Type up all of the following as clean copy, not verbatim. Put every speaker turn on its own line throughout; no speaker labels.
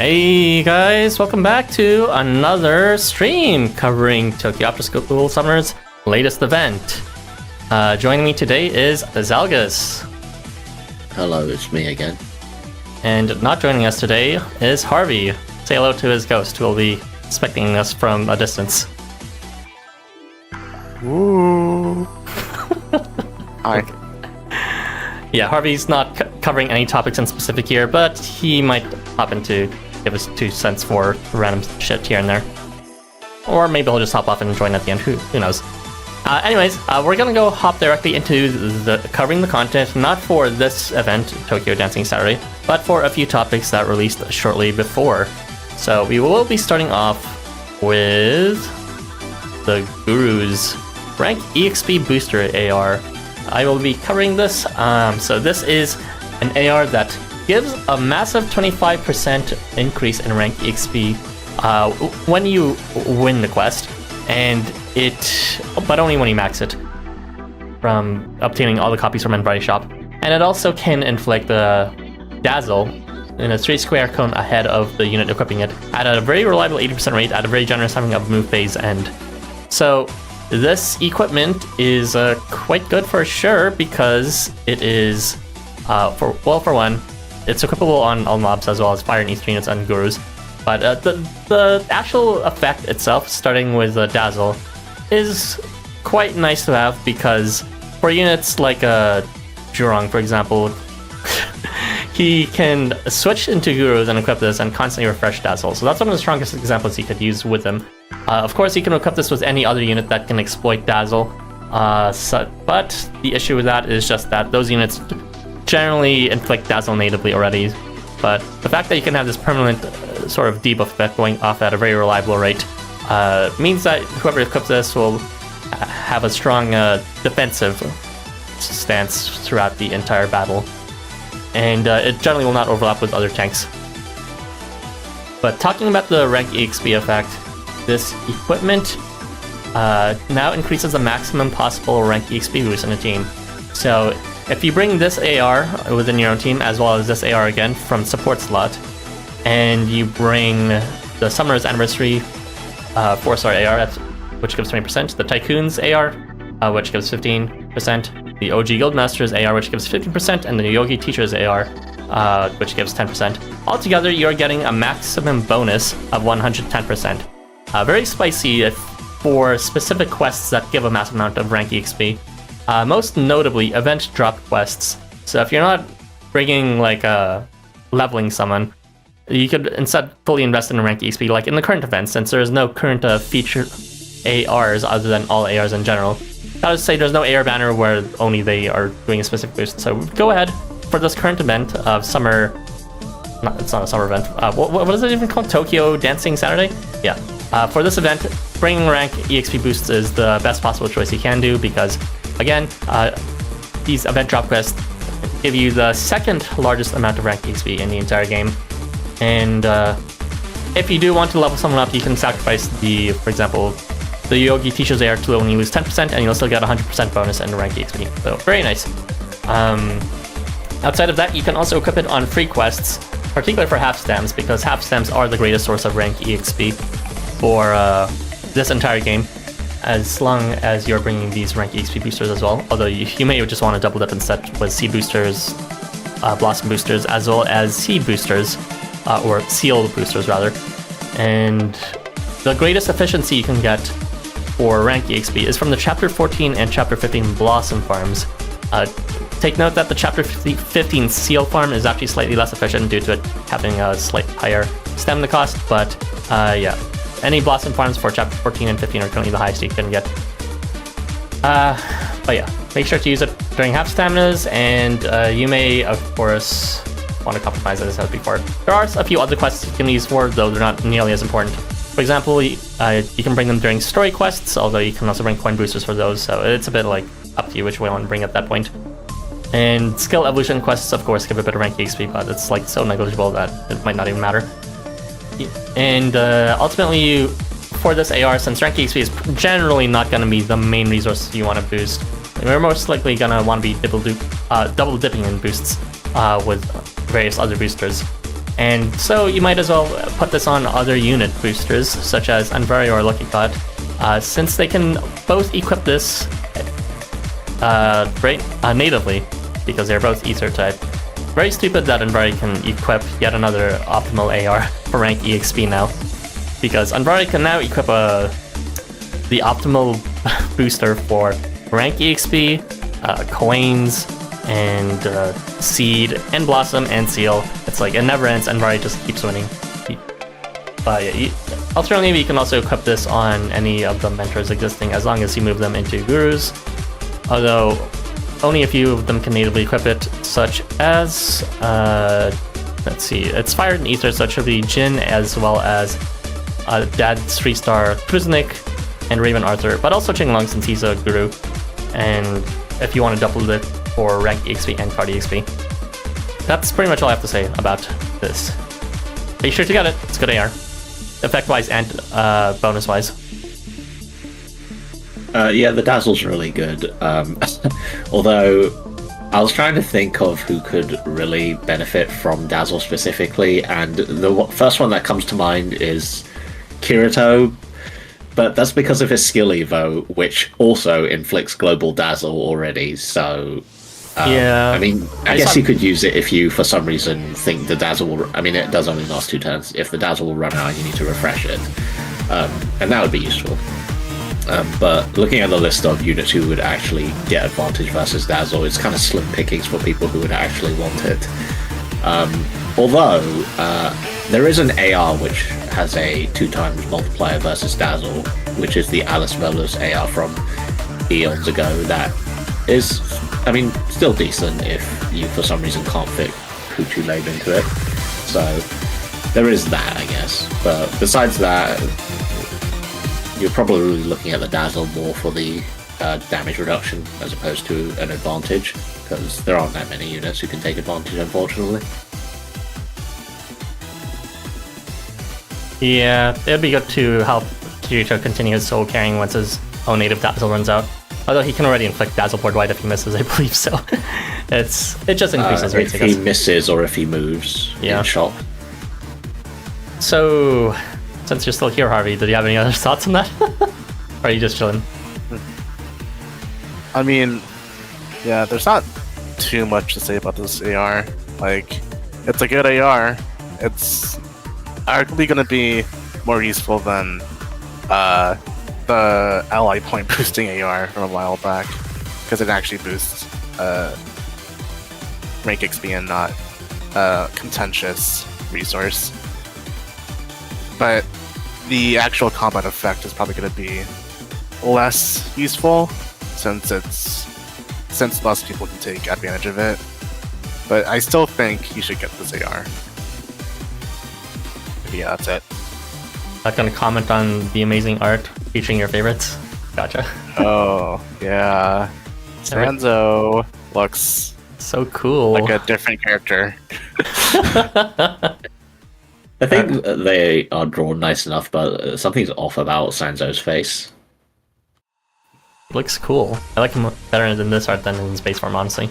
Hey guys, welcome back to another stream covering Tokyo Afterschool Summer's latest event. Joining me today is Zalgus.
Hello, it's me again.
And not joining us today is Harvey. Say hello to his ghost, who will be spectating us from a distance.
Woo! Hi.
Yeah, Harvey's not covering any topics in specific here, but he might hop in to give us 2 cents for random shit here and there. Or maybe he'll just hop off and join at the end, who knows. Anyways, we're gonna go hop directly into covering the content, not for this event, Tokyo Dancing Saturday, but for a few topics that released shortly before. So we will be starting off with the Guru's Rank EXP Booster AR. I will be covering this. So this is an AR that gives a massive 25% increase in rank EXP when you win the quest, and but only when you max it from obtaining all the copies from Andvari shop. And it also can inflict the Dazzle in a 3-square cone ahead of the unit equipping it at a very reliable 80% rate at a very generous timing of move phase end. So this equipment is quite good for sure, because it is, for one, it's equipable on all mobs as well as fire and ether units and gurus. But the actual effect itself, starting with Dazzle, is quite nice to have, because for units like Jurong, for example, he can switch into gurus and equip this and constantly refresh Dazzle. So that's one of the strongest examples he could use with him. Of course, you can equip this with any other unit that can exploit Dazzle, but the issue with that is just that those units generally inflict Dazzle natively already. But the fact that you can have this permanent sort of debuff effect going off at a very reliable rate means that whoever equips this will have a strong defensive stance throughout the entire battle, and it generally will not overlap with other tanks. But talking about the rank EXP effect, this equipment now increases the maximum possible rank EXP boost in a team. So if you bring this AR within your own team, as well as this AR again from support slot, and you bring the Summer's Anniversary 4-star AR, which gives 20%, the Tycoon's AR, which gives 15%, the OG Guildmaster's AR, which gives 15%, and the Yogi Teacher's AR, which gives 10%. Altogether, you're getting a maximum bonus of 110%. Very spicy for specific quests that give a massive amount of rank EXP. Most notably, event drop quests. So if you're not bringing like leveling someone, you could instead fully invest in rank EXP, like in the current event, since there is no current feature ARs other than all ARs in general. That is to say, there's no AR banner where only they are doing a specific boost. So go ahead for this current event of summer. It's not a summer event. What is it even called? Tokyo Dancing Saturday? Yeah. For this event, bringing rank EXP boosts is the best possible choice you can do, because again, these event drop quests give you the second largest amount of rank EXP in the entire game. And if you do want to level someone up, you can sacrifice for example, the Yogi Teacher's AR to only lose 10%, and you'll still get 100% bonus in rank EXP. So very nice. Outside of that, you can also equip it on free quests, particularly for half stems, because half stems are the greatest source of rank EXP for this entire game, as long as you're bringing these rank EXP boosters as well. Although you may just want to double dip instead with seed boosters, blossom boosters, as well as seed boosters, or seal boosters rather. And the greatest efficiency you can get for rank EXP is from the Chapter 14 and Chapter 15 blossom farms. Take note that the Chapter 15 seal farm is actually slightly less efficient due to it having a slightly higher stem to cost, but yeah. Any blossom farms for Chapter 14 and 15 are currently the highest you can get. But yeah, make sure to use it during half staminas, and you may, of course, want to compromise, as I said before. There are a few other quests you can use for, though they're not nearly as important. For example, you can bring them during story quests, although you can also bring coin boosters for those, so it's a bit like up to you which way you want to bring at that point. And skill evolution quests, of course, give a bit of rank EXP, but it's like so negligible that it might not even matter. And ultimately, for this AR, since rank EXP is generally not going to be the main resource you want to boost, you're most likely going to want to be double dipping in boosts with various other boosters. And so you might as well put this on other unit boosters, such as Andvari or Lucky God, since they can both equip this natively, because they're both Ether type. Very stupid that Andvari can equip yet another optimal AR for rank EXP now, because Andvari can now equip the optimal booster for rank EXP, coins, and seed, and blossom, and seal. It's like it never ends, Andvari just keeps winning. Alternatively, you can also equip this on any of the mentors existing as long as you move them into gurus, although only a few of them can natively equip it, such as, let's see, it's Fire and Ether, so it should be Jin as well as Dad's 3-star Kruznik and Raven Arthur, but also Qinglong since he's a guru, and if you want to double it for rank EXP and card EXP. That's pretty much all I have to say about this. Be sure to get it, it's good AR. Effect-wise and bonus-wise.
Yeah, the Dazzle's really good. Although, I was trying to think of who could really benefit from Dazzle specifically, and the first one that comes to mind is Kirito, but that's because of his skill Evo, which also inflicts global Dazzle already, so...
yeah.
I mean, I guess you could use it if you, for some reason, think the Dazzle will... I mean, it does only last 2 turns. If the Dazzle will run out, you need to refresh it. And that would be useful. But looking at the list of units who would actually get advantage versus Dazzle, it's kind of slim pickings for people who would actually want it. Although, there is an AR which has a 2x multiplier versus Dazzle, which is the Alice Velos AR from eons ago that is, I mean, still decent if you for some reason can't fit Kuchu Lave into it. So, there is that, I guess. But besides that, you're probably looking at the Dazzle more for the damage reduction as opposed to an advantage, because there aren't that many units who can take advantage, unfortunately.
Yeah, it'd be good to help Kirito continue his soul carrying once his own native Dazzle runs out. Although he can already inflict Dazzle board wide if he misses, I believe, so it just increases rates, I guess.
If he misses or if he moves in shop.
So, since you're still here, Harvey, did you have any other thoughts on that? Or are you just chilling?
I mean, yeah, there's not too much to say about this AR. Like, it's a good AR. It's arguably going to be more useful than the ally point boosting AR from a while back, because it actually boosts rank XP and not contentious resource. But the actual combat effect is probably going to be less useful since less people can take advantage of it. But I still think you should get this AR. Yeah, that's it.
Not gonna comment on the amazing art featuring your favorites. Gotcha.
Oh, yeah. Sanzo looks
so cool.
Like a different character.
I think they are drawn nice enough, but something's off about Sanzo's face.
Looks cool. I like him better in this art than in his base form, honestly.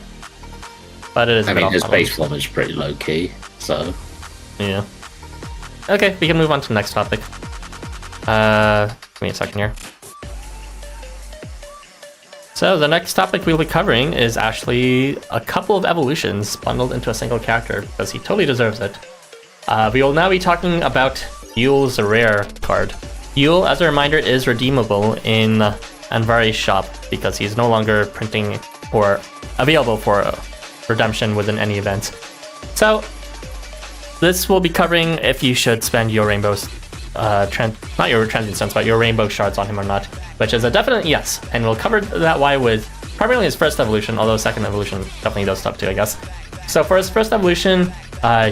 But it is.
I mean, his base form is pretty low key, so.
Yeah. Okay, we can move on to the next topic. Give me a second here. So the next topic we'll be covering is actually a couple of evolutions bundled into a single character, because he totally deserves it. We will now be talking about Yule's rare card. Yule, as a reminder, is redeemable in Andvari's shop because he's no longer printing or available for redemption within any event. So this will be covering if you should spend your rainbows, not your transient stones, but your rainbow shards on him or not, which is a definite yes. And we'll cover that why with primarily his first evolution, although second evolution definitely does stuff too, I guess. So for his first evolution,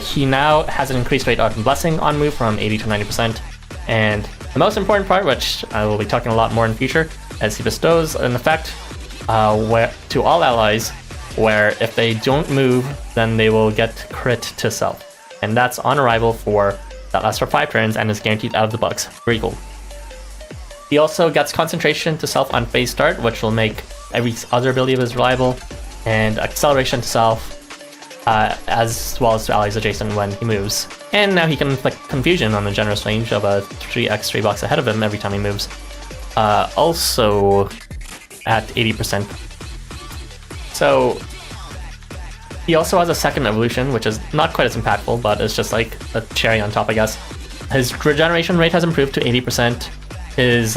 he now has an increased rate of blessing on move from 80 to 90%. And the most important part, which I will be talking a lot more in the future, is he bestows an effect to all allies, where if they don't move, then they will get crit to self. And that's on arrival that lasts for 5 turns and is guaranteed out of the box. Very cool. He also gets concentration to self on phase start, which will make every other ability of his reliable, and acceleration to self, as well as to allies adjacent when he moves. And now he can inflict confusion on a generous range of a 3x3 box ahead of him every time he moves. Also at 80%. So he also has a second evolution, which is not quite as impactful, but it's just like a cherry on top, I guess. His regeneration rate has improved to 80%. His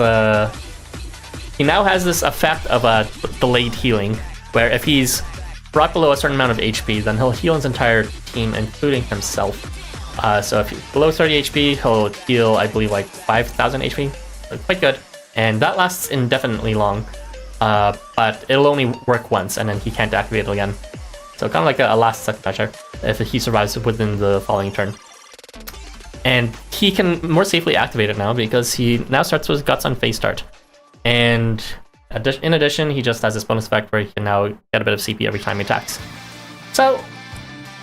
he now has this effect of a delayed healing, where if he's brought below a certain amount of HP, then he'll heal his entire team, including himself. So if he's below 30 HP, he'll heal, I believe, like 5,000 HP. So quite good. And that lasts indefinitely long. But it'll only work once, and then he can't activate it again. So kind of like a last second measure if he survives within the following turn. And he can more safely activate it now because he now starts with Guts on phase start. And in addition, he just has this bonus effect where he can now get a bit of CP every time he attacks. So,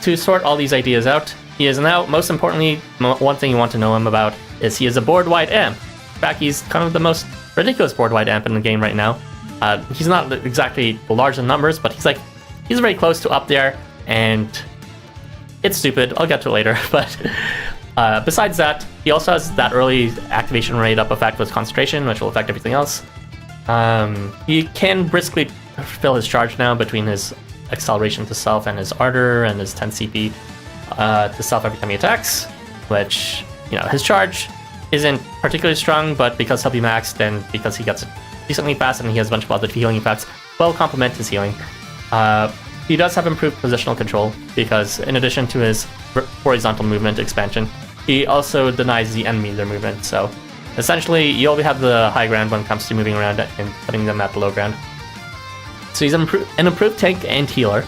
to sort all these ideas out, he is now, most importantly, one thing you want to know him about is he is a board-wide amp. In fact, he's kind of the most ridiculous board-wide amp in the game right now. He's not exactly large in numbers, but he's very close to up there, and it's stupid. I'll get to it later, but besides that, he also has that early activation rate up effect with concentration, which will affect everything else. He can briskly fill his charge now between his acceleration to self and his ardor and his 10 CP to self every time he attacks, which, his charge isn't particularly strong, but because he'll be maxed and because he gets it decently fast and he has a bunch of other healing effects, will complement his healing. He does have improved positional control because in addition to his horizontal movement expansion, he also denies the enemy their movement. So essentially, you only have the high ground when it comes to moving around and putting them at the low ground. So he's an improved tank and healer.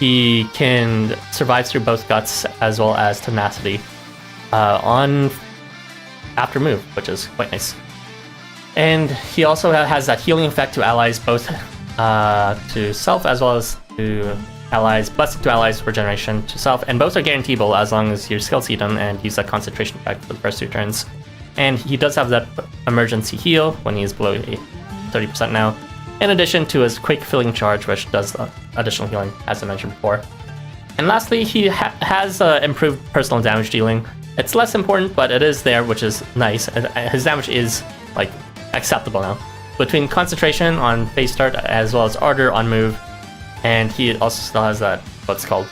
He can survive through both Guts as well as Tenacity on after move, which is quite nice. And he also has that healing effect to allies, both to self as well as to allies, Blessing to allies, regeneration to self, and both are guaranteeable as long as you skill seed them and use that concentration effect for the first 2 turns. And he does have that emergency heal when he's below 30% now, in addition to his quick filling charge, which does additional healing, as I mentioned before. And lastly, he has improved personal damage dealing. It's less important, but it is there, which is nice. His damage is acceptable now. Between concentration on phase start as well as ardor on move, and he also still has that what's called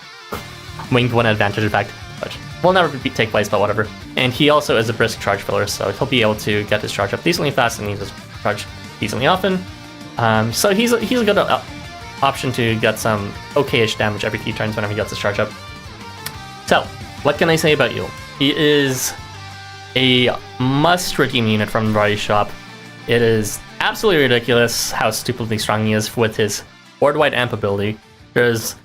winged one advantage effect, which will never take place, but whatever. And he also is a brisk charge filler, so he'll be able to get his charge up decently fast and use his charge decently often. So he's a good option to get some okay-ish damage every few turns whenever he gets his charge up. So, what can I say about Yule? He is a must-redeem unit from Andvari shop. It is absolutely ridiculous how stupidly strong he is with his board-wide amp ability. There's,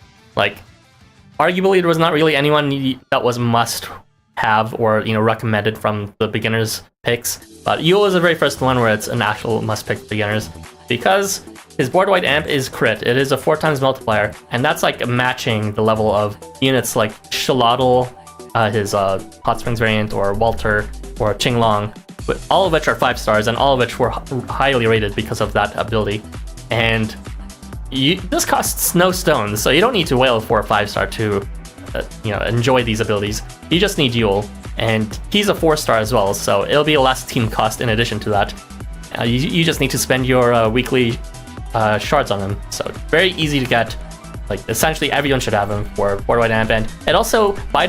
arguably there was not really anyone that was must-have or, recommended from the beginners picks, but Yule is the very first one where it's an actual must-pick for beginners, because his board-wide amp is crit. It is a 4x multiplier, and that's matching the level of units like Xolotl, his Hot Springs variant, or Walter, or Qinglong, all of which are 5 stars, and all of which were highly rated because of that ability. And this costs no stones, so you don't need to whale 4 or 5-star to, enjoy these abilities. You just need Yule, and he's a 4-star as well, so it'll be a less team cost in addition to that. You just need to spend your weekly shards on him, so very easy to get. Essentially everyone should have him for board-wide amp, and it also, by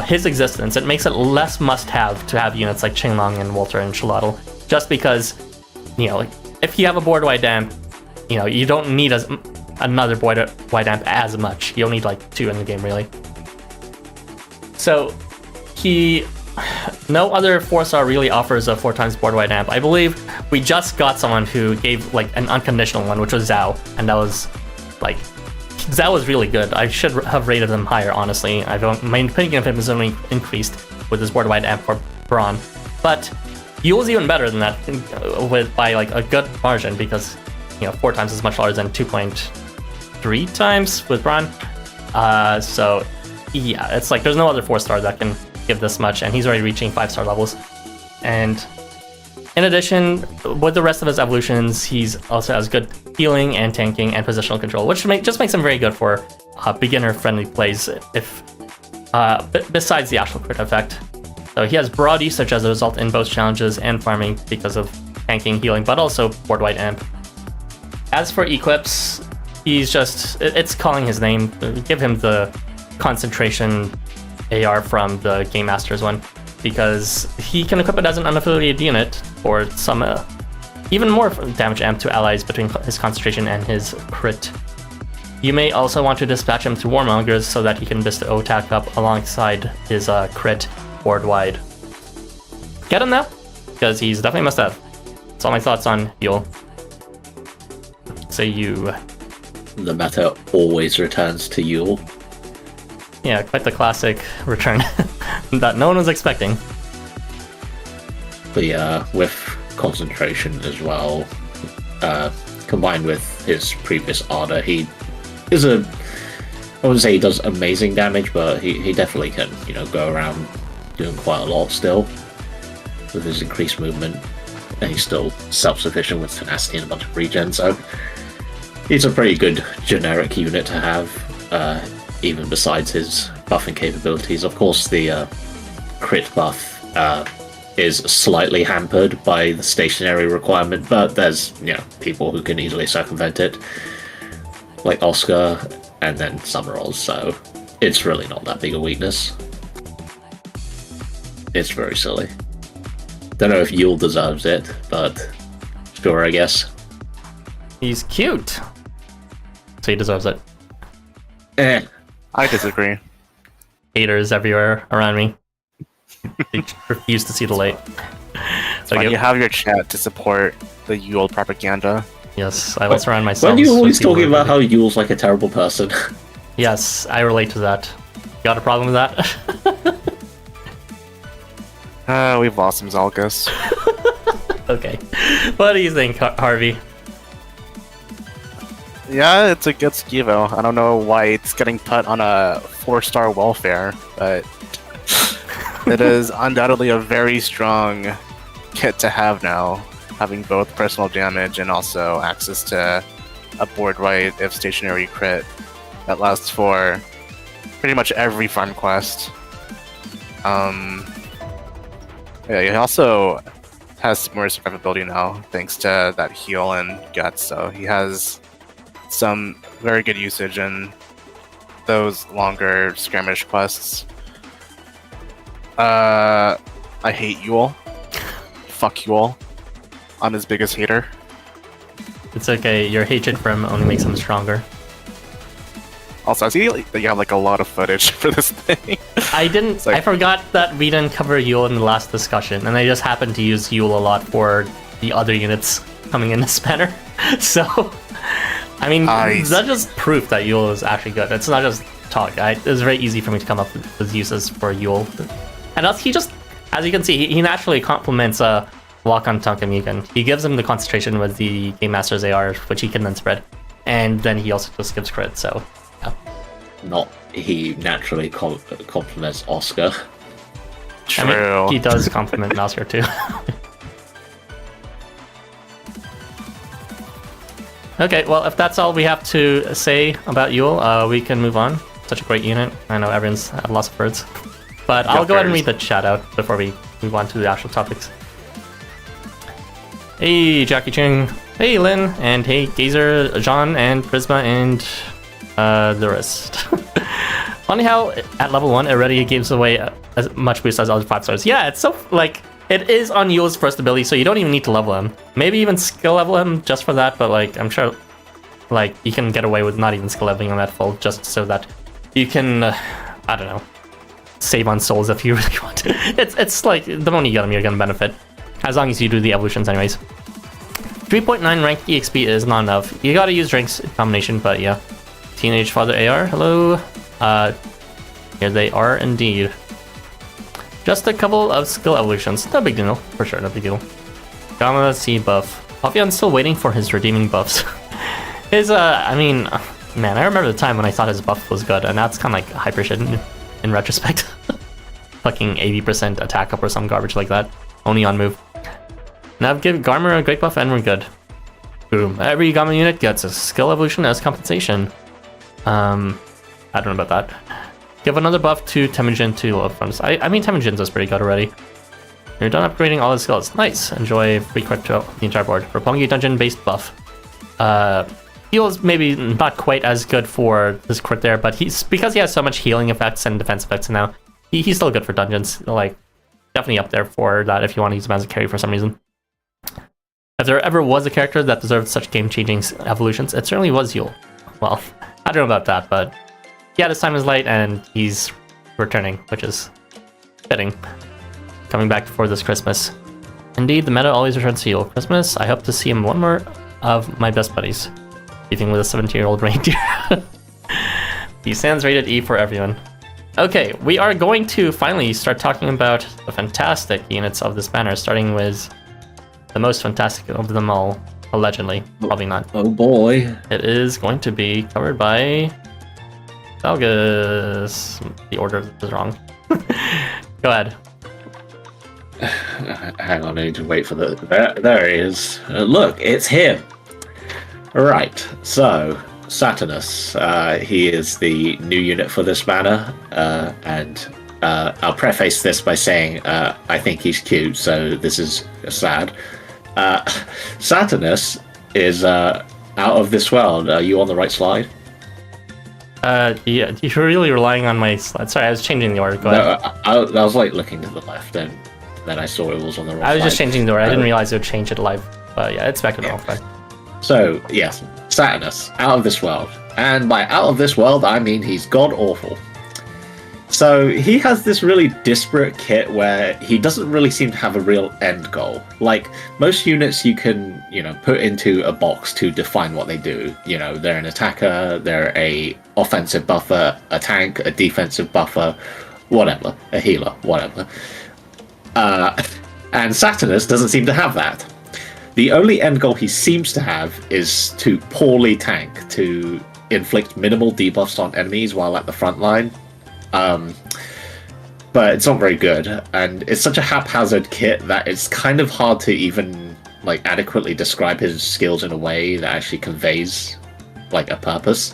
his existence, it makes it less must-have to have units like Qinglong and Walter and Xolotl, just because, if you have a board-wide amp, you don't need another board-wide amp as much. You only need 2 in the game, really. So, no other 4-star really offers a 4x board-wide amp. I believe we just got someone who gave an unconditional one, which was Zhao, and that was Zhao was really good. I should have rated him higher, honestly. My opinion of him has only increased with his board-wide amp for Braun. But Yule's even better than that by a good margin, because 4 times as much larger than 2.3 times with Braun. So yeah, it's there's no other 4-star that can give this much, and he's already reaching 5-star levels. And in addition, with the rest of his evolutions, he's also has good healing and tanking and positional control, which just makes him very good for beginner-friendly plays besides the actual crit effect. So he has broad usage as a result in both challenges and farming because of tanking, healing, but also board wide amp. As for equips, he's just, it's calling his name. Give him the concentration AR from the Game Masters one, because he can equip it as an unaffiliated unit or some even more damage amp to allies between his concentration and his crit. You may also want to dispatch him to Warmongers so that he can bestow attack up alongside his crit board wide. Get him now, because he's definitely must have. That's all my thoughts on Yule. Say you.
The meta always returns to Yule.
Yeah, quite the classic return that no one was expecting.
But yeah, with concentration as well, combined with his previous Ardor, he is I wouldn't say he does amazing damage, but he definitely can, go around doing quite a lot still with his increased movement, and he's still self-sufficient with tenacity and a bunch of regen, so he's a pretty good generic unit to have, even besides his buffing capabilities. Of course, the crit buff is slightly hampered by the stationary requirement, but there's people who can easily circumvent it, like Oscar and then Summeralls, so it's really not that big a weakness. It's very silly. Don't know if Yule deserves it, but sure, I guess.
He's cute, so he deserves it.
I disagree.
Haters everywhere around me. They refuse to see the light.
So you have your chat to support the Yule propaganda.
Yes, I will surround myself.
When are you always talking about how Yule's like a terrible person?
Yes, I relate to that. Got a problem with that?
We've lost some Zalgus.
Okay. What do you think, Harvey?
Yeah, it's a good skevo. I don't know why it's getting put on a 4-star welfare, but it is undoubtedly a very strong kit to have now, having both personal damage and also access to a board wide if stationary crit that lasts for pretty much every farm quest. Yeah, he also has more survivability now thanks to that heal and guts, so he has some very good usage in those longer skirmish quests. I hate Yule. Fuck Yule. I'm his biggest hater.
It's okay, your hatred for him only makes him stronger.
Also, I see that you have a lot of footage for this thing.
I forgot that we didn't cover Yule in the last discussion, and I just happened to use Yule a lot for the other units coming in this banner. So, I mean,
Nice.
That's just proof that Yule is actually good. It's not just talk. It was very easy for me to come up with uses for Yule. And also, he just, as you can see, he naturally complements Wakan, Tanka, Mugen. He gives him the concentration with the Game Master's AR, which he can then spread. And then he also just gives crit, so, yeah.
He naturally complements Oscar.
True.
I mean, he does compliment Oscar too. Okay, well, if that's all we have to say about Yule, we can move on. Such a great unit. I know everyone's had lots of words. But I'll go ahead and read the chat out before we move on to the actual topics. Hey, Jackie Chung. Hey, Lynn. And hey, Gazer, John, and Prisma, and the rest. Funny how at level 1 it already gives away as much boost as other 5 stars. Yeah, it's so, it is on Yule's first ability, so you don't even need to level him. Maybe even skill level him just for that, but, I'm sure, you can get away with not even skill leveling him at full, just so that you can, I don't know, save on souls if you really want to. It's the moment you get him, you're gonna benefit. As long as you do the evolutions anyways. 3.9 rank EXP is not enough. You gotta use ranks combination, but yeah. Teenage Father AR, hello. Here they are indeed. Just a couple of skill evolutions. No big deal, for sure, no big deal. Gamma C buff. Pavian's still waiting for his redeeming buffs. His, I mean, man, I remember the time when I thought his buff was good, and that's kind of hyper shit in retrospect. Fucking 80% attack up or some garbage like that. Only on move. Now give Garmer a great buff and we're good. Boom. Every Gamma unit gets a skill evolution as compensation. I don't know about that. Give another buff to Temujin to low fronts. I mean, Temujin's is pretty good already. You're done upgrading all his skills. Nice. Enjoy free crit to the entire board. Roppongi dungeon-based buff. Heal is maybe not quite as good for this crit there, but because he has so much healing effects and defense effects now, he's still good for dungeons. Like, definitely up there for that if you want to use him as a carry for some reason. If there ever was a character that deserved such game-changing evolutions, it certainly was Yule. Well, I don't know about that, but yeah, this time is light and he's returning, which is fitting. Coming back for this Christmas. Indeed, the meta always returns to Yule. Christmas, I hope to see him one more of my best buddies. Beefing with a 17-year-old reindeer. He stands rated E for everyone. Okay, we are going to finally start talking about the fantastic units of this banner, starting with the most fantastic of them all, allegedly. Probably not.
Oh boy.
It is going to be covered by Zalgus. The order is wrong. Go ahead.
Hang on, I need to wait for the... There he is. Look, it's him! Right, so, Saturnus. He is the new unit for this banner, and I'll preface this by saying I think he's cute, so this is sad. Saturnus is out of this world. Are you on the right slide?
Yeah, you're really relying on my slide. Sorry, I was changing the order. Go ahead.
I was like looking to the left, and then I saw it was on the right slide.
I was just changing the order. I didn't realize it would change it live. But yeah, it's back to the wrong slide.
So, yes, Saturnus, out of this world. And by out of this world, I mean he's god-awful. So, he has this really disparate kit where he doesn't really seem to have a real end goal. Like, most units you can, put into a box to define what they do. They're an attacker, they're a offensive buffer, a tank, a defensive buffer, whatever, a healer, whatever. And Saturnus doesn't seem to have that. The only end goal he seems to have is to poorly tank, to inflict minimal debuffs on enemies while at the front line. But it's not very good, and it's such a haphazard kit that it's kind of hard to even adequately describe his skills in a way that actually conveys a purpose.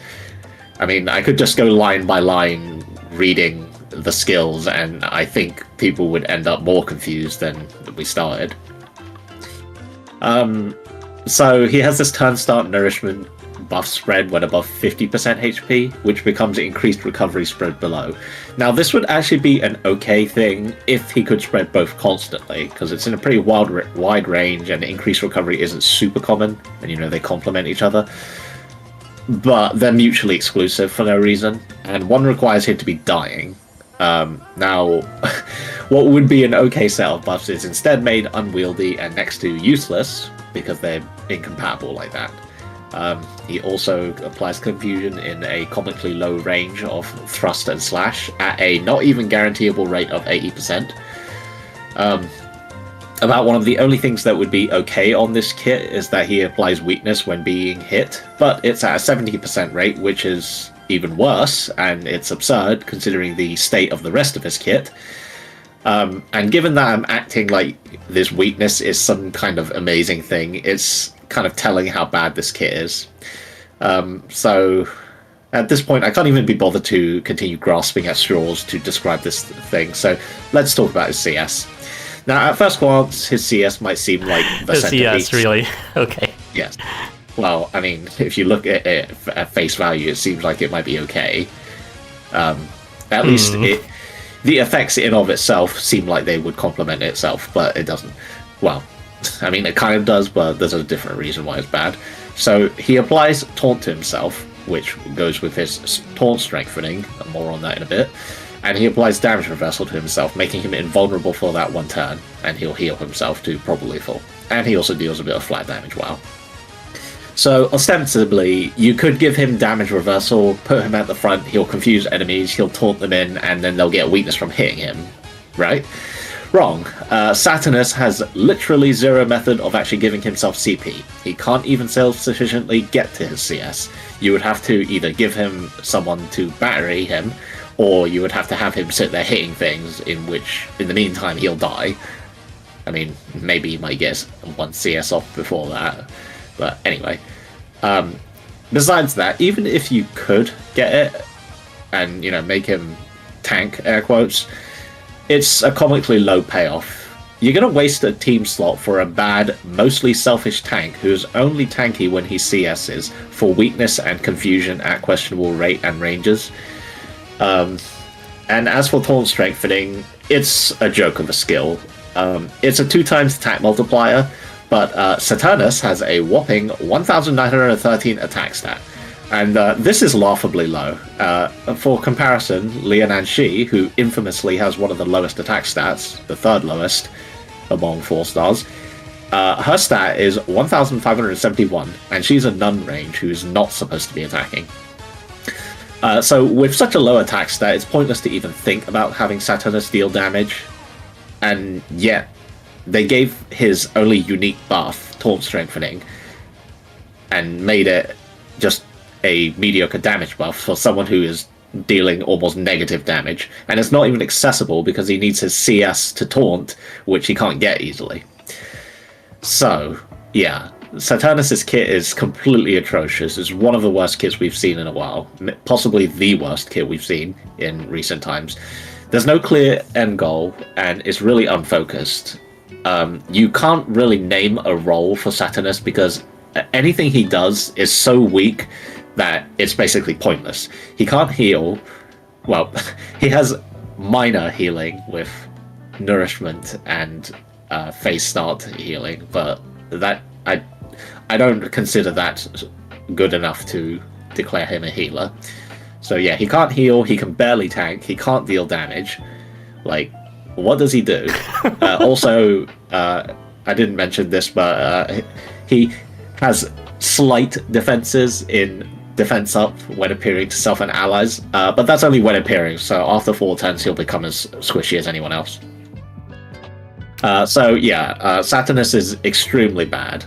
I mean, I could just go line by line reading the skills, and I think people would end up more confused than we started. So he has this turn start nourishment buff spread when above 50% HP, which becomes increased recovery spread below. Now this would actually be an okay thing if he could spread both constantly, because it's in a pretty wide range and increased recovery isn't super common, and they complement each other. But they're mutually exclusive for no reason, and one requires him to be dying. Now, what would be an okay set of buffs is instead made unwieldy and next to useless, because they're incompatible like that. He also applies confusion in a comically low range of thrust and slash at a not even guaranteeable rate of 80%. About one of the only things that would be okay on this kit is that he applies weakness when being hit, but it's at a 70% rate, which is even worse, and it's absurd considering the state of the rest of his kit. And given that I'm acting like this weakness is some kind of amazing thing, it's kind of telling how bad this kit is. So at this point, I can't even be bothered to continue grasping at straws to describe this thing, so let's talk about his CS. Now, at first glance, his CS might seem like the centerpiece.
CS, really? Okay.
Yes. Well, I mean, if you look at it at face value, it seems like it might be okay. At least the effects in of itself seem like they would complement itself, but it doesn't. Well, I mean, it kind of does, but there's a different reason why it's bad. So he applies Taunt to himself, which goes with his Taunt strengthening, and more on that in a bit. And he applies damage reversal to himself, making him invulnerable for that one turn, and he'll heal himself to probably full. And he also deals a bit of flat damage, wow. So, ostensibly, you could give him damage reversal, put him at the front, he'll confuse enemies, he'll taunt them in, and then they'll get weakness from hitting him, right? Wrong. Saturnus has literally zero method of actually giving himself CP. He can't even self-sufficiently get to his CS. You would have to either give him someone to battery him, or you would have to have him sit there hitting things, in which, in the meantime, he'll die. I mean, maybe he might get one CS off before that. But anyway, besides that, even if you could get it, and make him tank, air quotes, it's a comically low payoff. You're going to waste a team slot for a bad, mostly selfish tank who's only tanky when he CS's for weakness and confusion at questionable rate and ranges. And as for taunt strengthening, it's a joke of a skill. It's a 2x attack multiplier, but Saturnus has a whopping 1,913 attack stat. And this is laughably low. For comparison, Lianan Shi, who infamously has one of the lowest attack stats, the third lowest among 4 stars, her stat is 1,571, and she's a nun range who's not supposed to be attacking. So with such a low attack stat, it's pointless to even think about having Saturnus deal damage. And yet, they gave his only unique buff, Taunt Strengthening, and made it just a mediocre damage buff for someone who is dealing almost negative damage, and it's not even accessible because he needs his CS to taunt, which he can't get easily. So, yeah, Saturnus' kit is completely atrocious. It's one of the worst kits we've seen in a while, possibly the worst kit we've seen in recent times. There's no clear end goal, and it's really unfocused. You can't really name a role for Saturnus because anything he does is so weak that it's basically pointless. He can't heal. Well, he has minor healing with nourishment and phase start healing, but that I don't consider that good enough to declare him a healer. So yeah, he can't heal, he can barely tank, he can't deal damage. Like, what does he do? Also, I didn't mention this, but he has slight defenses in defense up when appearing to self and allies, but that's only when appearing, so after 4 turns he'll become as squishy as anyone else. So yeah, Saturnus is extremely bad.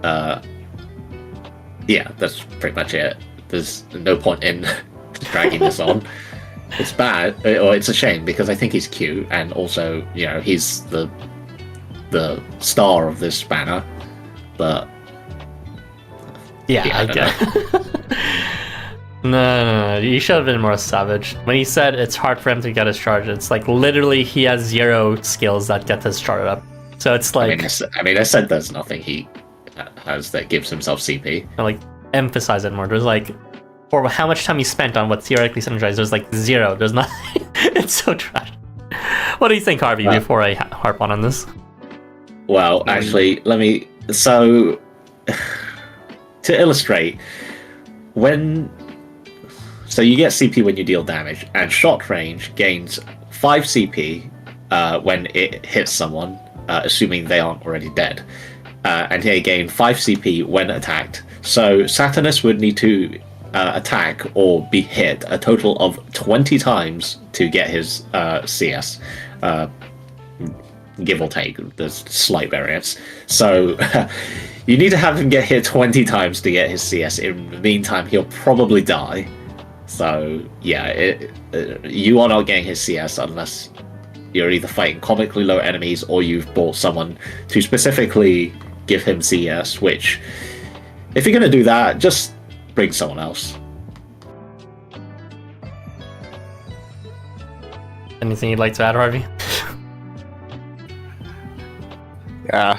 Yeah, that's pretty much it. There's no point in dragging this on. It's bad, or it's a shame, because I think he's cute, and also, he's the star of this banner, but
yeah, I get No, you should have been more savage. When he said it's hard for him to get his charge, it's like literally he has 0 skills that get his charge up. So it's like...
I mean, I said there's nothing he has that gives himself CP.
I like emphasize it more. There's like, for how much time he spent on what theoretically synergized, there's like 0. There's nothing. It's so trash. What do you think, Harvey, before I harp on this?
Well, actually, let me... So, to illustrate, So you get CP when you deal damage, and shot range gains 5 CP when it hits someone, assuming they aren't already dead. And they gain 5 CP when attacked. So Saturnus would need to attack or be hit a total of 20 times to get his CS. Give or take, there's slight variance. So you need to have him get hit 20 times to get his CS. In the meantime, he'll probably die. So yeah, you are not getting his CS unless you're either fighting comically low enemies or you've bought someone to specifically give him CS, which, if you're going to do that, just bring someone else.
Anything you'd like to add, Harvey?
Yeah,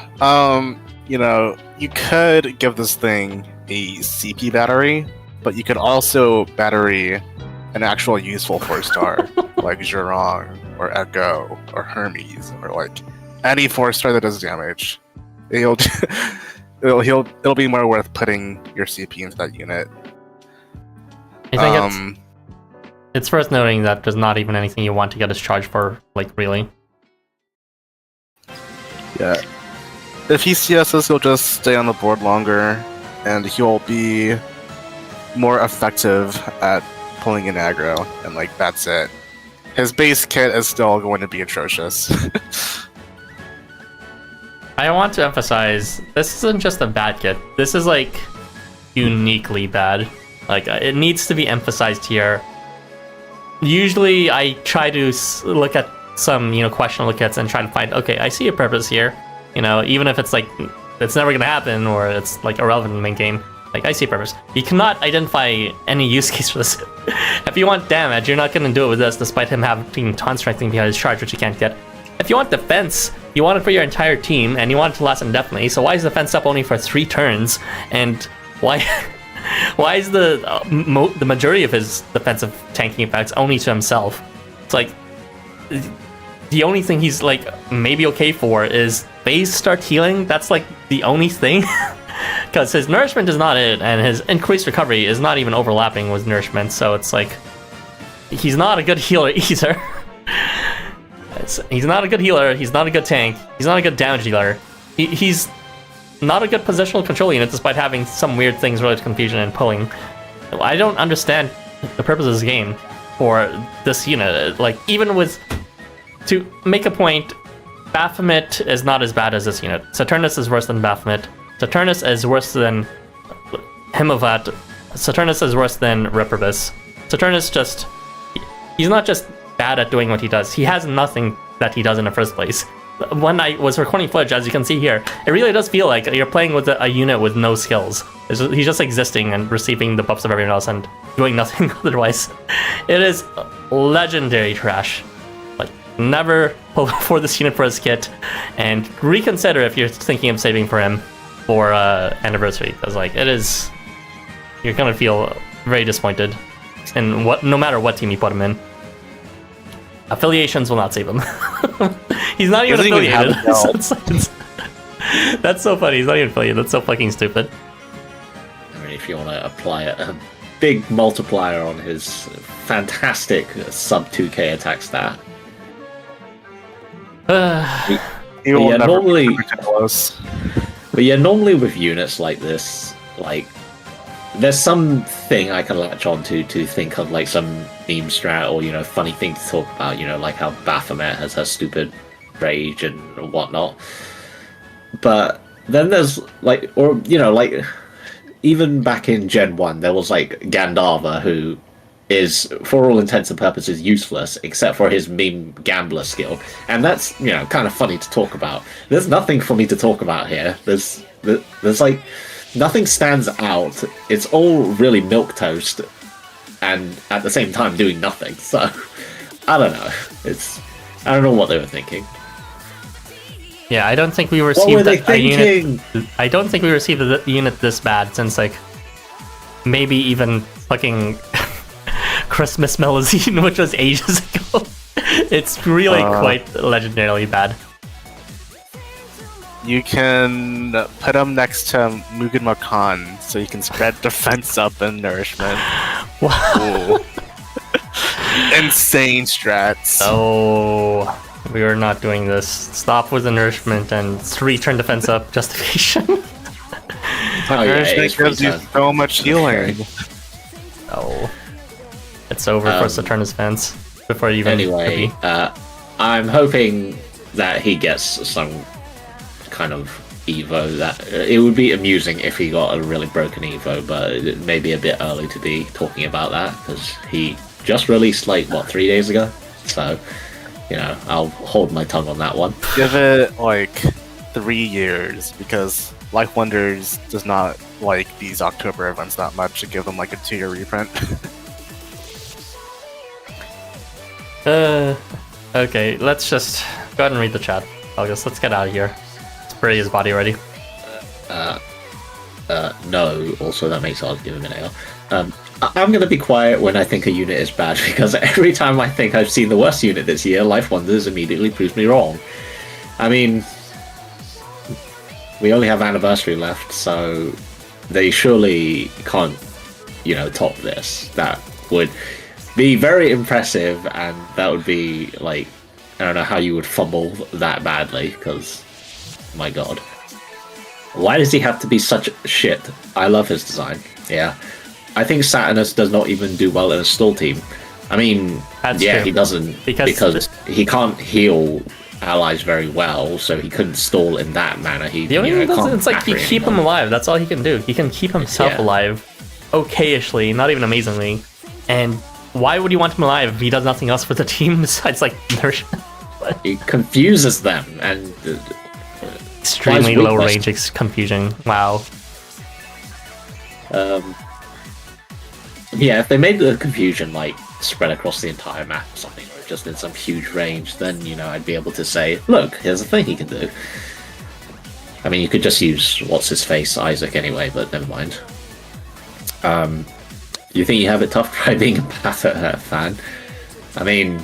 you could give this thing a CP battery, but you could also battery an actual useful 4-star, like Zhurong, or Echo, or Hermes, or like any 4-star that does damage. It'll be more worth putting your CP into that unit.
I think it's worth noting that there's not even anything you want to get his charge for, like, really.
Yeah. If he CSs, he'll just stay on the board longer, and he'll be more effective at pulling in aggro, and like that's it. His base kit is still going to be atrocious.
I want to emphasize, this isn't just a bad kit. This is like uniquely bad. Like, it needs to be emphasized here. Usually I try to look at some, questionable kits and try to find, okay, I see a purpose here. Even if it's like, it's never gonna happen or it's like irrelevant in the main game. Like, I see purpose. You cannot identify any use case for this. If you want damage, you're not going to do it with this, despite him having taunt strengthening behind his charge, which you can't get. If you want defense, you want it for your entire team, and you want it to last indefinitely. So why is defense up only for 3 turns? And why why is the majority of his defensive tanking effects only to himself? It's like, the only thing he's like maybe okay for is phase start healing. That's like the only thing. Because his nourishment is not it, and his increased recovery is not even overlapping with nourishment, so it's like, he's not a good healer either. He's not a good healer, he's not a good tank, he's not a good damage dealer. He's not a good positional control unit, despite having some weird things related to confusion and pulling. I don't understand the purpose of this game for this unit. Like, even with, to make a point, Baphomet is not as bad as this unit. Saturnus is worse than Baphomet. Saturnus is worse than Himovat. Saturnus is worse than Reprobus. Saturnus just... He's not just bad at doing what he does. He has nothing that he does in the first place. When I was recording footage, as you can see here, it really does feel like you're playing with a unit with no skills. He's just existing and receiving the buffs of everyone else and doing nothing otherwise. It is legendary trash. Like, never pull for this unit for his kit, and reconsider if you're thinking of saving for him for anniversary, because like, it is, you're gonna feel very disappointed in no matter what team you put him in. Affiliations will not save him. He's not even affiliated. That's so funny. He's not even affiliated. That's so fucking stupid.
I mean, if you want to apply a big multiplier on his fantastic sub 2k attack stat.
He will never
normally
be close.
But yeah, normally with units like this, like, there's something I can latch on to think of, like, some meme strat or, you know, funny thing to talk about, you know, like how Baphomet has her stupid rage and whatnot. But then there's, like, or, you know, like, even back in Gen 1, there was, like, Gandharva, who is, for all intents and purposes, useless, except for his meme gambler skill. And that's, you know, kind of funny to talk about. There's nothing for me to talk about here. There's like, nothing stands out. It's all really milquetoast, and at the same time doing nothing. So, I don't know. I don't know what they were thinking.
Yeah, I don't think we received a unit. I don't think we received a unit this bad since, like, maybe even fucking Christmas Melusine, which was ages ago. It's really quite legendarily bad.
You can put him next to Mugen Wakan, so you can spread defense up and nourishment.
Wow.
Insane strats.
Oh, we are not doing this. Stop with the nourishment and 3-turn defense up justification.
Nourishment gives you so much healing.
Oh. It's over for Saturnus fans before you even...
Anyway, I'm hoping that he gets some kind of Evo. That it would be amusing if he got a really broken Evo, but it may be a bit early to be talking about that, because he just released, like, what, 3 days ago? So, you know, I'll hold my tongue on that one.
Give it, like, 3 years, because LifeWonders does not like these October events that much to give them, like, a 2-year reprint.
Okay, let's just go ahead and read the chat. August, let's get out of here. Spray his body already.
No, also that makes I'll give him an AR. I'm going to be quiet when I think a unit is bad, because every time I think I've seen the worst unit this year, LifeWonders immediately proves me wrong. I mean, we only have Anniversary left, so they surely can't, you know, top this. That would be very impressive, and that would be, like, I don't know how you would fumble that badly, because, my god. Why does he have to be such shit? I love his design, yeah. I think Saturnus does not even do well in a stall team. I mean,
That's
yeah,
true.
he doesn't, because he can't heal allies very well, so he couldn't stall in that manner.
The only thing
can't
it's like, you keep him alive, that's all he can do. He can keep himself alive, okay-ishly, not even amazingly, and why would you want him alive if he does nothing else for the team besides, like, nourishment?
It confuses them, and
extremely low range confusion. Wow.
Yeah, if they made the confusion like spread across the entire map or something, or just in some huge range, then I'd be able to say, look, here's a thing he can do. I mean, you could just use what's his face, Isaac, anyway, but never mind. You think you have it tough by being a Bathym fan? I mean,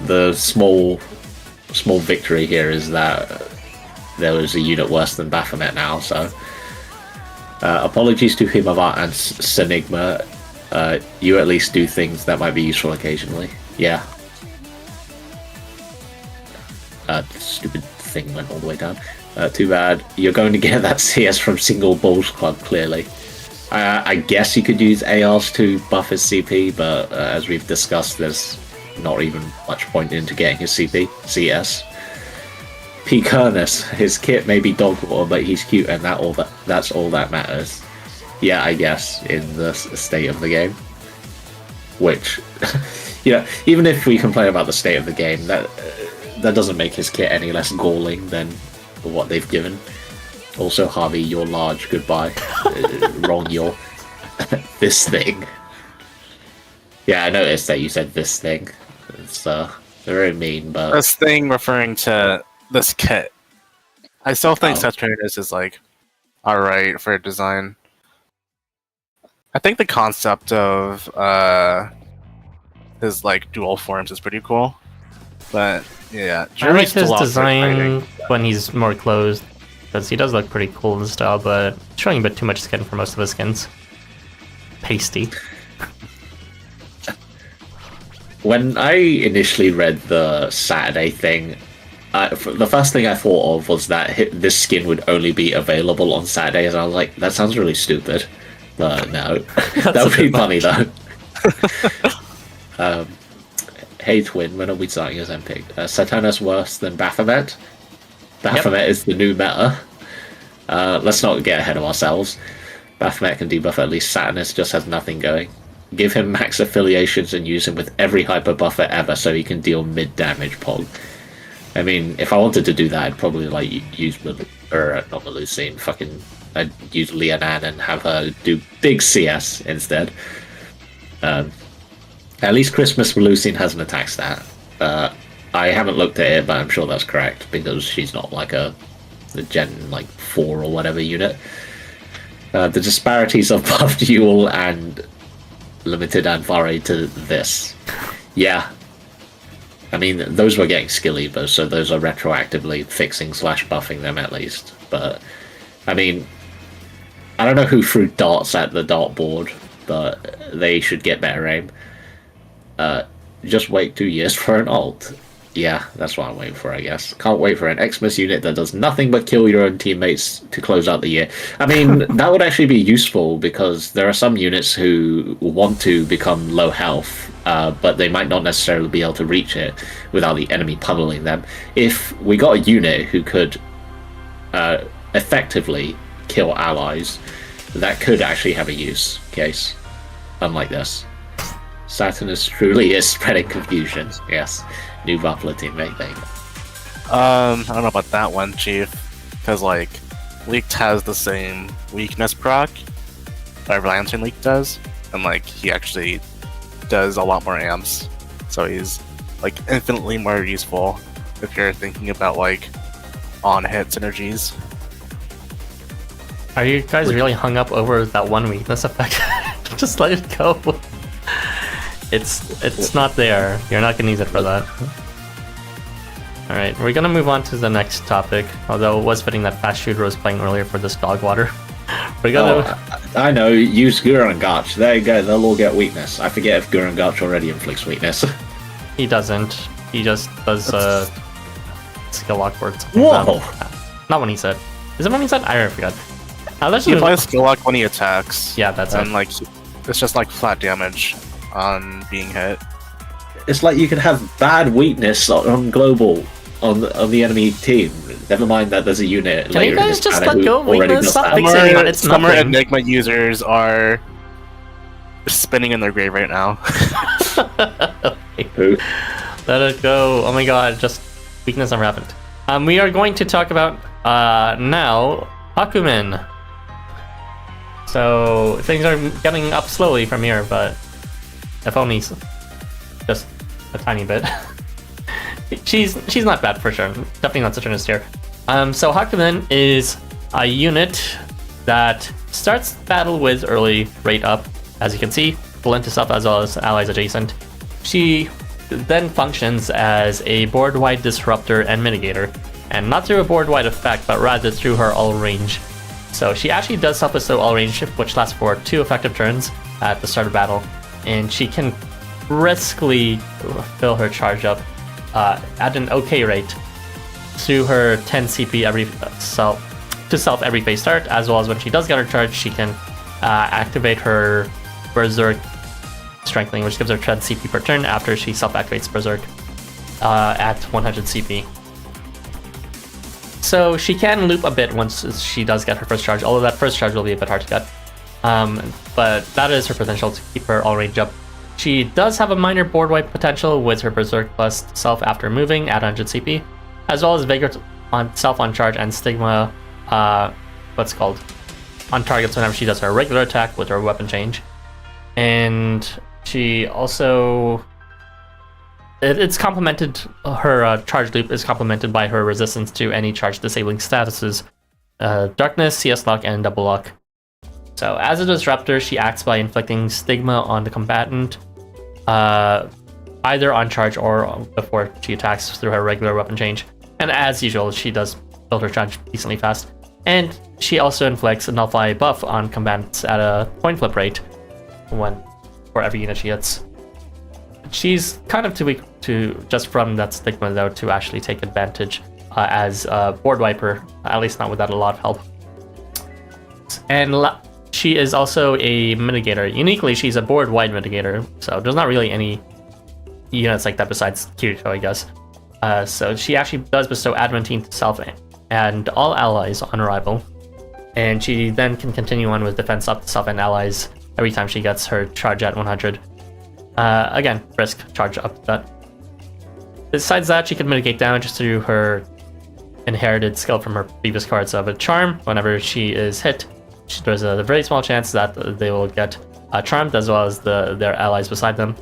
the small victory here is that there was a unit worse than Baphomet now, so apologies to Himava and Senigma. You at least do things that might be useful occasionally. Yeah. The stupid thing went all the way down. Too bad. You're going to get that CS from Single Balls Club, clearly. I guess you could use ARs to buff his CP, but as we've discussed, there's not even much point into getting his CS. P. Kernus, his kit may be dog water, but he's cute, and that's all that matters. Yeah, I guess, in the state of the game. Which, even if we complain about the state of the game, that doesn't make his kit any less galling than what they've given. Also, Harvey, you're large, goodbye. Wrong, you're this thing. Yeah, I noticed that you said this thing. It's very mean, but...
This thing referring to this kit. I still think Saturnus is, alright for design. I think the concept of his, dual forms is pretty cool. But, yeah.
I like his design when he's more closed, because he does look pretty cool in style, but showing a bit too much skin for most of his skins. Pasty.
When I initially read the Saturday thing, the first thing I thought of was that this skin would only be available on Saturdays, and I was like, that sounds really stupid. But no, that would be funny though. Hey Twin, when are we starting as MP? Saturnus worse than Baphomet? Baphomet is the new meta. Let's not get ahead of ourselves. Baphomet can debuff at least. Saturnus just has nothing going. Give him max affiliations and use him with every hyper buffer ever so he can deal mid damage pog. I mean, if I wanted to do that, I'd probably use I'd use Lianan and have her do big CS instead. At least Christmas Melusine has an attack stat. I haven't looked at it, but I'm sure that's correct because she's not a Gen 4 or whatever unit. The disparities of buffed Yule and limited Andvari to this. Yeah. I mean, those were getting skill evos, so those are retroactively fixing / buffing them at least. But, I mean, I don't know who threw darts at the dartboard, but they should get better aim. Just wait 2 years for an ult. Yeah, that's what I'm waiting for, I guess. Can't wait for an Xmas unit that does nothing but kill your own teammates to close out the year. I mean, that would actually be useful because there are some units who want to become low health, but they might not necessarily be able to reach it without the enemy pummeling them. If we got a unit who could effectively kill allies, that could actually have a use case. Unlike this. Saturnus truly is spreading confusion, yes. New Buffalo teammate thing.
I don't know about that one, Chief. Because, Leaked has the same weakness proc that Lantern Leak does. And, he actually does a lot more amps. So he's, infinitely more useful if you're thinking about, on-hit synergies.
Are you guys really hung up over that one weakness effect? Just let it go. It's not there. You're not gonna use it for that. Alright, we're gonna move on to the next topic, although it was fitting that Fast Shooter was playing earlier for this dog water. We're gonna...
I know, use Gurren Gotch. There you go, they'll all get weakness. I forget if Gurren Gotch already inflicts weakness.
He doesn't. He just does skill lock words.
Whoa!
Not when he said. Is it when he said? I forgot.
He applies skill lock when he attacks.
Yeah, that's
it. And it's just flat damage on being hit.
It's like you can have bad weakness on global on the enemy team. Never mind that there's a unit.
Can you guys just let go of weakness? Stop fixating on it's
Summer
nothing.
Enigma users are spinning in their grave right now.
Who?
Let it go. Oh my god, just weakness unwrapped. We are going to talk about now Hakumen. So things are getting up slowly from here, but if only just a tiny bit. she's not bad for sure. Definitely not Saturnus tier. So Hakumen is a unit that starts battle with early rate up, as you can see, full into self as well as allies adjacent. She then functions as a board-wide disruptor and mitigator, and not through a board-wide effect, but rather through her all-range. So she actually does self-bestow all-range, which lasts for 2 effective turns at the start of battle, and she can briskly fill her charge up at an okay rate through her 10 CP every self every phase start, as well as when she does get her charge, she can activate her Berserk Strengthening, which gives her 10 CP per turn after she self-activates Berserk at 100 CP. So she can loop a bit once she does get her first charge, although that first charge will be a bit hard to get. But that is her potential to keep her all range up. She does have a minor board wipe potential with her Berserk plus self after moving at 100 CP, as well as Vigor on self on charge and Stigma, on targets whenever she does her regular attack with her weapon change. And she also... It's complemented, her charge loop is complemented by her resistance to any charge disabling statuses, Darkness, CS Lock, and Double Lock. So as a disruptor, she acts by inflicting stigma on the combatant, either on charge or before she attacks through her regular weapon change. And as usual, she does build her charge decently fast. And she also inflicts a nullify buff on combatants at a point flip rate for every unit she hits. She's kind of too weak to just from that stigma though to actually take advantage as a board wiper, at least not without a lot of help. And she is also a mitigator. Uniquely, she's a board wide mitigator, so there's not really any units like that besides Kirito, I guess. So she actually does bestow Adamantine to self and all allies on arrival, and she then can continue on with defense up to self and allies every time she gets her charge at 100. Again, brisk charge up to that. Besides that, she can mitigate damage through her inherited skill from her previous cards of a charm. Whenever she is hit, there's a very small chance that they will get charmed, as well as their allies beside them.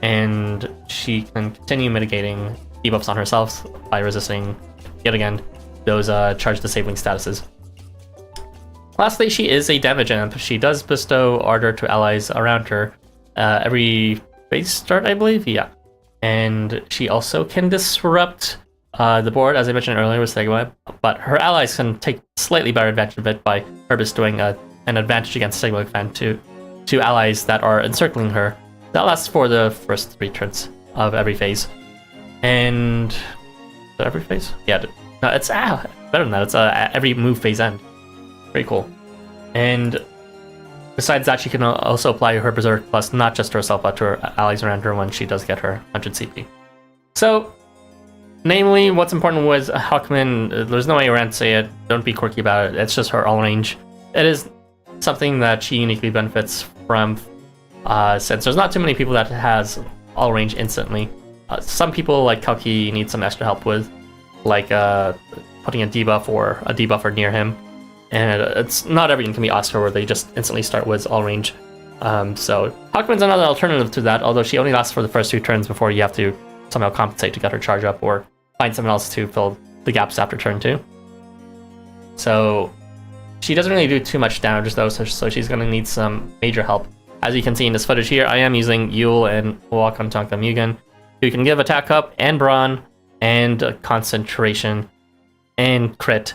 And she can continue mitigating debuffs on herself by resisting, yet again, those charge disabling statuses. Lastly, she is a damage amp. She does bestow Ardor to allies around her every phase start, I believe? Yeah. And she also can disrupt the board, as I mentioned earlier with Stigma, but her allies can take slightly better advantage of it by her bestowing an advantage against Stigma fan to allies that are encircling her. That lasts for the first 3 turns of every phase. And... every phase? Yeah, no, it's better than that. It's every move phase end. Very cool. And besides that, she can also apply her Berserk plus not just to herself, but to her allies around her when she does get her 100 CP. So, namely, what's important was Hakumen. There's no way around to say it. Don't be quirky about it. It's just her all range. It is something that she uniquely benefits from, since there's not too many people that has all range instantly. Some people, like Kalki, need some extra help with, like putting a debuff or a debuffer near him. And it's not everything can be Oscar where they just instantly start with all range. So Hakumen's another alternative to that, although she only lasts for the first 2 turns before you have to somehow compensate to get her charge up or find someone else to fill the gaps after turn 2. So she doesn't really do too much damage though, so she's going to need some major help. As you can see in this footage here, I am using Yule and Wakan Tanka Mugen, who can give attack up and brawn and concentration and crit,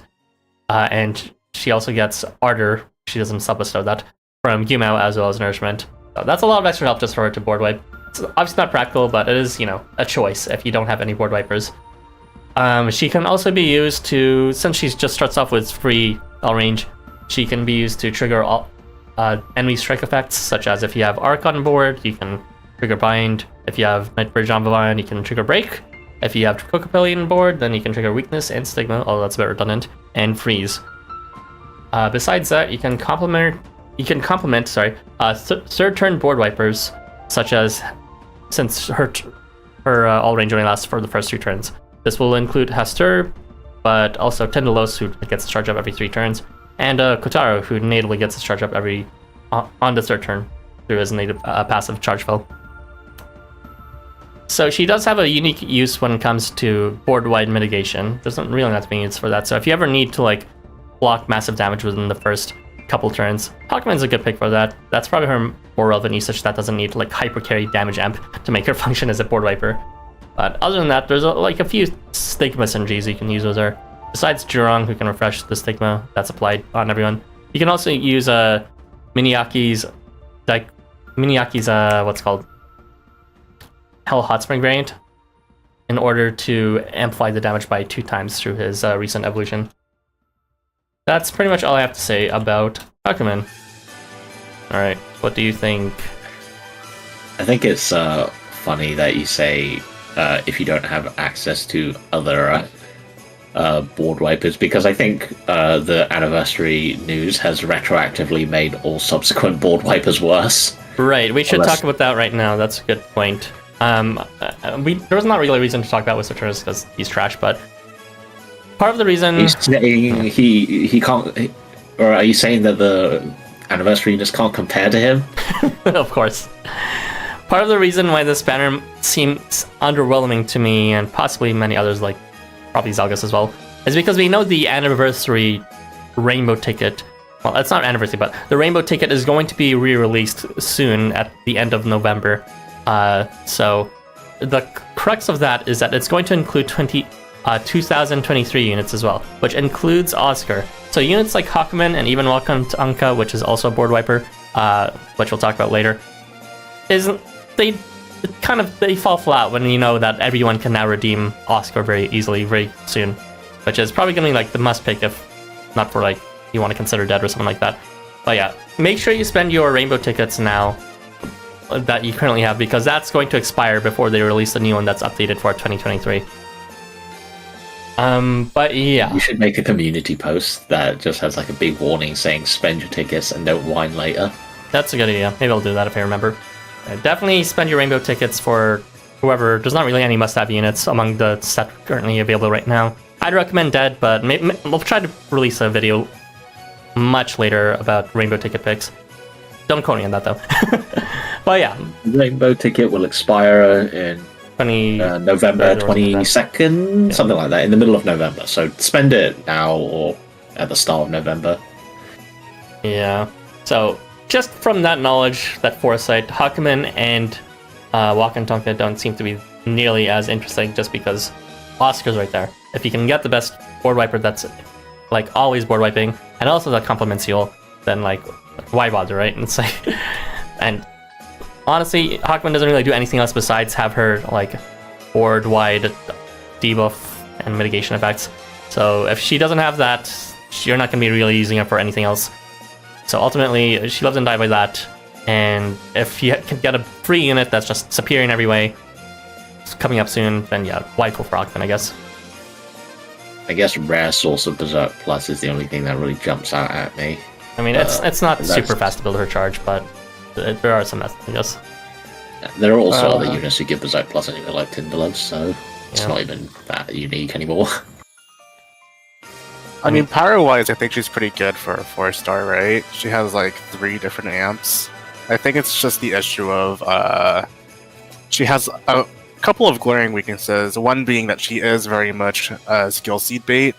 and she also gets Ardor. She doesn't sub-bestow that from Housamo as well as Nourishment. So that's a lot of extra help just for her to board wipe. It's obviously not practical, but it is, a choice if you don't have any board wipers. She can also be used to, since she just starts off with free all range, she can be used to trigger all enemy strike effects, such as if you have Arc on board, you can trigger Bind. If you have Nightbridge on Vivine, you can trigger Break. If you have Kokopelli on board, then you can trigger Weakness and Stigma, although that's a bit redundant, and Freeze. Besides that, you can complement third turn board wipers, such as, since her all range only lasts for the first 2 turns. This will include Hastur, but also Tendalos, who gets charged up every 3 turns, And Kotaro, who natively gets his charge up on the third turn through his native passive charge spell. So she does have a unique use when it comes to board-wide mitigation. There's not really not being used for that. So if you ever need to like block massive damage within the first couple turns, Hakumen's a good pick for that. That's probably her more relevant usage that doesn't need like hyper carry damage amp to make her function as a board wiper. But other than that, there's like a few stigma synergies you can use with her. Besides Jurong, who can refresh the stigma that's applied on everyone, you can also use Miniaki's what's called Hell Hot Spring variant in order to amplify the damage by 2 times through his recent evolution. That's pretty much all I have to say about Hakumen. Alright, what do you think?
I think it's funny that you say if you don't have access to other board wipers, because I think the anniversary news has retroactively made all subsequent board wipers worse.
Right, we should talk about that right now. That's a good point. There was not really a reason to talk about with Saturnus because he's trash, but part of the reason
he's saying he can't, or are you saying that the anniversary just can't compare to him?
Of course. Part of the reason why this banner seems underwhelming to me, and possibly many others, like probably Zalgus as well, is because we know the anniversary rainbow ticket. Well, it's not anniversary, but the rainbow ticket is going to be re-released soon at the end of November. So the crux of that is that it's going to include 2023 units as well, which includes Oscar. So units like Hakumen and even Wakan Tanka, which is also a board wiper, which we'll talk about later, they fall flat when you know that everyone can now redeem Oscar very easily, very soon, which is probably gonna be like the must pick if not for like you want to consider dead or something like that. But yeah, make sure you spend your rainbow tickets now that you currently have, because that's going to expire before they release the new one that's updated for 2023. But yeah,
you should make a community post that just has like a big warning saying spend your tickets and don't whine later.
That's a good idea. Maybe I'll do that if I remember. Definitely spend your rainbow tickets for whoever. There's not really any must-have units among the set currently available right now. I'd recommend Dead, but we'll try to release a video much later about rainbow ticket picks. Don't quote me on that though. But yeah,
rainbow ticket will expire in November 22nd, something like that, in the middle of November. So spend it now or at the start of November.
Yeah. So just from that knowledge, that foresight, Hakumen and Wakan Tonka don't seem to be nearly as interesting just because Oscar's right there. If you can get the best board wiper that's like always board wiping, and also that complements Yule, then like why bother, right? And it's like, and honestly, Hakumen doesn't really do anything else besides have her like board wide debuff and mitigation effects. So if she doesn't have that, you're not gonna be really using her for anything else. So ultimately, she lives and dies by that. And if you can get a free unit that's just superior in every way, it's coming up soon, then yeah, why go for Hakumen, I guess.
I guess rare source of Berserk Plus is the only thing that really jumps out at me.
I mean, it's not super fast to build her charge, but there are some methods, I guess.
There are also other units who give Berserk Plus anyway, like Tinderlove, so it's not even that unique anymore.
I mean, power-wise, I think she's pretty good for a 4-star, right? She has like 3 different amps. I think it's just the issue of she has a couple of glaring weaknesses. One being that she is very much skill seed bait,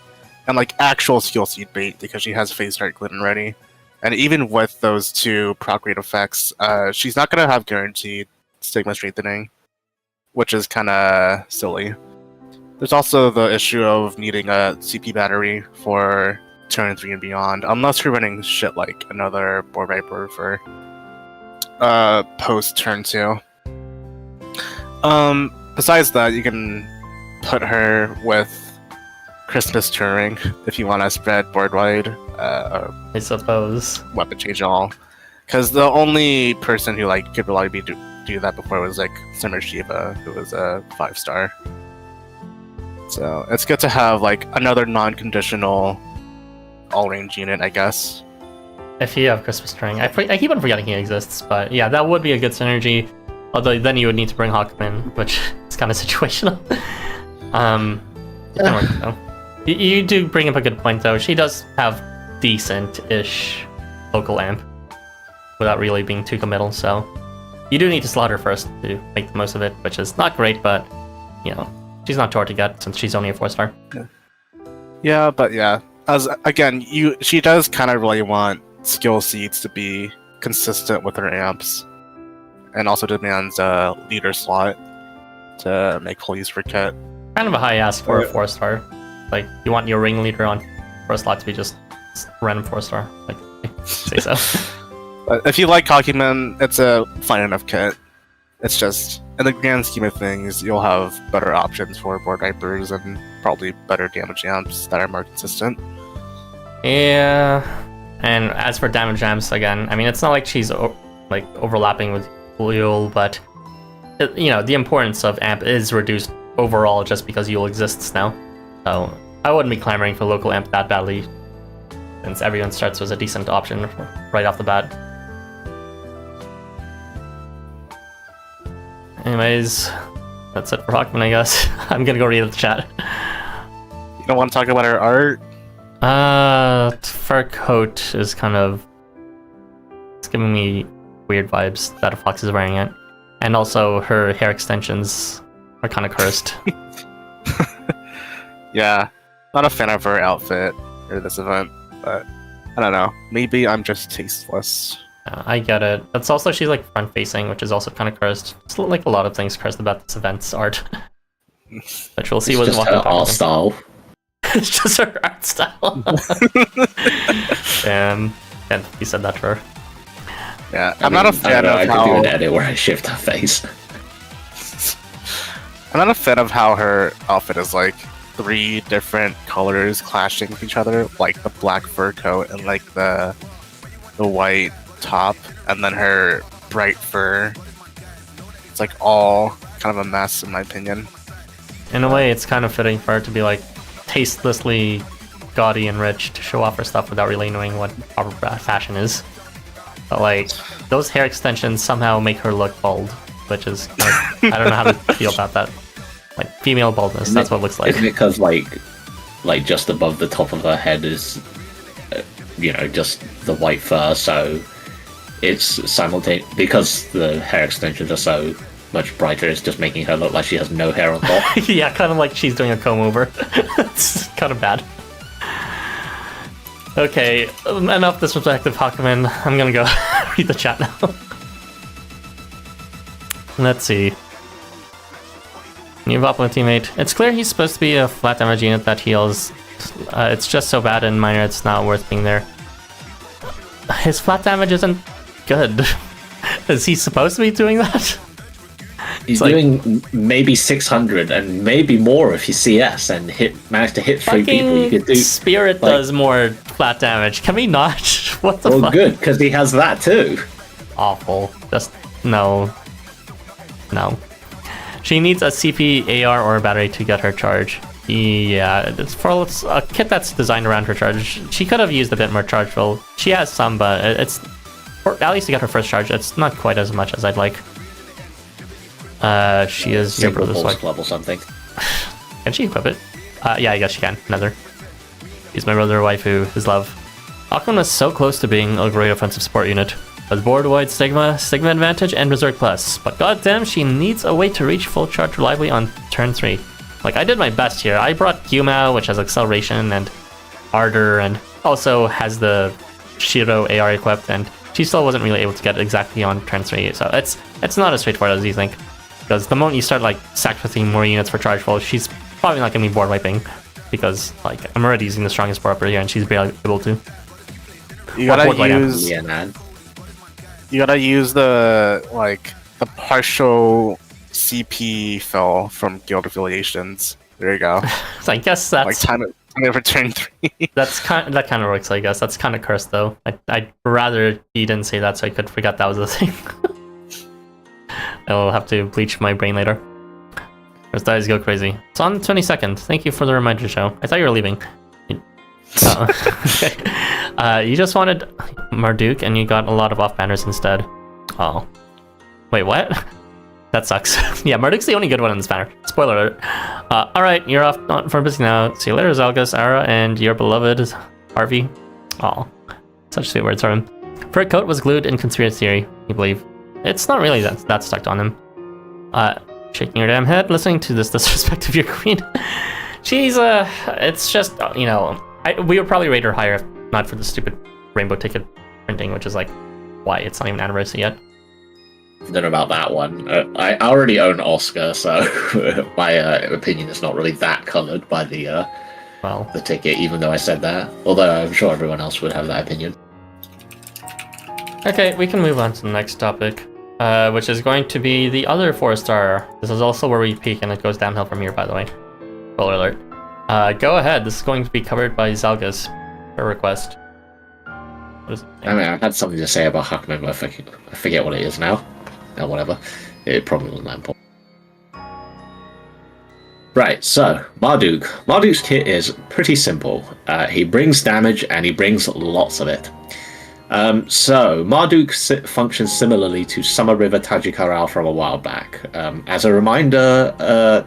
and like actual skill seed bait because she has phase start Glidden ready. And even with those 2 proc rate effects, she's not gonna have guaranteed stigma strengthening, which is kind of silly. There's also the issue of needing a CP battery for turn 3 and beyond, unless you're running shit like another Boar Viper for post turn 2. Besides that, you can put her with Christmas Turing if you want to spread board wide.
I suppose.
Weapon change all, because the only person who like could really do that before was like Summer Shiva, who was a 5-star. So it's good to have like another non-conditional all-range unit, I guess.
If you have Christmas Turing, I keep on forgetting he exists, but yeah, that would be a good synergy. Although then you would need to bring Hakumen, which is kind of situational. You do bring up a good point though. She does have decent-ish local amp without really being too committal, so you do need to slot her first to make the most of it, which is not great, but, you know, she's not too hard to get since she's only a 4-star.
Yeah, but yeah. As again, she does kind of really want skill seeds to be consistent with her amps, and also demands a leader slot to make full use for kit.
Kind of a high ask for a 4-star. Like, you want your ring leader on first slot to be just random 4-star. Like, say so.
But if you like Hakumen, it's a fine enough kit. It's just, in the grand scheme of things, you'll have better options for board vipers and probably better damage amps that are more consistent.
Yeah, and as for damage amps, again, I mean, it's not like she's like overlapping with Yule, but you know, the importance of amp is reduced overall just because Yule exists now. So I wouldn't be clamoring for local amp that badly, since everyone starts with a decent option right off the bat. Anyways, that's it for Hakumen, I guess. I'm gonna go read the chat.
You don't want to talk about her art?
Fur coat is kind of... It's giving me weird vibes that a fox is wearing it. And also her hair extensions are kind of cursed.
Yeah, not a fan of her outfit or this event, but I don't know. Maybe I'm just tasteless.
I get it. It's also she's like front facing, which is also kind of cursed. It's like a lot of things cursed about this event's art. Which we'll see
it's
what
just her art style.
It's just her art style. And he said that to her.
Yeah, I'm not a fan of
I
how...
could do an edit where I shift her face.
I'm not a fan of how her outfit is like 3 different colors clashing with each other, like the black fur coat and like the white top, and then her bright fur. It's like all kind of a mess in my opinion.
In a way, it's kind of fitting for her to be like tastelessly gaudy and rich to show off her stuff without really knowing what proper fashion is. But like, those hair extensions somehow make her look bald, which is like, I don't know how to feel about that. Like, female baldness, that's what it looks like.
Isn't it because like just above the top of her head is, you know, just the white fur, so it's simultaneous, because the hair extensions are so much brighter, it's just making her look like she has no hair on top.
Yeah, kind of like she's doing a comb over. It's kind of bad. Okay, enough disrespectful Hakumen. I'm gonna go read the chat now. Let's see. New Voplin teammate. It's clear he's supposed to be a flat damage unit that heals. It's just so bad in minor it's not worth being there. His flat damage isn't good. Is he supposed to be doing that?
He's doing maybe 600 and maybe more if you CS and manage to hit 3 people. You could do.
Spirit does more flat damage. Can we not? What the fuck?
Well, good, because he has that too.
Awful. Just no. No. She needs a CP, AR, or a battery to get her charge. Yeah, it's for a kit that's designed around her charge. She could have used a bit more charge fill. She has some, but it's, or at least to get her first charge, it's not quite as much as I'd like. She is your brother's wife.
Level something.
Can she equip it? Yeah, I guess she can. Another. She's my brother waifu, his love. Hakumen was so close to being a great offensive support unit. With board-wide Sigma advantage, and Berserk Plus. But goddamn, she needs a way to reach full charge reliably on turn 3. Like, I did my best here. I brought Housamo, which has acceleration and ardor, and also has the Shiro AR equipped, and she still wasn't really able to get it exactly on turn 3. So it's not as straightforward as you think. Because the moment you start, like, sacrificing more units for charge full, she's probably not going to be board wiping. Because, like, I'm already using the strongest board upper here, and she's barely able to.
You gotta use the, like, the partial CP fill from Guild Affiliations. There you go.
So I guess that's...
Like, time it for turn 3.
that kind of works, I guess. That's kind of cursed, though. I'd rather he didn't say that so I could forget that was the thing. I'll have to bleach my brain later. First dies go crazy. It's on the 22nd. Thank you for the reminder, show. I thought you were leaving. Okay. You just wanted Marduk and you got a lot of off-banners instead. Oh. Wait, what? That sucks. Yeah, Marduk's the only good one in this banner. Spoiler alert. Alright, you're off for busy now. See you later, Zalgus, Ara, and your beloved Harvey. Oh, such sweet words from him. Fur coat was glued in conspiracy, you believe. It's not really that stuck on him. Shaking your damn head, listening to this disrespect of your queen. She's, it's just, you know, we would probably rate her higher if not for the stupid rainbow ticket printing, which is like, why? It's not even anniversary yet.
I don't know about that one. I already own Oscar, so my opinion is not really that coloured by the ticket, even though I said that. Although I'm sure everyone else would have that opinion.
Okay, we can move on to the next topic, which is going to be the other 4-star. This is also where we peak, and it goes downhill from here, by the way. Spoiler alert. Go ahead. This is going to be covered by Zalgus per request.
I mean, I had something to say about Hakumen, but I forget what it is now. Or whatever. It probably wasn't that important. Right, so, Marduk. Marduk's kit is pretty simple. He brings damage, and he brings lots of it. So, Marduk functions similarly to Summer River Tajikaral from a while back. As a reminder,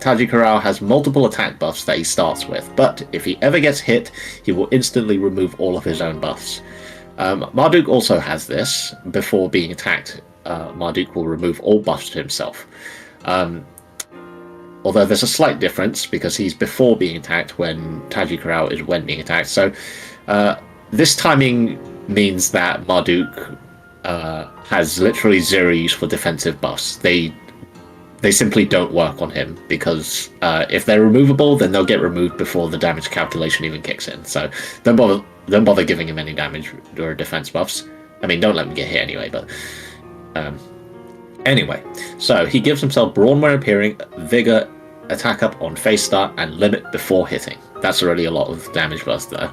Tajikaral has multiple attack buffs that he starts with, but if he ever gets hit, he will instantly remove all of his own buffs. Marduk also has this. Before being attacked, Marduk will remove all buffs to himself. Although there's a slight difference, because he's before being attacked when Tajikaral is when being attacked. So this timing means that Marduk has literally zero use for defensive buffs. They simply don't work on him, because if they're removable, then they'll get removed before the damage calculation even kicks in. So don't bother giving him any damage or defense buffs. I mean, don't let him get hit anyway, but... Anyway, so he gives himself Brawn when appearing, Vigor, attack up on face start, and limit before hitting. That's already a lot of damage burst there.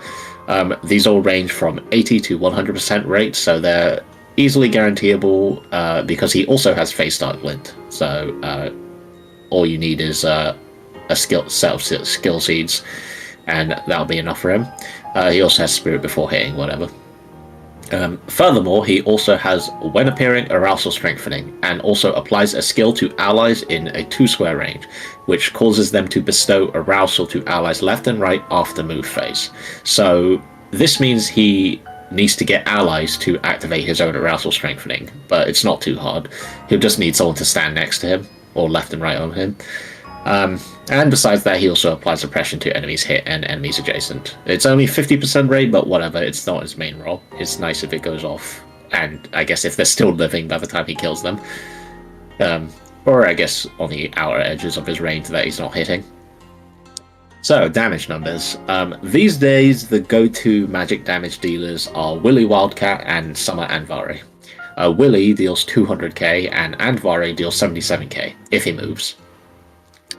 These all range from 80 to 100% rate, so they're easily guaranteeable, because he also has face start glint. So all you need is a set of skill seeds, and that'll be enough for him. He also has spirit before hitting, whatever. Furthermore, he also has when appearing arousal strengthening, and also applies a skill to allies in a 2-square range, which causes them to bestow arousal to allies left and right after move phase. So this means he needs to get allies to activate his own arousal strengthening, but it's not too hard. He'll just need someone to stand next to him, or left and right on him. And besides that, he also applies suppression to enemies hit and enemies adjacent. It's only 50% rate, but whatever, it's not his main role. It's nice if it goes off, and I guess if they're still living by the time he kills them. Or I guess on the outer edges of his range that he's not hitting. So, damage numbers. These days, the go-to magic damage dealers are Willy Wildcat and Summer Andvari. Willy deals 200k, and Andvari deals 77k, if he moves.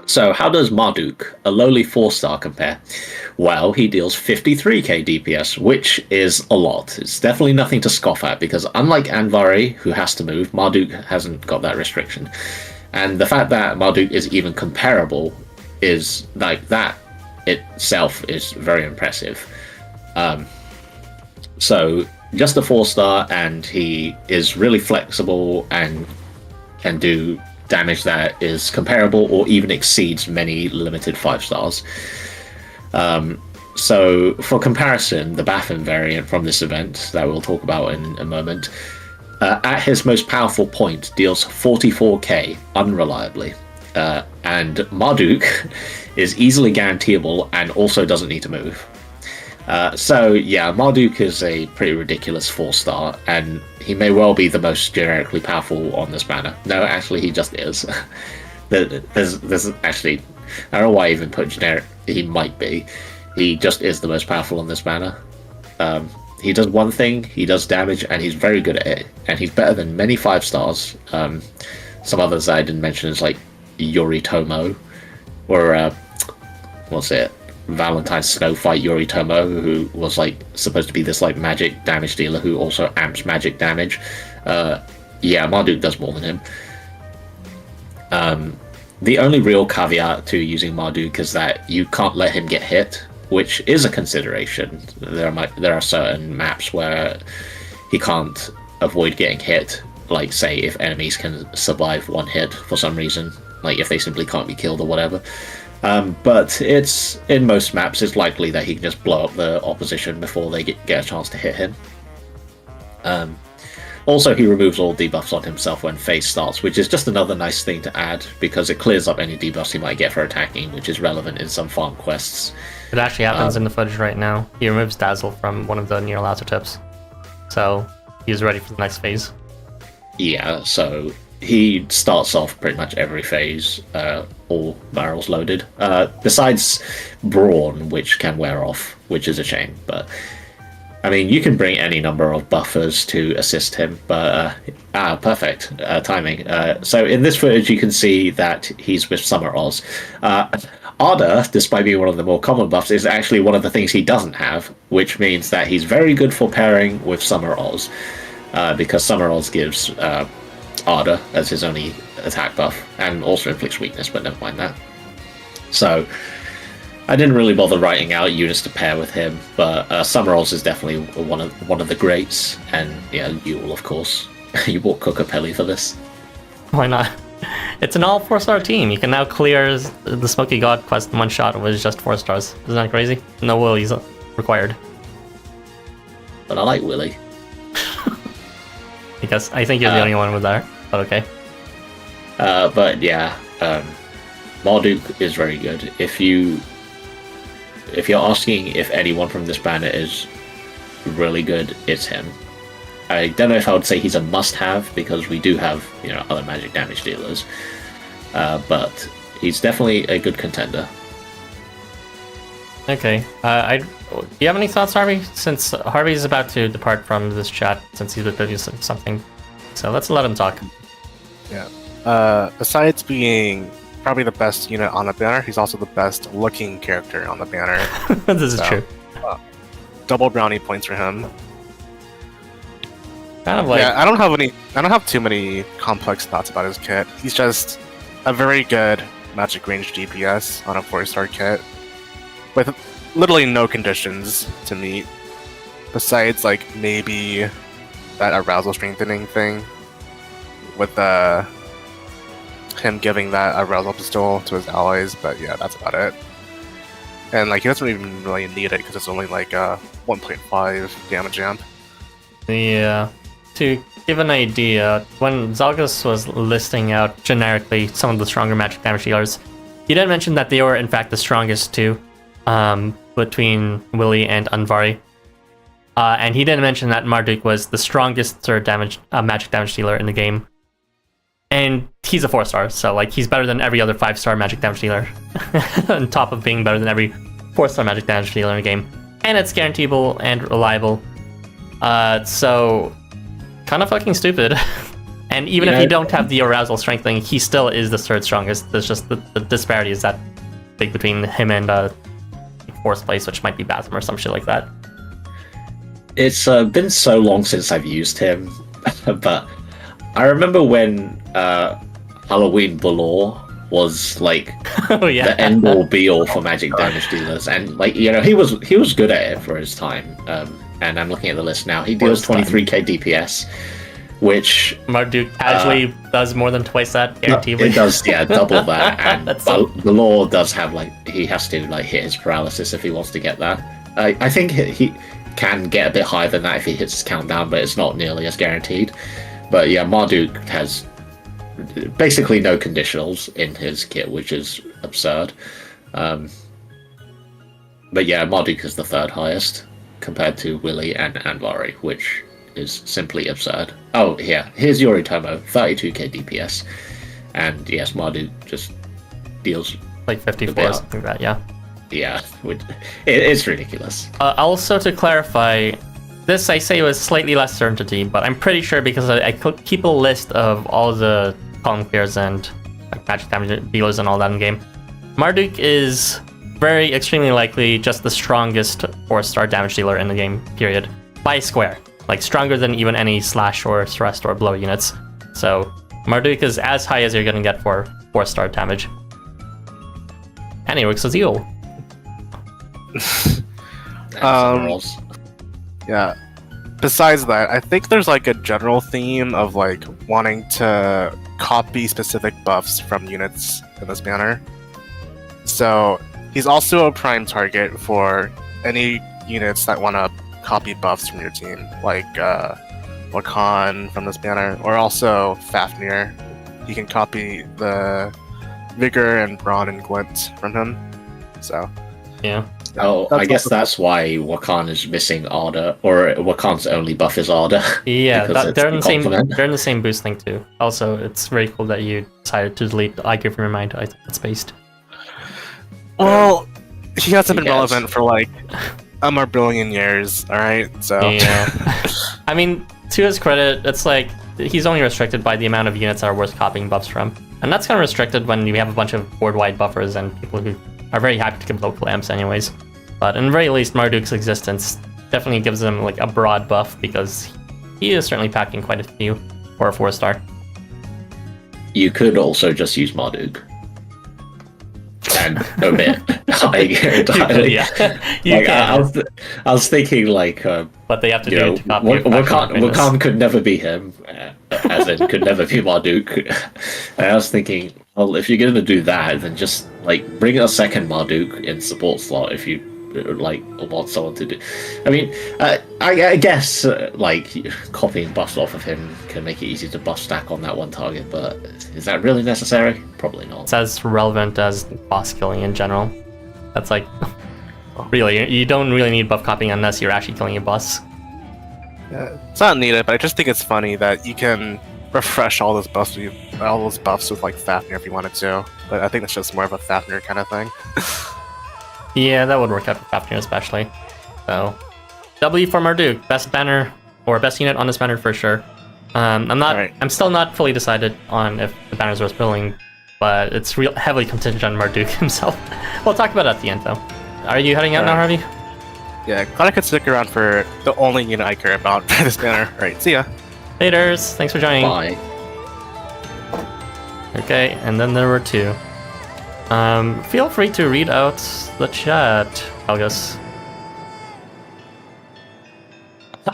So how does Marduk, a lowly 4-star, compare? Well, he deals 53k DPS, which is a lot. It's definitely nothing to scoff at, because unlike Andvari, who has to move, Marduk hasn't got that restriction. And the fact that Marduk is even comparable is, like, that itself is very impressive. So, just a 4-star, and he is really flexible and can do damage that is comparable or even exceeds many limited 5-stars. So for comparison, the Bathym variant from this event that we'll talk about in a moment, at his most powerful point deals 44k unreliably, and Marduk is easily guaranteeable and also doesn't need to move. So yeah, Marduk is a pretty ridiculous 4-star, and he may well be the most generically powerful on this banner. No, actually, he just is. There's actually, I don't know why I even put generic. He might be. He just is the most powerful on this banner. He does one thing, he does damage, and he's very good at it. And he's better than many 5-stars. Some others that I didn't mention is like Yoritomo, or what's it? Valentine's Snowfight Yoritomo, who was like supposed to be this like magic damage dealer who also amps magic damage. Yeah, Marduk does more than him. The only real caveat to using Marduk is that you can't let him get hit, which is a consideration. There are certain maps where he can't avoid getting hit, like say if enemies can survive one hit for some reason, like if they simply can't be killed or whatever. But it's in most maps, it's likely that he can just blow up the opposition before they get a chance to hit him. Also, he removes all debuffs on himself when phase starts, which is just another nice thing to add, because it clears up any debuffs he might get for attacking, which is relevant in some farm quests.
It actually happens in the footage right now. He removes Dazzle from one of the near laser tips. So he's ready for the next phase.
Yeah, so he starts off pretty much every phase, all barrels loaded. Besides Brawn, which can wear off, which is a shame, but I mean, you can bring any number of buffers to assist him, but perfect timing. So in this footage, you can see that he's with Summer Oz. Ardor, despite being one of the more common buffs, is actually one of the things he doesn't have, which means that he's very good for pairing with Summer Oz, because Summer Oz gives Ardor as his only attack buff, and also inflicts weakness, but never mind that. So I didn't really bother writing out units to pair with him, but Summer Oz is definitely one of the greats, and yeah, Yule, of course. You bought Kokopelli for this.
Why not? It's an all 4-star team. You can now clear the Smoky God quest in one shot with just 4 stars. Isn't that crazy? No willies required.
But I like Willy.
I think you're the only one with that, but okay.
But yeah, Marduk is very good. If you're asking if anyone from this banner is really good, it's him. I don't know if I would say he's a must-have, because we do have, other magic damage dealers, but he's definitely a good contender.
Okay. Do you have any thoughts, Harvey? Since Harvey's about to depart from this chat, since he's with busy something, so let's let him talk.
Yeah. Besides being probably the best unit on the banner, he's also the best looking character on the banner.
This is true.
Double brownie points for him.
Kind of like...
Yeah, I don't have too many complex thoughts about his kit. He's just a very good magic range DPS on a 4-star kit, with literally no conditions to meet, besides like maybe that arousal strengthening thing with him giving that arousal pistol to his allies, but yeah, that's about it. And like he doesn't even really need it because it's only like 1.5 damage amp.
Yeah. To give an idea, when Zalgus was listing out generically some of the stronger magic damage dealers, he did mention that they were in fact the strongest too, between Willy and Andvari. And he didn't mention that Marduk was the strongest third magic damage dealer in the game. And he's a 4-star, so like he's better than every other 5-star magic damage dealer, on top of being better than every 4-star magic damage dealer in the game. And it's guaranteeable and reliable. So kind of fucking stupid. And even if you don't have the arousal strengthening, he still is the third strongest. There's just the disparity is that big between him and 4th place, which might be Bathym or some shit like that.
It's been so long since I've used him, but I remember when Halloween Balor was like the end all be all for magic damage dealers, and like he was good at it for his time. And I'm looking at the list now. He deals 23k DPS, which
Marduk casually does more than twice that, guaranteed.
It does, yeah, double that. And Balor does have he has to hit his paralysis if he wants to get that. I think he can get a bit higher than that if he hits his countdown, but it's not nearly as guaranteed. But yeah, Marduk has basically no conditionals in his kit, which is absurd. But yeah, Marduk is the third highest compared to Willy and Andvari, which is simply absurd. Oh, yeah, here's Yoritomo, 32k DPS. And yes, Marduk just deals
like 54 or something like that, yeah.
Yeah, it's ridiculous.
Also, to clarify, this I say was slightly less certainty, but I'm pretty sure because I keep a list of all the column clears and magic damage dealers and all that in game. Marduk is very extremely likely just the strongest 4-star damage dealer in the game, period. By square. Like stronger than even any slash or thrust or blow units. So Marduk is as high as you're gonna get for 4-star damage. And he works as Yule.
Yeah. Besides that, I think there's like a general theme of like wanting to copy specific buffs from units in this banner. So he's also a prime target for any units that want to copy buffs from your team, like Wakan from this banner, or also Fafnir. You can copy the Vigor and Brawn and Glint from him. So
yeah.
Oh, I guess that's why Wakan is missing Ardor, or Wakan's only buff is Ardor.
Yeah,
because
they're in the
it's
same.
complement.
They're in the same boost link too. Also, it's very cool that you decided to delete Iger from your mind. I think that's based.
Well, he hasn't been
Yes.
relevant for like a more billion years. All right, so
Yeah. I mean, to his credit, it's like he's only restricted by the amount of units that are worth copying buffs from, and that's kind of restricted when you have a bunch of board-wide buffers and people who are very happy to give local amps anyways. But in the very least, Marduk's existence definitely gives him like a broad buff because he is certainly packing quite a few for a 4-star.
You could also just use Marduk and omit Iger entirely.
Yeah, you
Like,
can.
I was thinking like,
But they have to
you
do
know,
it to copy your faction witness.
Wakan could never be him, as in could never be Marduk. And I was thinking, well, if you're going to do that, then just like bring a second Marduk in support slot if you like want someone to do. I mean, I guess like copying buffs off of him can make it easy to buff stack on that one target, but is that really necessary? Probably not.
It's as relevant as boss killing in general. That's like, really, you don't really need buff copying unless you're actually killing a boss.
it's not needed. But I just think it's funny that you can refresh all those buffs with like Fafnir if you wanted to. But I think it's just more of a Fafnir kind of thing.
Yeah, that would work out for Fafnir especially. So, W for Marduk, best banner or best unit on this banner for sure. I'm still not fully decided on if the banner's worth building, but it's heavily contingent on Marduk himself. We'll talk about it at the end though. Are you heading out now, Harvey?
Yeah, glad I could stick around for the only unit I care about for this banner. Alright, see ya.
Laters, thanks for joining.
Bye.
Okay, and then there were two. Feel free to read out the chat, Zalgus.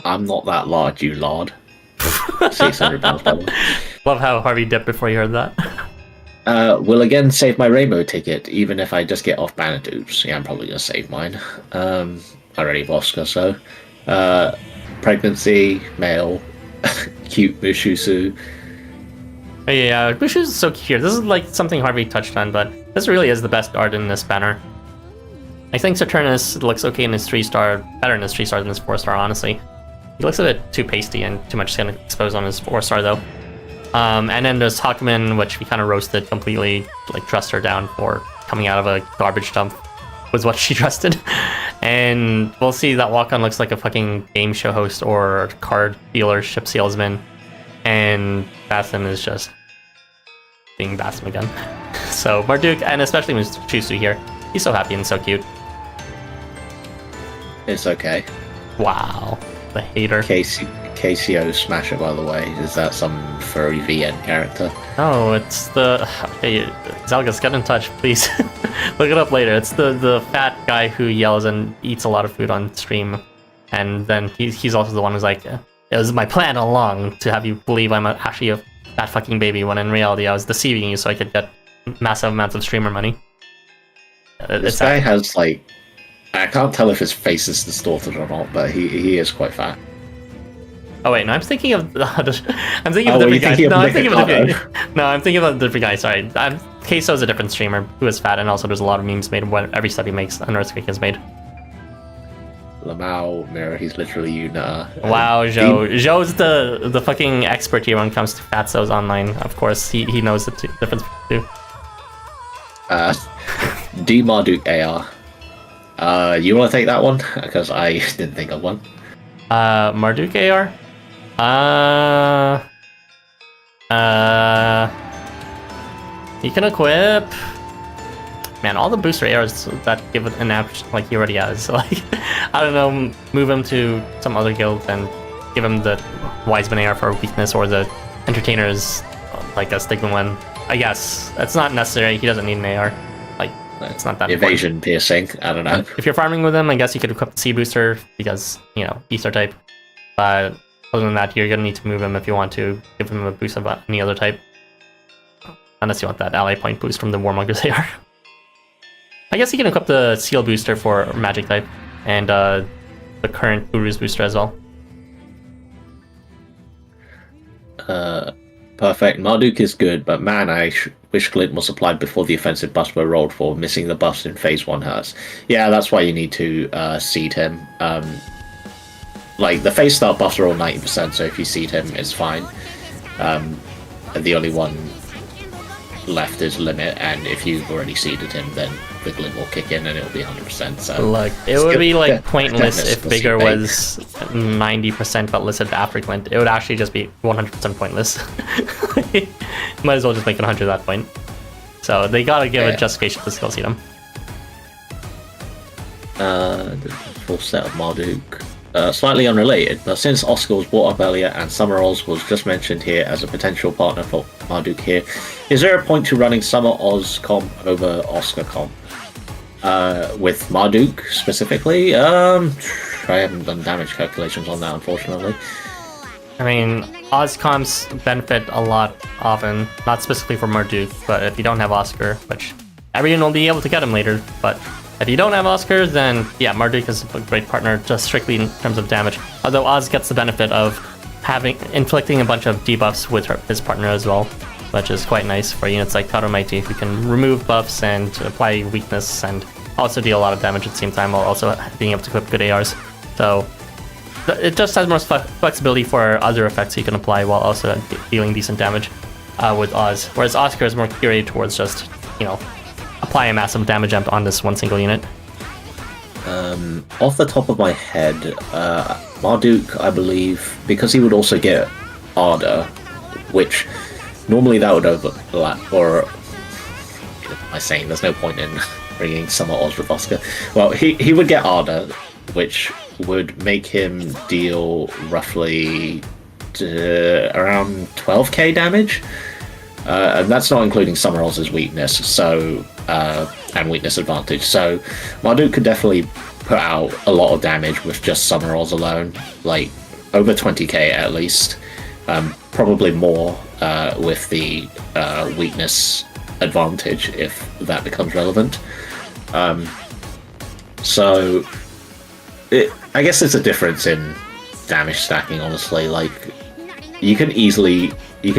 I'm not that large, you lord. 600 pounds, by the way.
Love how Harvey dipped before you heard that.
Will again save my rainbow ticket, even if I just get off banner dupes. Yeah, I'm probably gonna save mine. Already Voska, so. Pregnancy, male, cute Mushusu.
Yeah, Bushu is so cute. This is like something Harvey touched on, but this really is the best art in this banner. I think Saturnus looks okay in his 3-star, better in his 3-star than his 4-star, honestly. He looks a bit too pasty and too much skin exposed on his 4-star though. And then there's Hakumen, which we kind of roasted completely, like dressed her down for coming out of a garbage dump, was what she trusted. And we'll see that Wakan looks like a fucking game show host or card dealership salesman. And Bathym is just being Bathym again. So Marduk, and especially with Chusu here, he's so happy and so cute.
It's okay.
Wow, the hater.
KCO Smasher, by the way. Is that some furry VN character?
Oh, it's the... Hey, Zalgus, get in touch, please. Look it up later. It's the fat guy who yells and eats a lot of food on stream. And then he's also the one who's like, it was my plan all along to have you believe I'm actually a fat fucking baby, when in reality I was deceiving you so I could get massive amounts of streamer money.
This guy has, like... I can't tell if his face is distorted or not, but he is quite fat.
Oh wait, no, I'm thinking of a different guy. No, I'm thinking of a different guy. Sorry, Queso's a different streamer who is fat, and also there's a lot of memes made when every step he makes, an earthquake is made.
Lamau Mirror, he's literally Una.
Wow, Joe's the fucking expert here when it comes to fatsos online. Of course, he knows the difference too.
D Marduk AR. You want to take that one? Because I didn't think of one.
Marduk AR? You can equip... Man, all the booster ARs that give it an app like he already has. So, like, I don't know, move him to some other guild and give him the Wiseman AR for weakness, or the Entertainer's like a Stigma one. I guess. It's not necessary, he doesn't need an AR. Like, it's not that
Evasion
important.
piercing, I don't know.
If you're farming with him, I guess you could equip the C booster because, you know, Ether type. But other than that, you're gonna need to move him if you want to give him a boost of any other type. Unless you want that ally point boost from the Warmongers AR. I guess you can equip the Seal booster for Magic type, and the current Guru's booster as well.
Perfect. Marduk is good, but man, I wish Glint was applied before the offensive buffs were rolled for. Missing the buffs in phase 1 hurts. Yeah, that's why you need to seed him. Like, the phase start buffs are all 90%, so if you seed him, it's fine. The only one left is Limit, and if you've already seeded him, then the Glint will kick in and it'll be 100%. So
like, it would be like pointless if Vigor was 90% but listed after Glint. It would actually just be 100% pointless. Might as well just make it 100 at that point. So they gotta give a justification to skill seed him.
The full set of Marduk. Slightly unrelated, but since Oscar was brought up earlier and Summer Oz was just mentioned here as a potential partner for Marduk here, is there a point to running Summer Oz comp over Oscar comp? With Marduk specifically? I haven't done damage calculations on that, unfortunately.
I mean, Oz comps benefit a lot often, not specifically for Marduk, but if you don't have Oscar, which everyone will be able to get him later, but if you don't have Oscar, then yeah, Marduk is a great partner, just strictly in terms of damage. Although Oz gets the benefit of inflicting a bunch of debuffs with his partner as well, which is quite nice for units like Taromaiti, who can remove buffs and apply weakness and also deal a lot of damage at the same time, while also being able to equip good ARs. So it just has more flexibility for other effects you can apply while also dealing decent damage with Oz. Whereas Oscar is more curated towards just, you know, apply a massive damage amp on this one single unit.
Off the top of my head, Marduk, I believe, because he would also get Ardor, which normally that would overlap, or am I saying there's no point in bringing Summer Oz with Oscar? Well, he would get Ardor, which would make him deal roughly around 12k damage. And that's not including Summer Oz's weakness, so and weakness advantage. So Marduk could definitely put out a lot of damage with just Summer Oz alone, like over 20k at least, probably more with the weakness advantage if that becomes relevant. So I guess there's a difference in damage stacking, honestly. Like, you can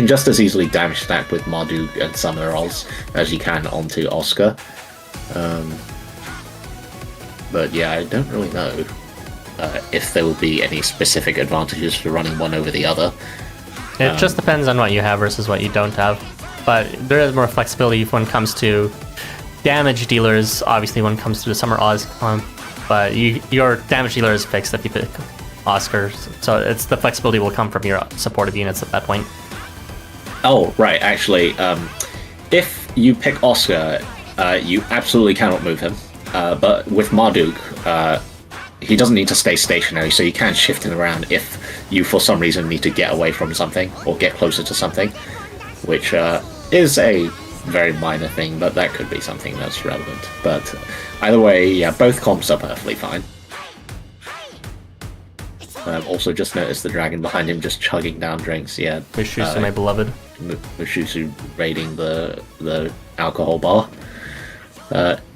just as easily damage stack with Marduk and Summer Oz as you can onto Oscar. But yeah, I don't really know if there will be any specific advantages for running one over the other.
It just depends on what you have versus what you don't have. But there is more flexibility when it comes to damage dealers, obviously when it comes to the Summer Oz. But your damage dealer is fixed if you pick Oscar. So it's the flexibility will come from your supportive units at that point.
Oh, right, actually, if you pick Oscar, you absolutely cannot move him. But with Marduk, he doesn't need to stay stationary, so you can shift him around if you, for some reason, need to get away from something or get closer to something, which is a very minor thing, but that could be something that's relevant. But either way, yeah, both comps are perfectly fine. Also, just noticed the dragon behind him just chugging down drinks. Yeah,
Mushusu, my beloved.
Mushusu raiding the alcohol bar.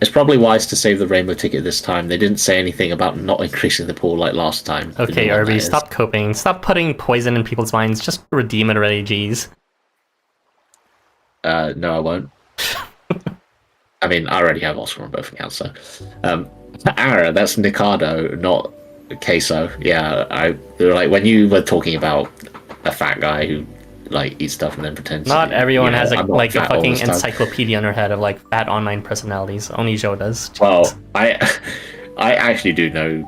It's probably wise to save the rainbow ticket this time. They didn't say anything about not increasing the pool like last time.
Okay, Arby, stop coping. Stop putting poison in people's minds. Just redeem it already, jeez.
No, I won't. I mean, I already have Oscar on both accounts, so. Ara, that's Nikado, not Queso. Yeah, like when you were talking about a fat guy who like eats stuff and then pretends.
Not everyone has a fucking encyclopedia on their head of like fat online personalities. Only Joe does. Jeez.
Well, I actually do know.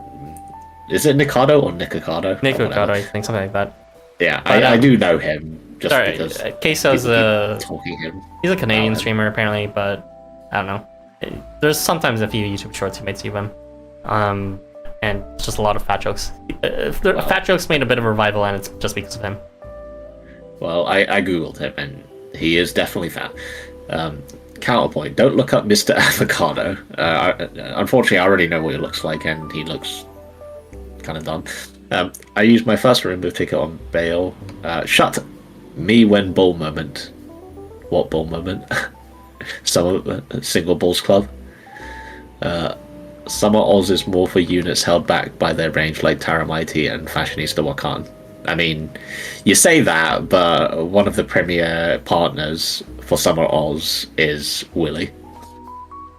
Is it Nikado or Nikocado?
Nikocado, I think, something like that.
Yeah, I do know him just because.
Queso's
talking him.
He's a Canadian streamer apparently, but I don't know. There's sometimes a few YouTube shorts you might see of him. And just a lot of fat jokes. Fat jokes made a bit of a revival, and it's just because of him.
Well, I googled him, and he is definitely fat. Counterpoint: don't look up Mr. Avocado. Unfortunately, I already know what he looks like, and he looks kind of dumb. I used my first rainbow ticket on Bale. Shut me when bull moment. What bull moment? Single Bulls Club. Summer Oz is more for units held back by their range like Taramite and Fashionista Wakan. I mean, you say that, but one of the premier partners for Summer Oz is Willy.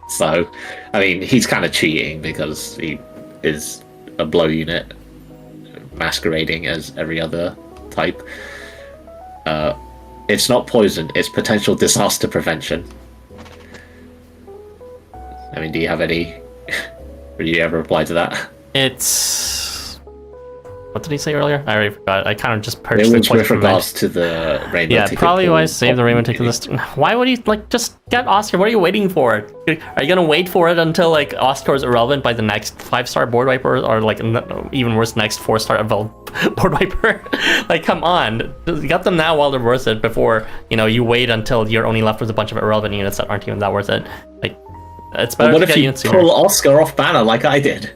So, I mean, he's kind of cheating because he is a blow unit masquerading as every other type. It's not poison, it's potential disaster prevention. I mean, do you have any... Did you ever reply to that?
It's... What did he say earlier? I already forgot. I kind of just purged
it
the
was with regards to the rainbow
yeah,
ticket.
probably
pool.
why I saved the rainbow ticket list. Why would he, like, just get Oscar? What are you waiting for? Are you gonna wait for it until, like, Oscar is irrelevant by the next 5-star board wiper? Or, like, even worse, next 4-star board wiper? Like, come on. Get them now while they're worth it before, you know, you wait until you're only left with a bunch of irrelevant units that aren't even that worth it. Like, it's better
What
to
if
get
you
units sooner.
pull Oscar off banner like I did?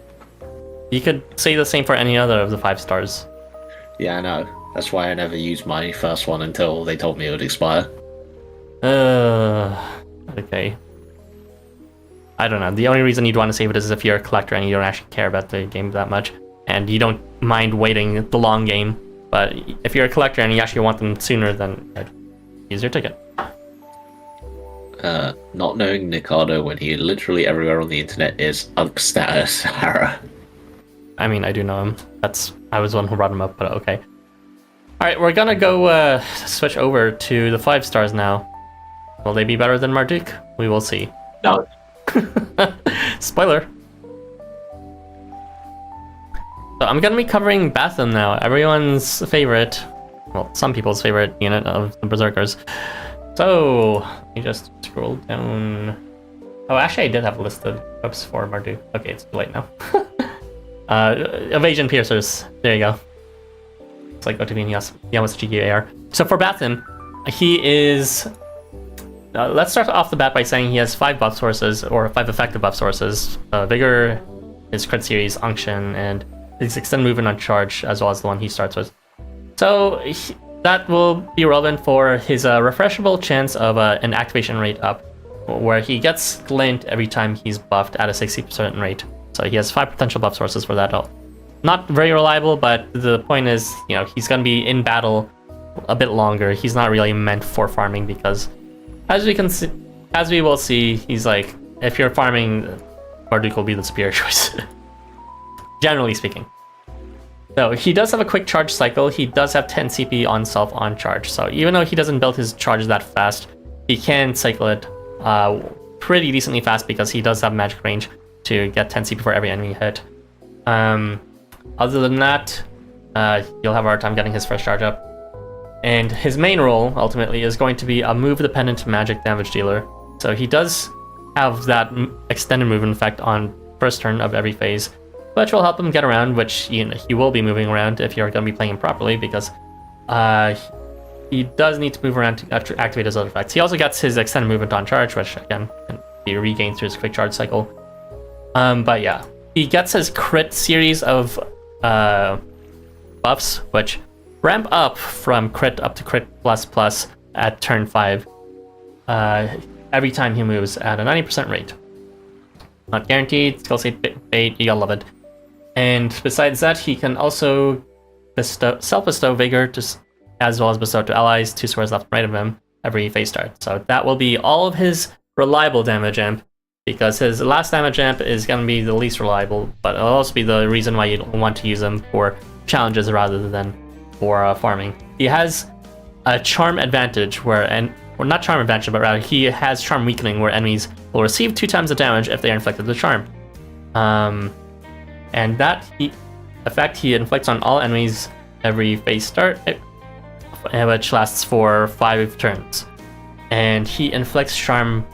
You could say the same for any other of the 5 stars.
Yeah, I know. That's why I never used my first one until they told me it would expire.
Okay. I don't know. The only reason you'd want to save it is if you're a collector and you don't actually care about the game that much, and you don't mind waiting the long game. But if you're a collector and you actually want them sooner, then use your ticket.
Not knowing Nikado when he literally everywhere on the internet is upstairs, Sarah.
I mean, I do know him. I was the one who brought him up, but okay. Alright, we're gonna go switch over to the 5 stars now. Will they be better than Marduk? We will see.
No.
Spoiler. So I'm gonna be covering Bathym now, everyone's favorite, well, some people's favorite unit of the Berserkers. So, let me just scroll down. Oh, actually I did have listed oops for Marduk. Okay, it's too late now. Evasion Piercers, there you go. It's like OTV and Yamasuchi AR. So for Bathym, he is... let's start off the bat by saying he has 5 buff sources, or 5 effective buff sources. Vigor, his crit series, Unction, and his extended movement on charge, as well as the one he starts with. So that will be relevant for his refreshable chance of an activation rate up, where he gets glint every time he's buffed at a 60% rate. So he has 5 potential buff sources for that. Not very reliable, but the point is, you know, he's going to be in battle a bit longer. He's not really meant for farming because, as we will see, he's like, if you're farming, Marduk will be the superior choice. Generally speaking. So he does have a quick charge cycle. He does have 10 CP on self on charge. So even though he doesn't build his charges that fast, he can cycle it pretty decently fast because he does have magic range to get 10 CP for every enemy hit. Other than that, you'll have a hard time getting his first charge up. And his main role, ultimately, is going to be a move-dependent magic damage dealer. So he does have that extended movement effect on first turn of every phase, which will help him get around, which he will be moving around if you're going to be playing him properly, because he does need to move around to activate his other effects. He also gets his extended movement on charge, which, again, can be regained through his quick charge cycle. But yeah, he gets his crit series of buffs, which ramp up from crit up to crit plus at turn 5 every time he moves at a 90% rate. Not guaranteed, skill save bait, you gotta love it. And besides that, he can also self-bestow Vigor, as well as bestow to allies 2 squares left and right of him every phase start. So that will be all of his reliable damage amp, because his last damage amp is going to be the least reliable, but it'll also be the reason why you don't want to use him for challenges rather than for farming. He has a charm advantage or not charm advantage, but rather he has charm weakening, where enemies will receive 2 times the damage if they are inflicted with charm. And that effect he inflicts on all enemies every phase start, which lasts for 5 turns. And he inflicts charm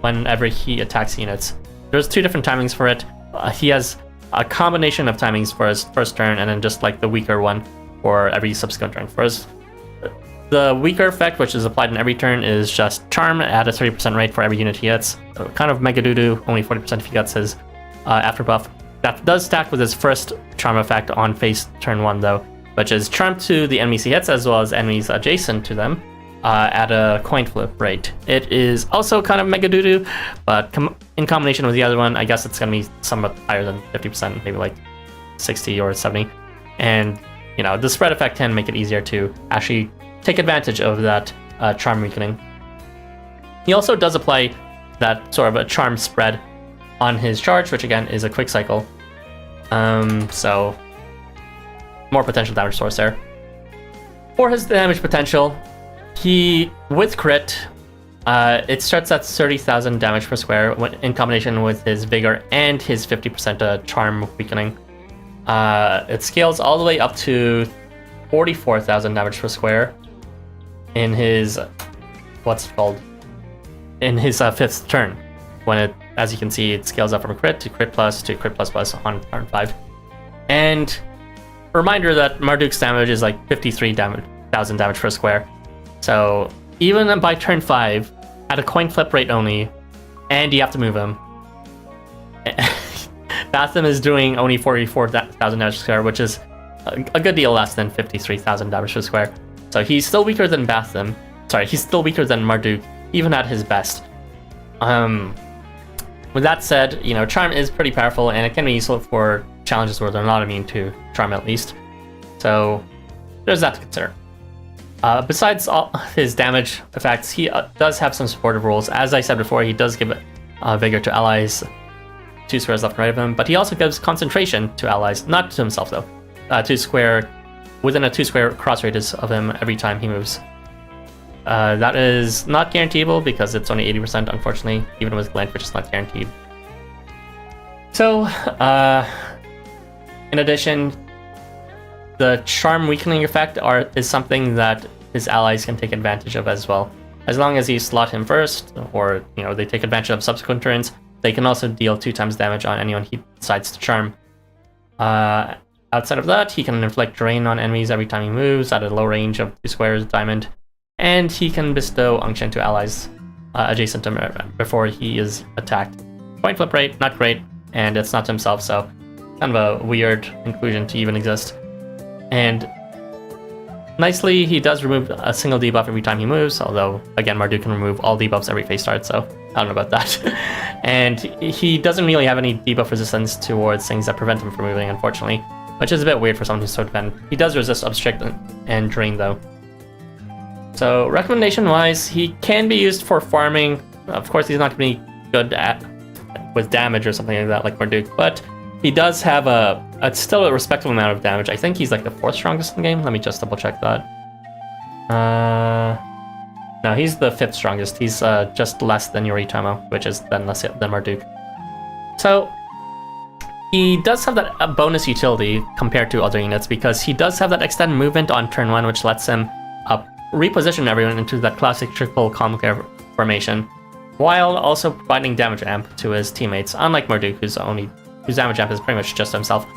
whenever he attacks units. There's 2 different timings for it. He has a combination of timings for his first turn, and then just like the weaker one for every subsequent turn. First, the weaker effect, which is applied in every turn, is just charm at a 30% rate for every unit he hits. So kind of mega doo-doo, only 40% if he gets his after buff. That does stack with his first charm effect on phase turn 1 though, which is charm to the enemies he hits as well as enemies adjacent to them at a coin flip rate. It is also kind of mega doo-doo, but in combination with the other one, I guess it's going to be somewhat higher than 50%, maybe like 60 or 70. And, you know, the spread effect can make it easier to actually take advantage of that charm weakening. He also does apply that sort of a charm spread on his charge, which again is a quick cycle. So more potential damage source there. For his damage potential, he, with crit, it starts at 30,000 damage per square in combination with his Vigor and his 50% charm weakening. It scales all the way up to 44,000 damage per square in his, in his 5th turn. When it, as you can see, it scales up from crit to crit plus to crit plus plus on turn 5. And a reminder that Marduk's damage is like 53,000 damage per square. So even by turn 5, at a coin flip rate only, and you have to move him, Bathym is doing only 44,000 damage per square, which is a good deal less than 53,000 damage per square. So he's still weaker than Bathym. Sorry, he's still weaker than Marduk, even at his best. With that said, you know, Charm is pretty powerful, and it can be useful for challenges where they're not immune to Charm at least. So there's that to consider. Besides all his damage effects, he does have some supportive rules. As I said before, he does give Vigor to allies, 2 squares left and right of him, but he also gives concentration to allies, not to himself though, within a 2 square cross radius of him every time he moves. That is not guaranteeable because it's only 80%, unfortunately, even with Glint, which is not guaranteed. So, in addition, the Charm weakening effect is something that his allies can take advantage of as well. As long as you slot him first, or you know they take advantage of subsequent turns, they can also deal 2 times damage on anyone he decides to charm. Outside of that, he can inflict drain on enemies every time he moves at a low range of 2 squares diamond, and he can bestow unction to allies adjacent to him before he is attacked. Coin flip rate, not great, and it's not to himself, so kind of a weird inclusion to even exist. And nicely, he does remove a single debuff every time he moves, although, again, Marduk can remove all debuffs every phase start, so I don't know about that. And he doesn't really have any debuff resistance towards things that prevent him from moving, unfortunately, which is a bit weird for someone who's so dependent. He does resist Obstrict and Drain, though. So, recommendation-wise, he can be used for farming. Of course, he's not going to be good with damage or something like that, like Marduk, but he does have still a respectable amount of damage. I think he's like the 4th strongest in the game. Let me just double check that. No, he's the 5th strongest. He's just less than your Housamo, which is then less than Marduk. So he does have that bonus utility compared to other units because he does have that extended movement on turn 1, which lets him reposition everyone into that classic triple Conclave formation, while also providing damage amp to his teammates, unlike Marduk, whose damage amp is pretty much just himself.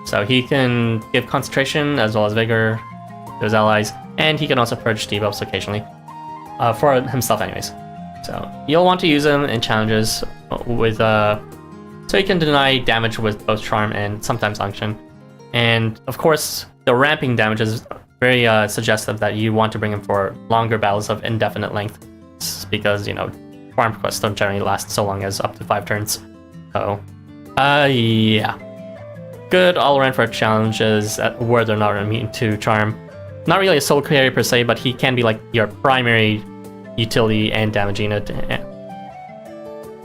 So he can give concentration as well as vigor to his allies, and he can also purge debuffs occasionally, for himself anyways. So you'll want to use him in challenges with so he can deny damage with both charm and sometimes unction. And of course, the ramping damage is very suggestive that you want to bring him for longer battles of indefinite length, because you know farm quests don't generally last so long as up to 5 turns. So yeah, good all around for challenges where they're not immune to charm. Not really a soul carrier per se, but he can be like your primary utility and damage unit.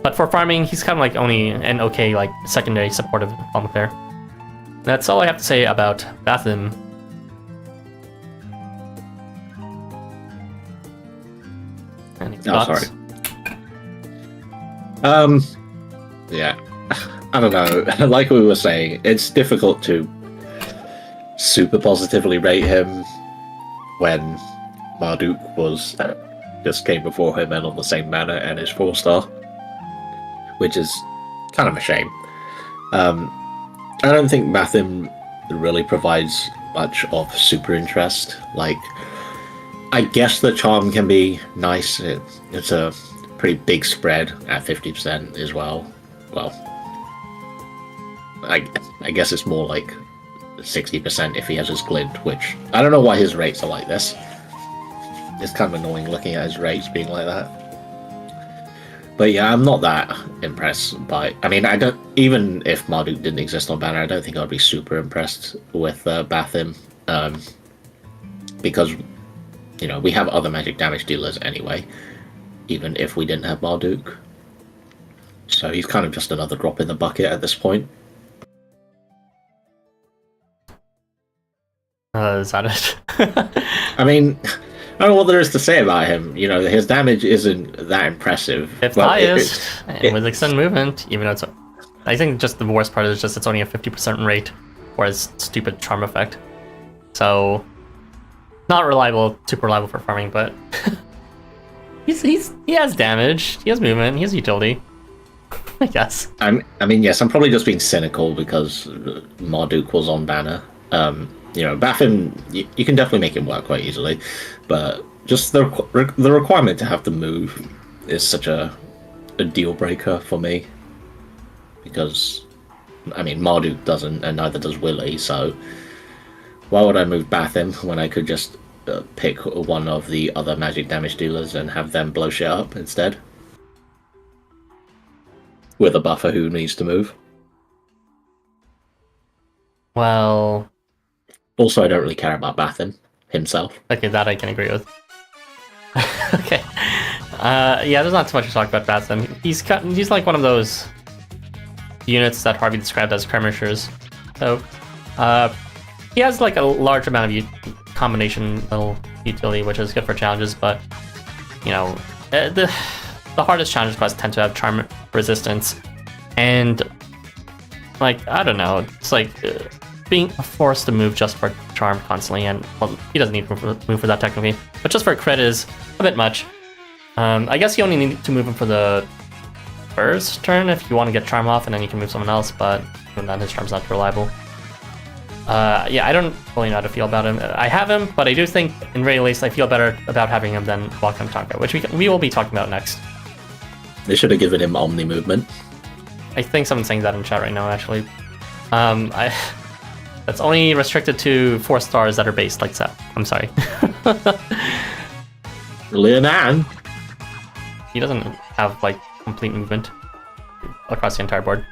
But for farming, he's kind of like only an okay like secondary supportive element there. That's all I have to say about Bathym. Any thoughts?
Sorry. Yeah. I don't know. Like we were saying, it's difficult to super positively rate him when Marduk just came before him and on the same mana and is 4-star, which is kind of a shame. I don't think Bathym really provides much of super interest. Like, I guess the charm can be nice. It's a pretty big spread at 50% as well. Well, I guess it's more like 60% if he has his glint, which I don't know why his rates are like this. It's kind of annoying looking at his rates being like that. But yeah, I'm not that impressed by. I mean, I don't. Even if Marduk didn't exist on banner, I don't think I'd be super impressed with Bathym, because we have other magic damage dealers anyway, even if we didn't have Marduk. So he's kind of just another drop in the bucket at this point.
Is that it?
I mean, I don't know what there is to say about him. His damage isn't that impressive.
It's highest, and with extended movement, even though it's... I think just the worst part is just it's only a 50% rate for his stupid charm effect. So, not reliable, super reliable for farming, but... he has damage, he has movement, he has utility. I guess.
I mean, yes, I'm probably just being cynical because Marduk was on banner. Bathym, you can definitely make him work quite easily, but just the requirement to have to move is such a deal breaker for me. Because, I mean, Marduk doesn't, and neither does Willy, so why would I move Bathym when I could just pick one of the other magic damage dealers and have them blow shit up instead? With a buffer who needs to move.
Well...
Also, I don't really care about Bathym himself.
Okay, that I can agree with. Okay. Yeah, there's not too much to talk about Bathym. He's like one of those units that Harvey described as skirmishers. So, he has like a large amount of combinational utility, which is good for challenges, but, the hardest challenge quests tend to have charm resistance, and, like, I don't know, it's like... being forced to move just for charm constantly, and well, he doesn't need to move for that technically, but just for crit is a bit much. I guess you only need to move him for the first turn if you want to get charm off, and then you can move someone else, but even then his charm's not reliable. Yeah, I don't really know how to feel about him. I have him, but I do think, in very least, I feel better about having him than Wakan Tanka, which we will be talking about next.
They should have given him Omni movement.
I think someone's saying that in chat right now, actually. That's only restricted to 4 stars that are based like that. I'm sorry.
Leonan.
He doesn't have like complete movement across the entire board.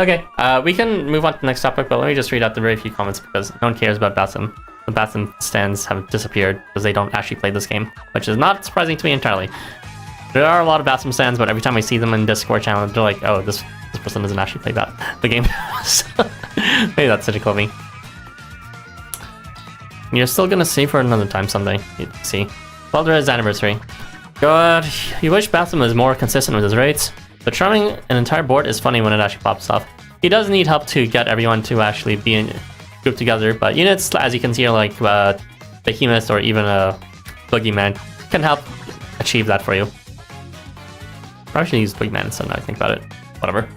Okay, we can move on to the next topic, but let me just read out the very few comments because no one cares about Bathym. The Bathym stands have disappeared because they don't actually play this game, which is not surprising to me entirely. There are a lot of Bathym stands, but every time I see them in Discord channel, they're like, oh, this person doesn't actually play the game. So, maybe that's cynical of me. You're still gonna see for another time someday. You see. Well, there is anniversary. God, you wish Bathym was more consistent with his rates, but charming an entire board is funny when it actually pops off. He does need help to get everyone to actually be grouped together, but units, as you can see, like Behemoth or even a Boogeyman, can help achieve that for you. Probably should use Boogeyman instead now I think about it. Whatever.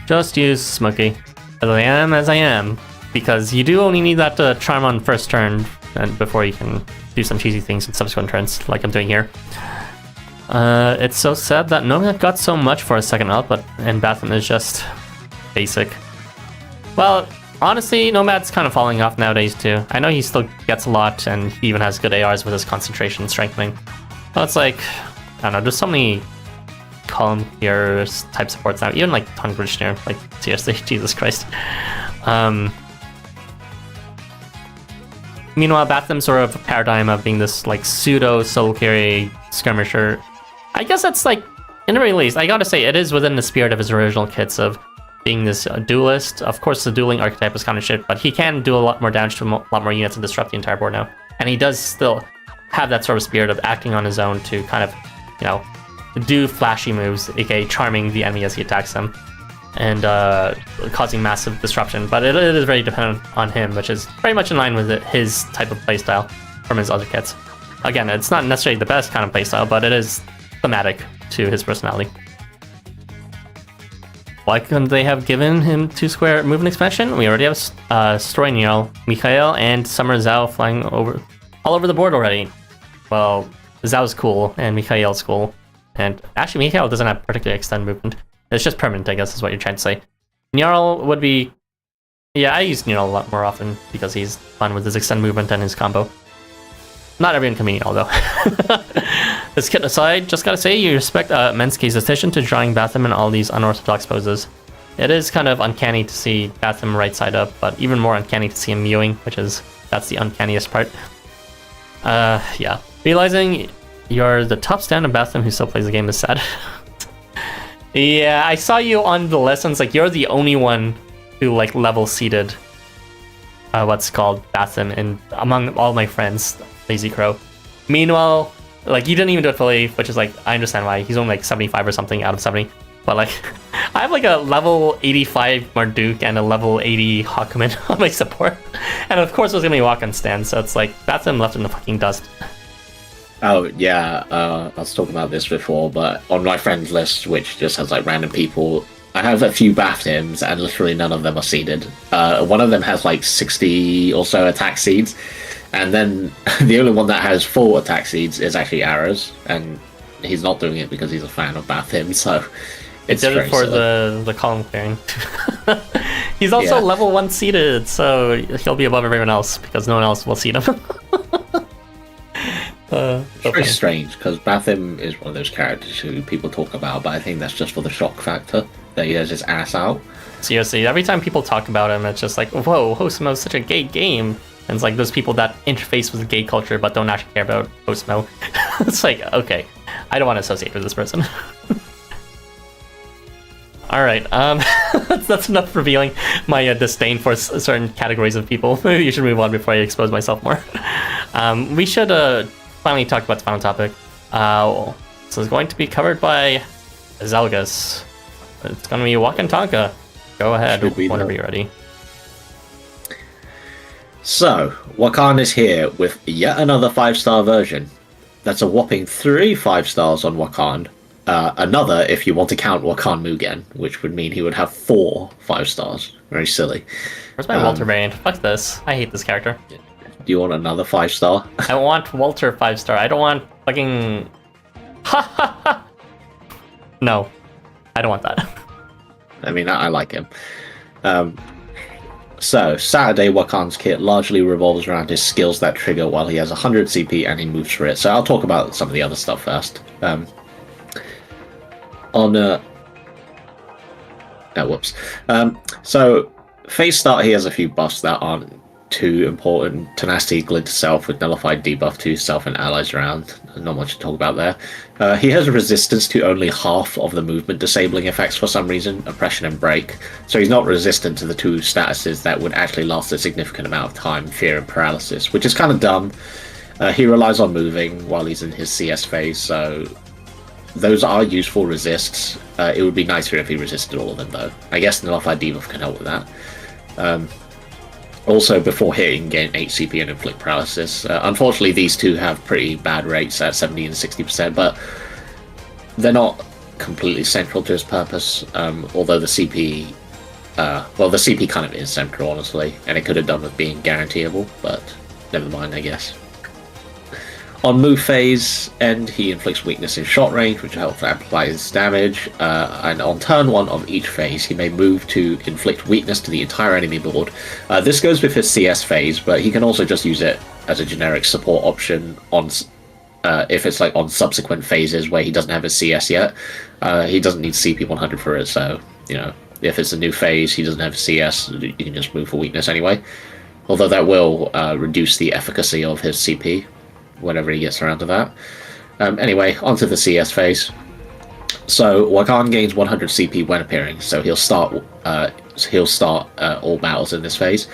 Just use Smokey. As I am. Because you do only need that charm on first turn and before you can do some cheesy things in subsequent turns, like I'm doing here. It's so sad that Nomad got so much for a second output, and Bathym is just basic. Well, honestly, Nomad's kind of falling off nowadays too. I know he still gets a lot, and he even has good ARs with his concentration strengthening. Well, it's like, I don't know, there's so many column here type supports now, even like Tongue-Bridge, like seriously, Jesus Christ. Meanwhile, Bathym's sort of a paradigm of being this like pseudo soul carry skirmisher. I guess that's like, in the very least, I gotta say, it is within the spirit of his original kits of being this duelist. Of course, the dueling archetype is kind of shit, but he can do a lot more damage to a lot more units and disrupt the entire board now. And he does still have that sort of spirit of acting on his own to kind of, do flashy moves, aka charming the enemy as he attacks them, and causing massive disruption. But it is very dependent on him, which is very much in line with his type of playstyle from his other kits. Again, it's not necessarily the best kind of playstyle, but it is thematic to his personality. Why couldn't they have given him 2-square movement expansion? We already have Story Neil, Mikhail, and Summer Zhao flying all over the board already. Well, Zhao's cool, and Mikhail's cool. And actually, Mikhail doesn't have particularly extended movement. It's just permanent, I guess, is what you're trying to say. Njarl would be... Yeah, I use Njarl a lot more often because he's fun with his extended movement and his combo. not everyone can mean although. This kid aside, just gotta say you respect Mensuke's decision to drawing Bathym in all these unorthodox poses. It is kind of uncanny to see Bathym right side up, but even more uncanny to see him mewing, that's the uncanniest part. Yeah. Realizing you're the top stand of Bathym who still plays the game is sad. Yeah, I saw you on the lessons, like you're the only one who like level seated what's called Bathym and among all my friends, Lazy Crow. Meanwhile, like you didn't even do it fully, which is like I understand why. He's only like 75 or something out of 70. But like I have like a level 85 Marduk and a level 80 Hakumen on my support. And of course it was gonna be Wakan stand, so it's like Bathym left in the fucking dust.
Oh yeah, I was talking about this before, but on my friends list, which just has like random people, I have a few Bathyms and literally none of them are seeded. One of them has like 60 or so attack seeds, and then the only one that has full attack seeds is actually Ara's, and he's not doing it because he's a fan of Bathym, so it's
did it for the column clearing. He's also level 1 seeded, so he'll be above everyone else because no one else will seed him.
It's very strange because Bathym is one of those characters who people talk about, but I think that's just for the shock factor that he has his ass out.
Seriously, every time people talk about him, it's just like, whoa, Housamo is such a gay game. And it's like those people that interface with gay culture but don't actually care about Housamo. It's like, okay, I don't want to associate with this person. Alright, that's enough revealing my disdain for certain categories of people. Maybe you should move on before I expose myself more. We should finally talk about the final topic. So it's going to be covered by Zalgus. It's going to be Wakan Tanka. Go ahead whenever you're ready.
So, Wakan is here with yet another 5-star version. That's a whopping 3 5-stars on Wakan. Another if you want to count Wakan Mugen, which would mean he would have 4 5-stars. Very silly.
Where's my Walter variant? Fuck this. I hate this character.
Do you want another 5-star?
I want Walter 5-star. I don't want fucking... No. I don't want that.
I mean, I like him. So, Saturday, Wakan's kit largely revolves around his skills that trigger while he has 100 CP and he moves for it. So I'll talk about some of the other stuff first. So, phase start, he has a few buffs that aren't too important. Tenacity, Glint to Self with nullified debuff to self and allies around. Not much to talk about there. He has resistance to only half of the movement disabling effects for some reason, Oppression and Break. So he's not resistant to the 2 statuses that would actually last a significant amount of time, Fear and Paralysis, which is kind of dumb. He relies on moving while he's in his CS phase, so those are useful resists. It would be nicer if he resisted all of them though. I guess nullified debuff can help with that. Also, before hitting, gain 8 CP and inflict paralysis. Unfortunately, these two have pretty bad rates at 70 and 60%, but they're not completely central to his purpose. Although the CP, the CP kind of is central, honestly, and it could have done with being guaranteeable, but never mind, I guess. On move phase end, he inflicts weakness in shot range, which helps amplify his damage, and on turn 1 of each phase, he may move to inflict weakness to the entire enemy board. This goes with his CS phase, but he can also just use it as a generic support option on if it's like on subsequent phases where he doesn't have his CS yet. He doesn't need CP 100 for it, so, you know, if it's a new phase, he doesn't have CS, you can just move for weakness anyway. Although that will reduce the efficacy of his CP whenever he gets around to that. Anyway, onto the CS phase. So Wakan gains 100 CP when appearing, so he'll start all battles in this phase.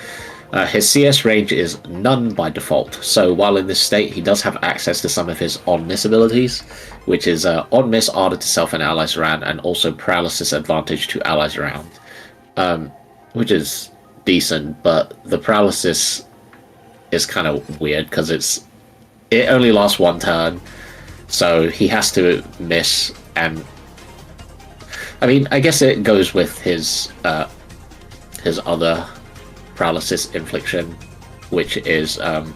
His CS range is none by default, so while in this state he does have access to some of his on-miss abilities, which is on-miss, Ardor to self and allies around, and also paralysis advantage to allies around, which is decent, but the paralysis is kind of weird because it only lasts 1 turn, so he has to miss, and I mean, I guess it goes with his other paralysis infliction, which is on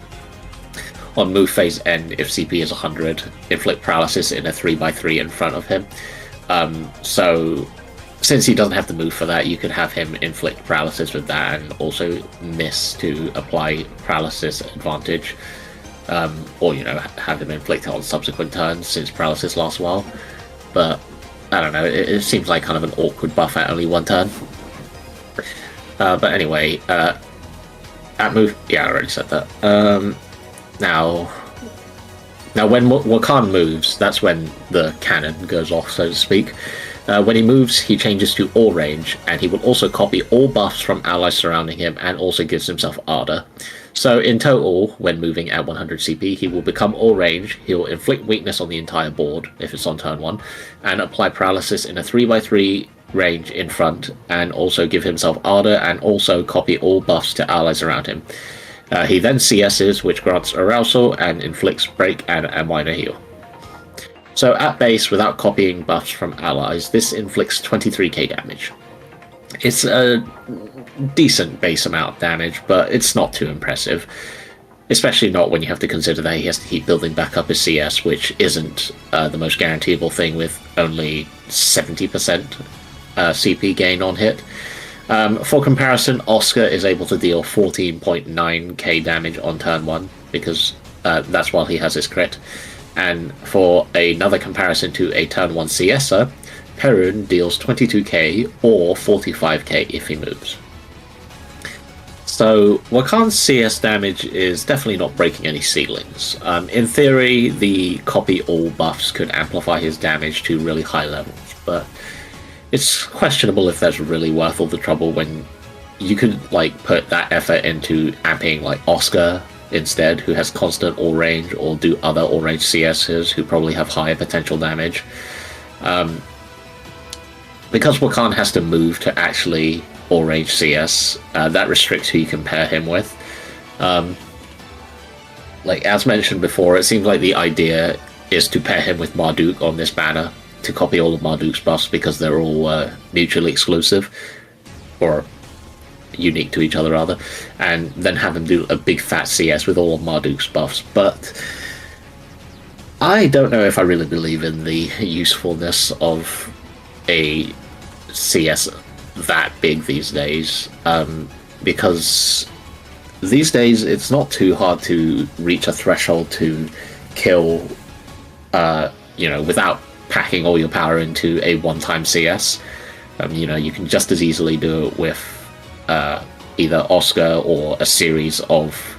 move phase end, if CP is 100, inflict paralysis in a 3x3 in front of him. So since he doesn't have to move for that, you can have him inflict paralysis with that and also miss to apply paralysis advantage. or have him inflict it on subsequent turns since paralysis lasts a while. But I don't know, it seems like kind of an awkward buff at only one turn. But anyway, at move, yeah, I already said that. Now when Wakan moves, that's when the cannon goes off, so to speak. When he moves, he changes to all range, and he will also copy all buffs from allies surrounding him, and also gives himself Ardor. So in total, when moving at 100 CP, he will become all range, he will inflict weakness on the entire board, if it's on turn 1, and apply paralysis in a 3x3 range in front, and also give himself Ardor, and also copy all buffs to allies around him. He then CS's, which grants Arousal, and inflicts Break and a minor heal. So at base, without copying buffs from allies, this inflicts 23k damage. It's a decent base amount of damage, but it's not too impressive. Especially not when you have to consider that he has to keep building back up his CS, which isn't the most guaranteeable thing with only 70% CP gain on hit. For comparison, Oscar is able to deal 14.9k damage on turn 1, because that's while he has his crit. And for another comparison to a turn 1 CSer, Perun deals 22k or 45k if he moves. So Wakan's CS damage is definitely not breaking any ceilings. In theory, the copy all buffs could amplify his damage to really high levels, but it's questionable if that's really worth all the trouble when you could put that effort into amping Oscar instead, who has constant all range, or do other all range CSs who probably have higher potential damage. Because Wakan has to move to actually all range CS, that restricts who you can pair him with. As mentioned before, it seems like the idea is to pair him with Marduk on this banner to copy all of Marduk's buffs because they're all mutually exclusive, or unique to each other rather, and then have him do a big fat CS with all of Marduk's buffs. But I don't know if I really believe in the usefulness of a CS that big these days, because these days it's not too hard to reach a threshold to kill without packing all your power into a one-time CS. You can just as easily do it with either Oscar or a series of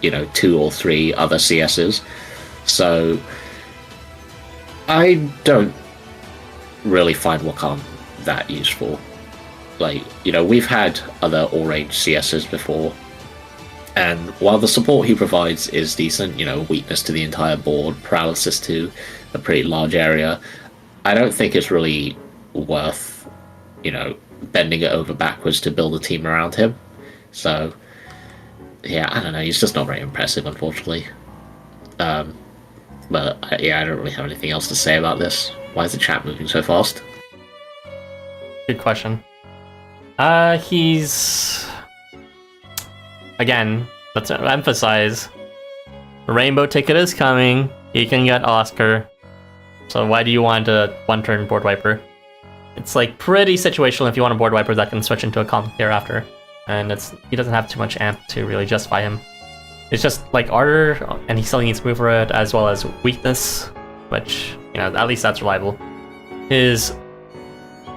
2 or 3 other CSs. So I don't really find Wakan that useful. We've had other all-range CSs before, and while the support he provides is decent, weakness to the entire board, paralysis to a pretty large area, I don't think it's really worth, bending it over backwards to build a team around him. So, yeah, I don't know, he's just not very impressive, unfortunately. But, yeah, I don't really have anything else to say about this. Why is the chat moving so fast?
Good question. He's... Again, let's emphasize, Rainbow Ticket is coming, he can get Oscar, so why do you want a one-turn board wiper? It's pretty situational if you want a board wiper that can switch into a complicator after, and he doesn't have too much amp to really justify him. It's just Ardor, and he still needs move for it, as well as weakness, which, at least that's reliable. His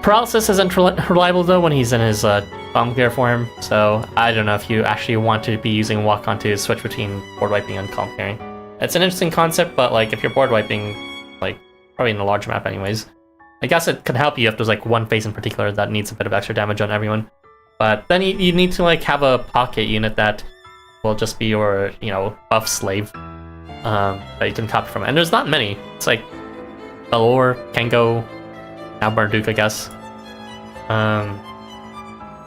paralysis isn't reliable though when he's in his complicator form, so I don't know if you actually want to be using Wakan to switch between board wiping and complicating. It's an interesting concept, but if you're board wiping, probably in a large map anyways, I guess it could help you if there's one phase in particular that needs a bit of extra damage on everyone. But then you need to have a pocket unit that will just be your, buff slave that you can copy from. And there's not many. It's Balor, Kengo, now Marduk, I guess.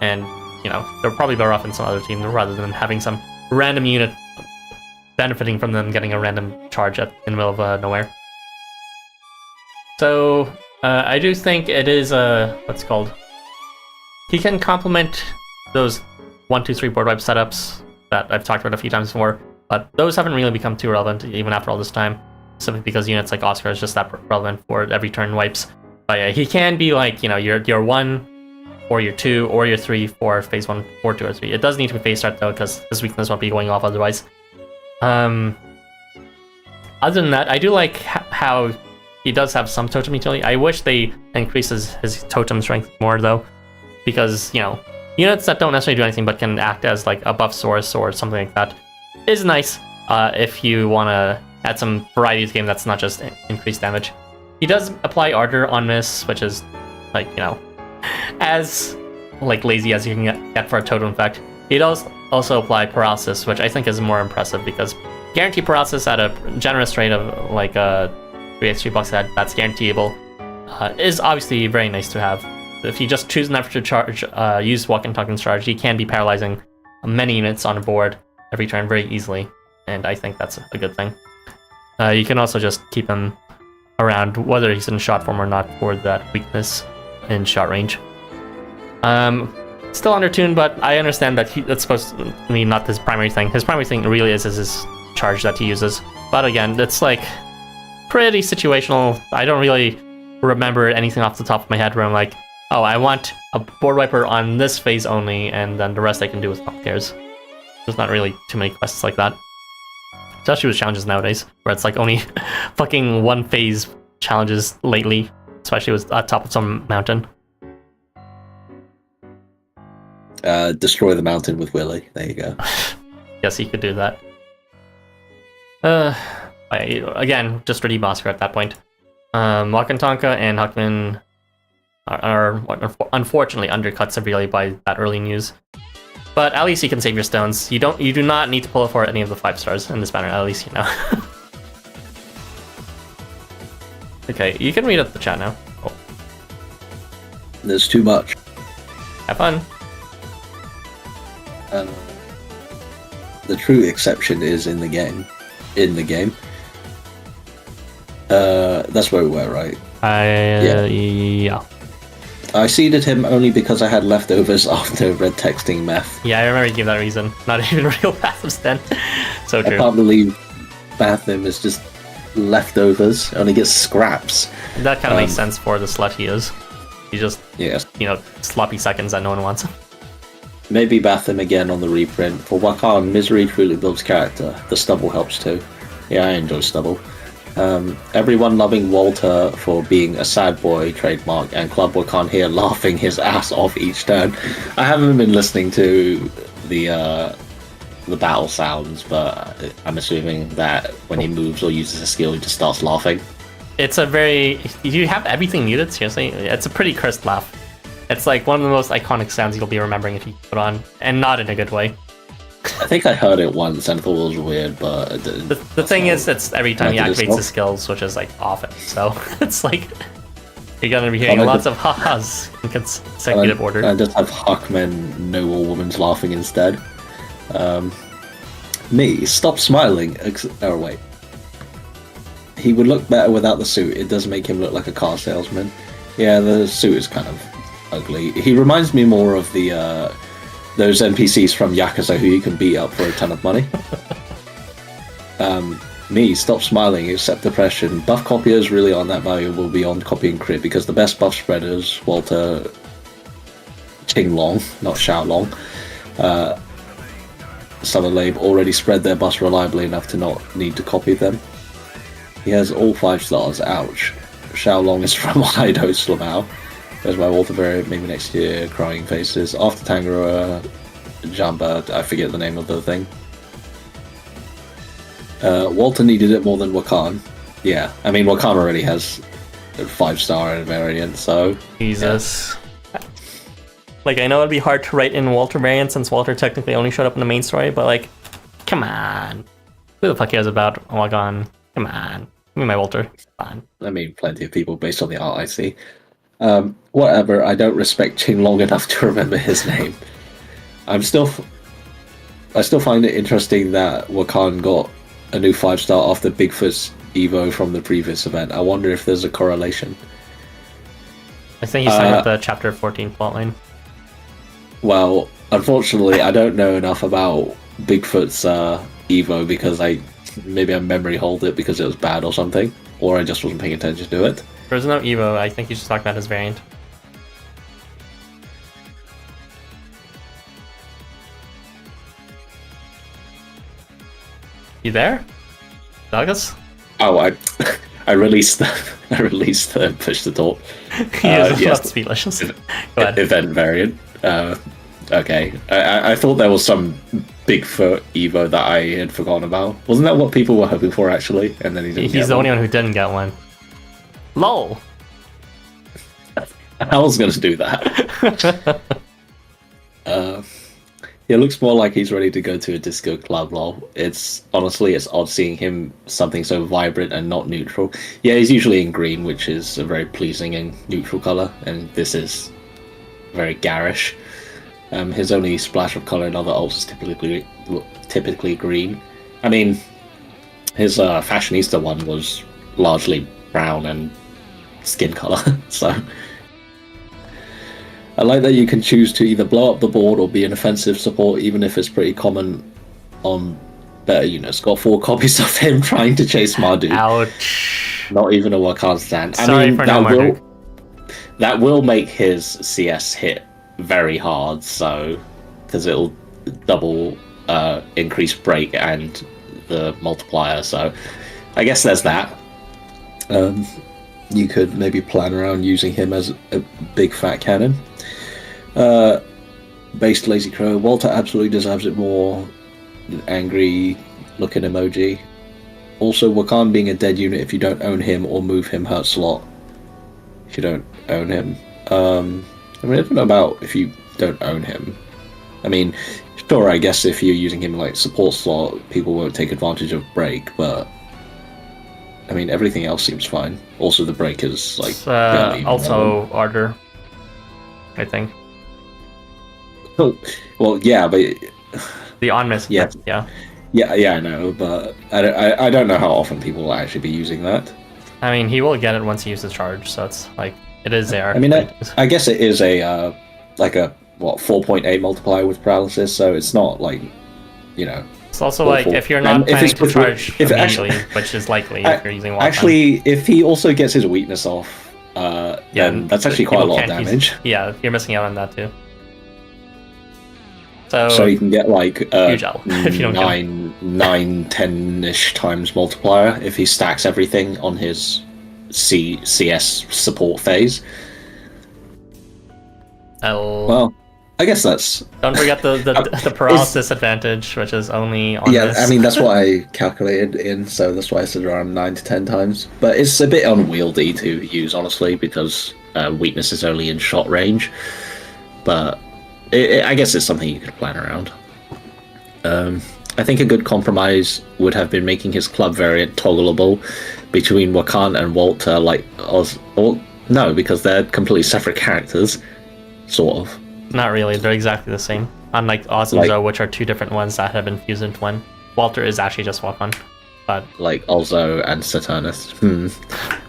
And, they're probably better off in some other team rather than having some random unit benefiting from them getting a random charge in the middle of nowhere. So, I do think it is what's it called? He can complement those 1, 2, 3 board wipe setups that I've talked about a few times before, but those haven't really become too relevant even after all this time, simply because units like Oscar is just that relevant for every turn wipes. But yeah, he can be your 1, or your 2, or your 3 for phase 1, or 2, or 3. It does need to be phase start though, because his weakness won't be going off otherwise. Other than that, I do like how he does have some totem utility. I wish they increases his totem strength more though, because units that don't necessarily do anything but can act as like a buff source or something like that is nice if you want to add some variety to the game that's not just increased damage. He does apply Ardor on miss, which is like as like lazy as you can get for a totem effect. He does also apply Paralysis, which I think is more impressive because guaranteed Paralysis at a generous rate of like 3 extra bucks that's guaranteeable is obviously very nice to have. If you just choose never to charge, use Wakan token strategy, can be paralyzing many units on a board every turn very easily, and I think that's a good thing. You can also just keep him around whether he's in shot form or not for that weakness in shot range. Still undertuned, but I understand that that's supposed to be not his primary thing. His primary thing really is his charge that he uses. But again, it's like pretty situational. I don't really remember anything off the top of my head where I'm like, oh, I want a board wiper on this phase only, and then the rest I can do with top cares. There's not really too many quests like that. Especially with challenges nowadays, where it's like only fucking one phase challenges lately, especially with top of some mountain.
Destroy the mountain with Willy. There you go.
Yes, he could do that. Again, just ready Oscar at that point. Wakan, Tanka, and Hakumen are unfortunately undercut severely by that early news. But at least you can save your stones. You do not need to pull for any of the 5 stars in this banner, at least you know. Okay, you can read up the chat now. Oh.
There's too much.
Have fun.
The true exception is in the game. That's where we were, right?
Yeah.
I seeded him only because I had leftovers after red texting meth.
Yeah, I remember you gave that reason. Not even real Bathyms then. So true.
I can't believe Bathym is just leftovers, only gets scraps.
That kind of makes sense for the slut he is. He just, sloppy seconds that no one wants.
Maybe Bathym again on the reprint. For Wakan, misery truly builds character. The stubble helps too. Yeah, I enjoy stubble. Everyone loving Walter for being a sad boy trademark, and Club Wakan here laughing his ass off each turn. I haven't been listening to the battle sounds, but I'm assuming that when he moves or uses a skill, he just starts laughing.
It's a very... You have everything muted, seriously? It's a pretty cursed laugh. It's like one of the most iconic sounds you'll be remembering if you put on, and not in a good way.
I think I heard it once and thought it was weird, but...
The thing is, it's every time he activates his skills, which is like often, so it's like... You're gonna be hearing lots of ha-has in consecutive order.
I just have Hakumen know all women's laughing instead. Me, stop smiling. Oh, wait. He would look better without the suit. It does make him look like a car salesman. Yeah, the suit is kind of ugly. He reminds me more of the those NPCs from Yakuza who you can beat up for a ton of money. Me, stop smiling, accept depression. Buff copiers really aren't that valuable beyond copy and crit, because the best buff spreaders, Walter Qinglong, not Xiaolong, Summer Labe, already spread their buffs reliably enough to not need to copy them. He has all 5 stars, ouch. Xiaolong is from Haido Slamao. There's my Walter variant, maybe next year, crying faces. After Tangra, Jamba, I forget the name of the thing. Walter needed it more than Wakan. Yeah, I mean, Wakan already has a 5-star variant, so...
Jesus. Yeah. Like, I know it'd be hard to write in Walter variant since Walter technically only showed up in the main story, but like, come on. Who the fuck cares about Wakan? Come on. Give me my Walter. Come on.
I mean, plenty of people based on the art I see. Whatever, I don't respect Qing long enough to remember his name. I still find it interesting that Wakan got a new 5-star after Bigfoot's Evo from the previous event. I wonder if there's a correlation.
I think he's talking about the chapter 14 plotline.
Well, unfortunately, I don't know enough about Bigfoot's Evo because maybe I memory hold it because it was bad or something, or I just wasn't paying attention to it.
There's no Evo, I think he's just talking about his variant. You there? Zalgus?
Oh, I released the push to talk.
Yes, speechless.
Event variant. Okay, I thought there was some Bigfoot Evo that I had forgotten about. Wasn't that what people were hoping for actually? And then
he's the only one who didn't get one. LOL.
I was going to do that. It looks more like he's ready to go to a disco club, lol. It's odd seeing him something so vibrant and not neutral. Yeah, he's usually in green, which is a very pleasing and neutral color, and this is very garish. His only splash of color in other alts is typically green. I mean, his fashionista one was largely brown and skin color, so... I like that you can choose to either blow up the board or be an offensive support, even if it's pretty common on better units. Got 4 copies of him trying to chase Marduk.
Ouch.
Not even a Wakan stand.
Sorry, I mean, for no Marduk.
That will make his CS hit very hard, so... Because it'll double increase break and the multiplier, so... I guess there's that. You could maybe plan around using him as a big fat cannon. Based Lazy Crow. Walter absolutely deserves it more. Angry looking emoji. Also, Wakan being a dead unit if you don't own him or move him hurts a lot. If you don't own him. I mean, I don't know about if you don't own him. I mean, sure, I guess if you're using him like support slot, people won't take advantage of break, but I mean, everything else seems fine. Also, the break is like
also Ardor, I think.
Oh, well, yeah, but
the on-miss.
Yeah, I know, but I don't know how often people will actually be using that.
I mean, he will get it once he uses charge, so it's like it is there.
I mean, I guess it is a like a 4.8 multiplier with paralysis, so it's not like, you know.
It's also like if you're not planning to charge immediately, which is likely if you're using Wakan.
Actually, if he also gets his weakness off, then that's actually quite a lot of damage.
Yeah, you're missing out on that too.
So you can get like
huge L if you don't
10-ish times multiplier if he stacks everything on his CS support phase. Well, I guess that's...
Don't forget the paralysis advantage, which is only on this.
I mean, that's what I calculated in, so that's why I said around 9 to 10 times. But it's a bit unwieldy to use, honestly, because weakness is only in shot range. But I guess it's something you could plan around. I think a good compromise would have been making his club variant toggleable between Wakan and Walter, like no, because they're completely separate characters, sort of.
Not really, they're exactly the same. Unlike Oz and Zoe, which are 2 different ones that have been fused into one. Walter is actually just Wakan. But
like Olzo and Saturnus.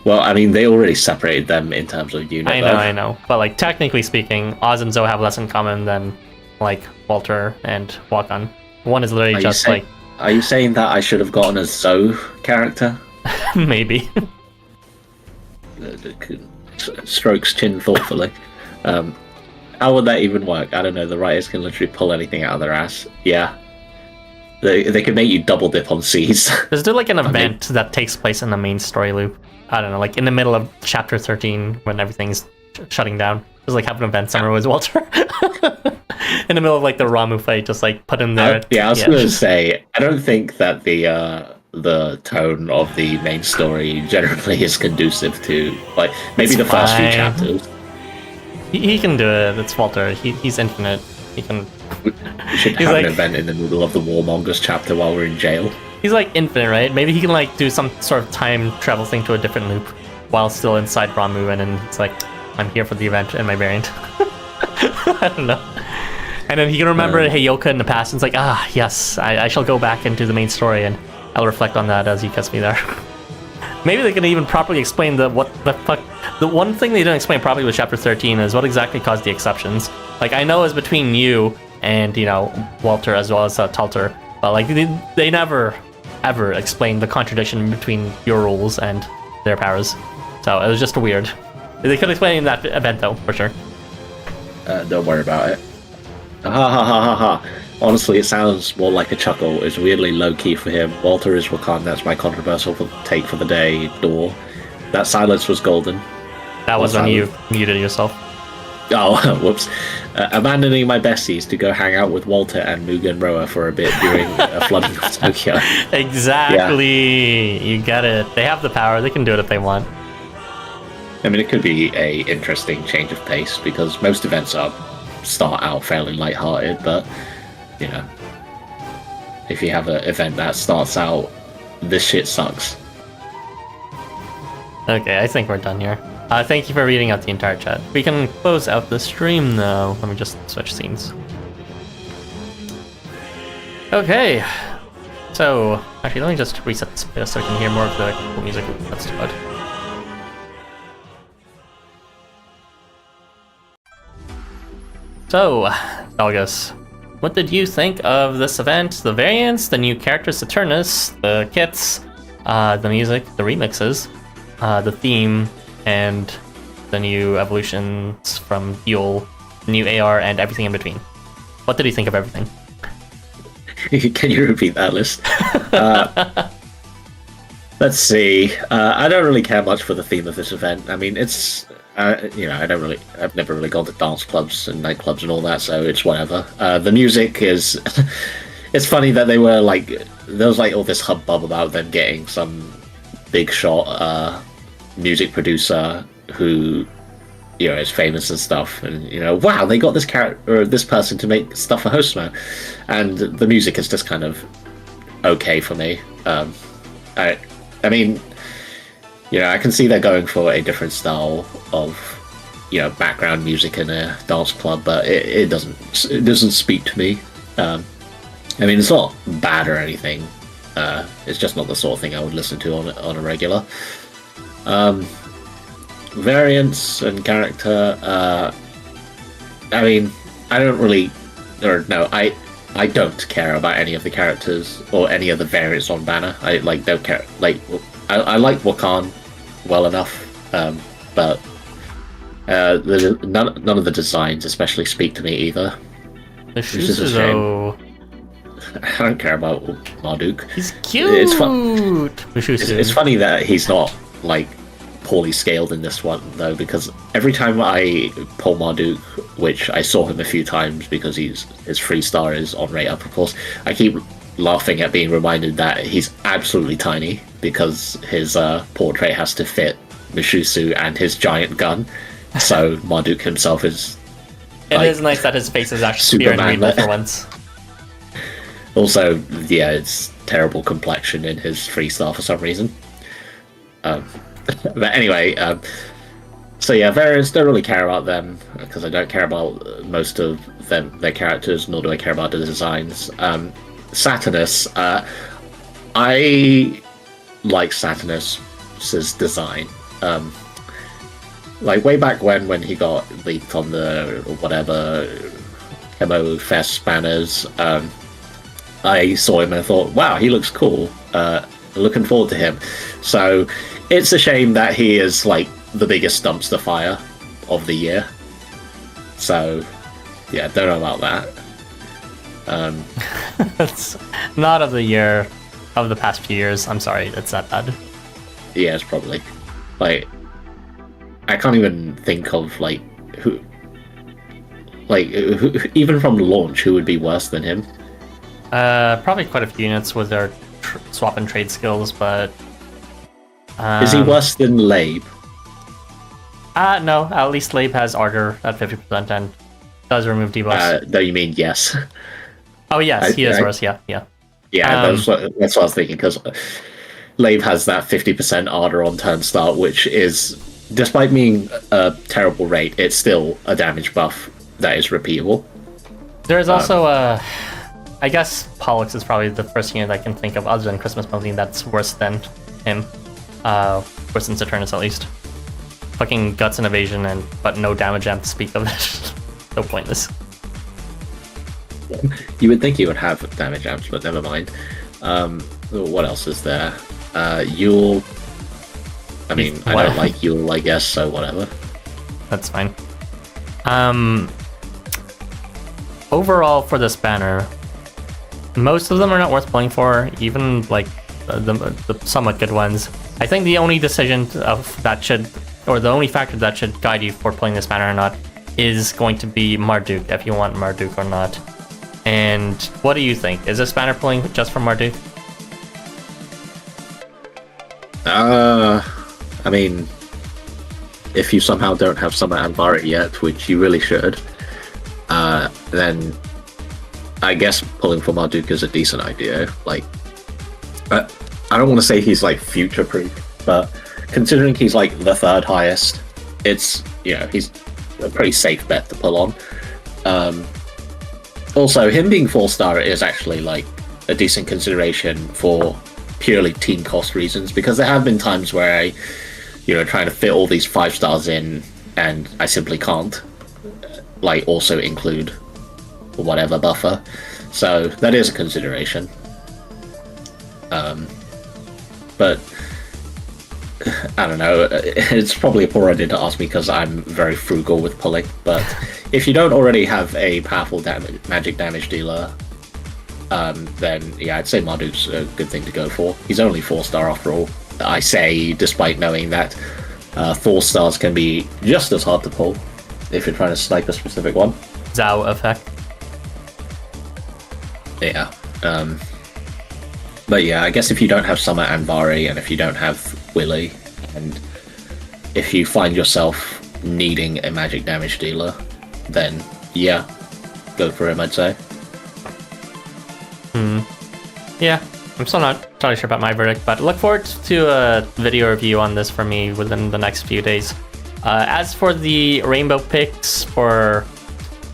Well, I mean, they already separated them in terms of unit.
I know. But like technically speaking, Oz and Zoe have less in common than like Walter and Wakan. One is literally just like...
Are you saying that I should have gotten a Zoe character?
Maybe.
Strokes chin thoughtfully. How would that even work? I don't know. The writers can literally pull anything out of their ass. Yeah. They could make you double dip on C's.
There's like an event that takes place in the main story loop. I don't know, like in the middle of chapter 13 when everything's shutting down. There's like have an event somewhere with Walter. In the middle of like the Ramu fight, just like put him there.
I was going to say, I don't think that the tone of the main story generally is conducive to like maybe the first few chapters.
He can do it. It's Walter. He's infinite. He can.
We should have an event in the middle of the Warmongers chapter while we're in jail.
He's like infinite, right? Maybe he can like do some sort of time travel thing to a different loop while still inside Ramu, and then it's like, I'm here for the event and my variant. I don't know. And then he can remember Heyoka in the past, and it's like, yes, I shall go back into the main story, and I'll reflect on that as he gets me there. Maybe they can even properly explain the one thing they didn't explain properly with chapter 13 is what exactly caused the exceptions. Like, I know it's between you and, you know, Walter as well as Talter, but like they never ever explained the contradiction between your rules and their powers. So it was just weird. They could explain in that event though, for sure.
Don't worry about it. Ha ha ha ha ha. Honestly, it sounds more like a chuckle. It's weirdly low-key for him. Walter is Wakan, that's my controversial take for the day. Door. That silence was golden.
That was when you muted yourself.
Oh, whoops. Abandoning my besties to go hang out with Walter and Mugen Roa for a bit during a flooding of Tokyo.
Exactly! Yeah. You get it. They have the power, they can do it if they want.
I mean, it could be a interesting change of pace, because most events start out fairly lighthearted, but, you know, if you have an event that starts out, this shit sucks.
Okay, I think we're done here. Thank you for reading out the entire chat. We can close out the stream now. Let me just switch scenes. Okay. So, actually, let me just reset this bit so I can hear more of the cool music that's good. So, Zalgus, what did you think of this event? The variants, the new character Saturnus, the kits, the music, the remixes, the theme, and the new evolutions from Yule, new AR, and everything in between. What did you think of everything?
Can you repeat that list? Let's see. I don't really care much for the theme of this event. I mean, it's I've never really gone to dance clubs and nightclubs and all that, so it's whatever. The music is, it's funny that there was like all this hubbub about them getting some big shot music producer who, you know, is famous and stuff, and wow, they got this character or this person to make stuff for Housamo, and the music is just kind of okay for me. I mean, I can see they're going for a different style of, background music in a dance club, but it doesn't speak to me. I mean, it's not bad or anything. It's just not the sort of thing I would listen to on a regular. Variants and character. I mean, I don't care about any of the characters or any of the variants on Banner. I don't care. I like Wakan well enough, but none of the designs especially speak to me either.
The shoes, though.
I don't care about Marduk.
He's cute.
It's funny that he's not poorly scaled in this one though, because every time I pull Marduk, which I saw him a few times because his 3-star is on rate up, of course, I keep laughing at being reminded that he's absolutely tiny because his portrait has to fit Mishusu and his giant gun. So Marduk himself is.
It is nice that his face is actually Superman for once.
Also, yeah, it's terrible complexion in his 3-star for some reason. But anyway, so yeah, variants, don't really care about them because I don't care about most of their characters, nor do I care about the designs. Saturnus, I like Saturnus's design. Way back when he got leaked on the whatever Chemo Fest banners, I saw him and I thought, wow, he looks cool. Looking forward to him. So it's a shame that he is the biggest dumpster fire of the year. So yeah, don't know about that.
It's not of the year, of the past few years. I'm sorry, it's that bad.
Yeah, it's probably I can't even think of who even from launch who would be worse than him.
Probably quite a few units with their swap and trade skills, but
is he worse than Labe?
No, at least Labe has Ardor at 50% and does remove debuffs.
No, you mean yes.
Oh yes, he is worse, yeah.
Yeah, that's what I was thinking, because Labe has that 50% Ardor on turn start, which is, despite being a terrible rate, it's still a damage buff that is repeatable.
There is also I guess Pollux is probably the first unit I can think of, other than Christmas Moline, that's worse than him. Worse than Saturnus, at least. Fucking guts and evasion, but no damage amp to speak of. So pointless.
You would think he would have damage amps, but never mind. What else is there? Yule. I mean, I don't like Yule, I guess, so whatever.
That's fine. overall for this banner, most of them are not worth playing for, even like the somewhat good ones. I think the only decision the only factor that should guide you for playing this banner or not is going to be Marduk, if you want Marduk or not. And what do you think? Is this banner playing just for Marduk?
I mean, if you somehow don't have Summer Andvari yet, which you really should, then I guess pulling for Marduk is a decent idea. Like, I don't want to say he's like future-proof, but considering he's like the third highest, it's, he's a pretty safe bet to pull on. Also, him being 4-star is actually like a decent consideration for purely team cost reasons, because there have been times where I, trying to fit all these 5 stars in, and I simply can't, like, also include whatever buffer. So that is a consideration. But I don't know, it's probably a poor idea to ask me because I'm very frugal with pulling, but if you don't already have a powerful magic damage dealer, then yeah, I'd say Marduk's a good thing to go for. He's only 4-star after all, I say, despite knowing that 4 stars can be just as hard to pull if you're trying to snipe a specific one.
Zao effect.
Yeah. But yeah, I guess if you don't have Summer Andvari, and if you don't have Willy, and if you find yourself needing a magic damage dealer, then yeah, go for him, I'd say.
Yeah, I'm still not entirely sure about my verdict, but look forward to a video review on this for me within the next few days. As for the rainbow picks for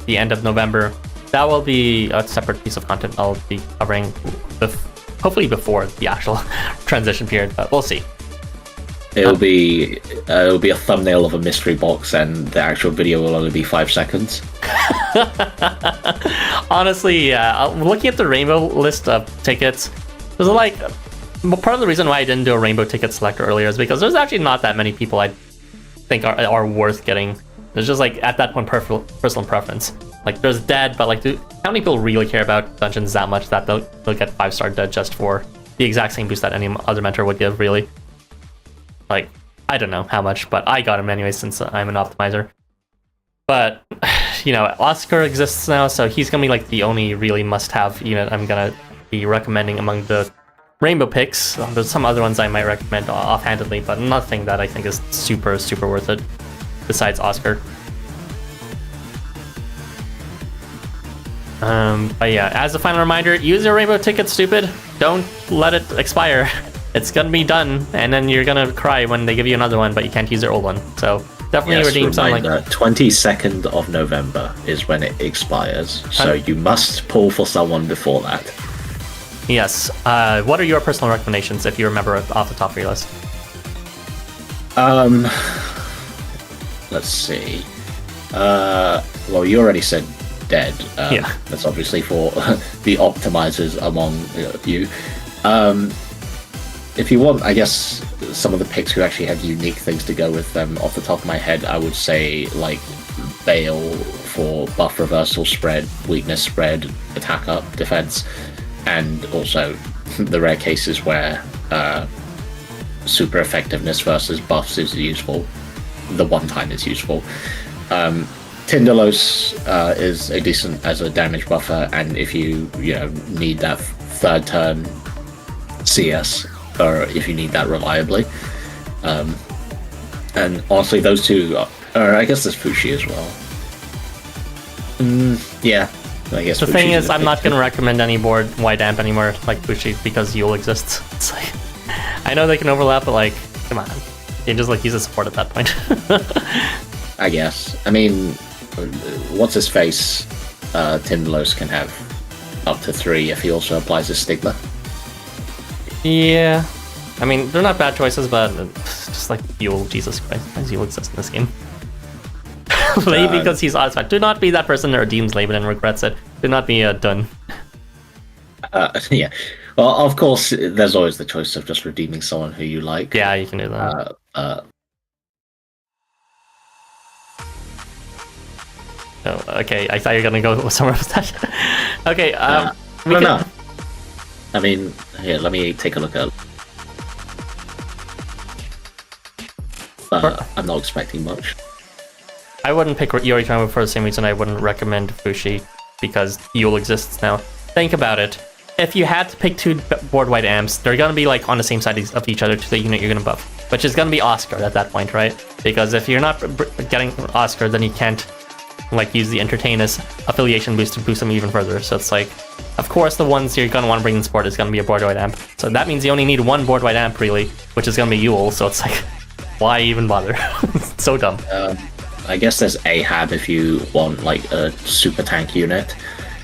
the end of November, that will be a separate piece of content I'll be covering, hopefully before the actual transition period, but we'll see.
It'll be a thumbnail of a mystery box, and the actual video will only be 5 seconds.
Honestly, yeah. Looking at the rainbow list of tickets, there's like part of the reason why I didn't do a rainbow ticket selector earlier is because there's actually not that many people I think are worth getting. There's just like at that point personal preference. Like there's dead, but like how many people really care about dungeons that much that they'll get 5-star dead just for the exact same boost that any other mentor would give, really? Like, I don't know how much, but I got him anyway since I'm an optimizer. But, Oscar exists now, so he's gonna be like the only really must-have unit I'm gonna be recommending among the rainbow picks. There's some other ones I might recommend offhandedly, but nothing that I think is super, super worth it besides Oscar. But yeah, as a final reminder, use your rainbow ticket, stupid. Don't let it expire. It's gonna be done, and then you're gonna cry when they give you another one, but you can't use your old one. So definitely redeem something like
22nd of November is when it expires. So you must pull for someone before that.
Yes. What are your personal recommendations, if you remember off the top of your list?
Let's see. Well, you already said dead.
Yeah.
That's obviously for the optimizers among you. If you want, I guess, some of the picks who actually have unique things to go with them, off the top of my head, I would say, like, Bale for buff reversal spread, weakness spread, attack up, defense, and also the rare cases where super effectiveness versus buffs is useful. The one time it's useful. Tindalos is a decent as a damage buffer, and if you need that third turn CS, or if you need that reliably, and honestly, those two are, I guess there's Fushi as well. Yeah, I guess
the thing is, I'm not going to recommend any board wide amp anymore like Fushi because Yule exists. It's like, I know they can overlap, but like, come on, you just like use a support at that point.
I guess. I mean, what's his face? Tindalos can have up to 3 if he also applies his stigma.
Yeah, I mean, they're not bad choices, but it's just like Yule, Jesus Christ, why does Yule exist in this game? Lay because he's Oddspot. Do not be that person that redeems Laban and regrets it. Do not be done.
Yeah. Well, of course, there's always the choice of just redeeming someone who you like.
Yeah, you can do that. Oh, okay, I thought you were gonna go somewhere else. Okay,
no. I mean, here, let me take a look at. I'm not expecting much.
I wouldn't pick Yoritomo for the same reason I wouldn't recommend Fushi, because Yule exists now. Think about it. If you had to pick 2 board-wide amps, they're gonna be like on the same side of each other to the unit you're gonna buff, which is gonna be Oscar at that point, right? Because if you're not getting Oscar, then you can't like use the Entertainus affiliation boost to boost them even further. So it's like, of course, the ones you're gonna want to bring in sport is gonna be a board-wide amp. So that means you only need 1 board-wide amp really, which is gonna be Yule. So it's like, why even bother? It's so dumb.
I guess there's Ahab if you want like a super tank unit.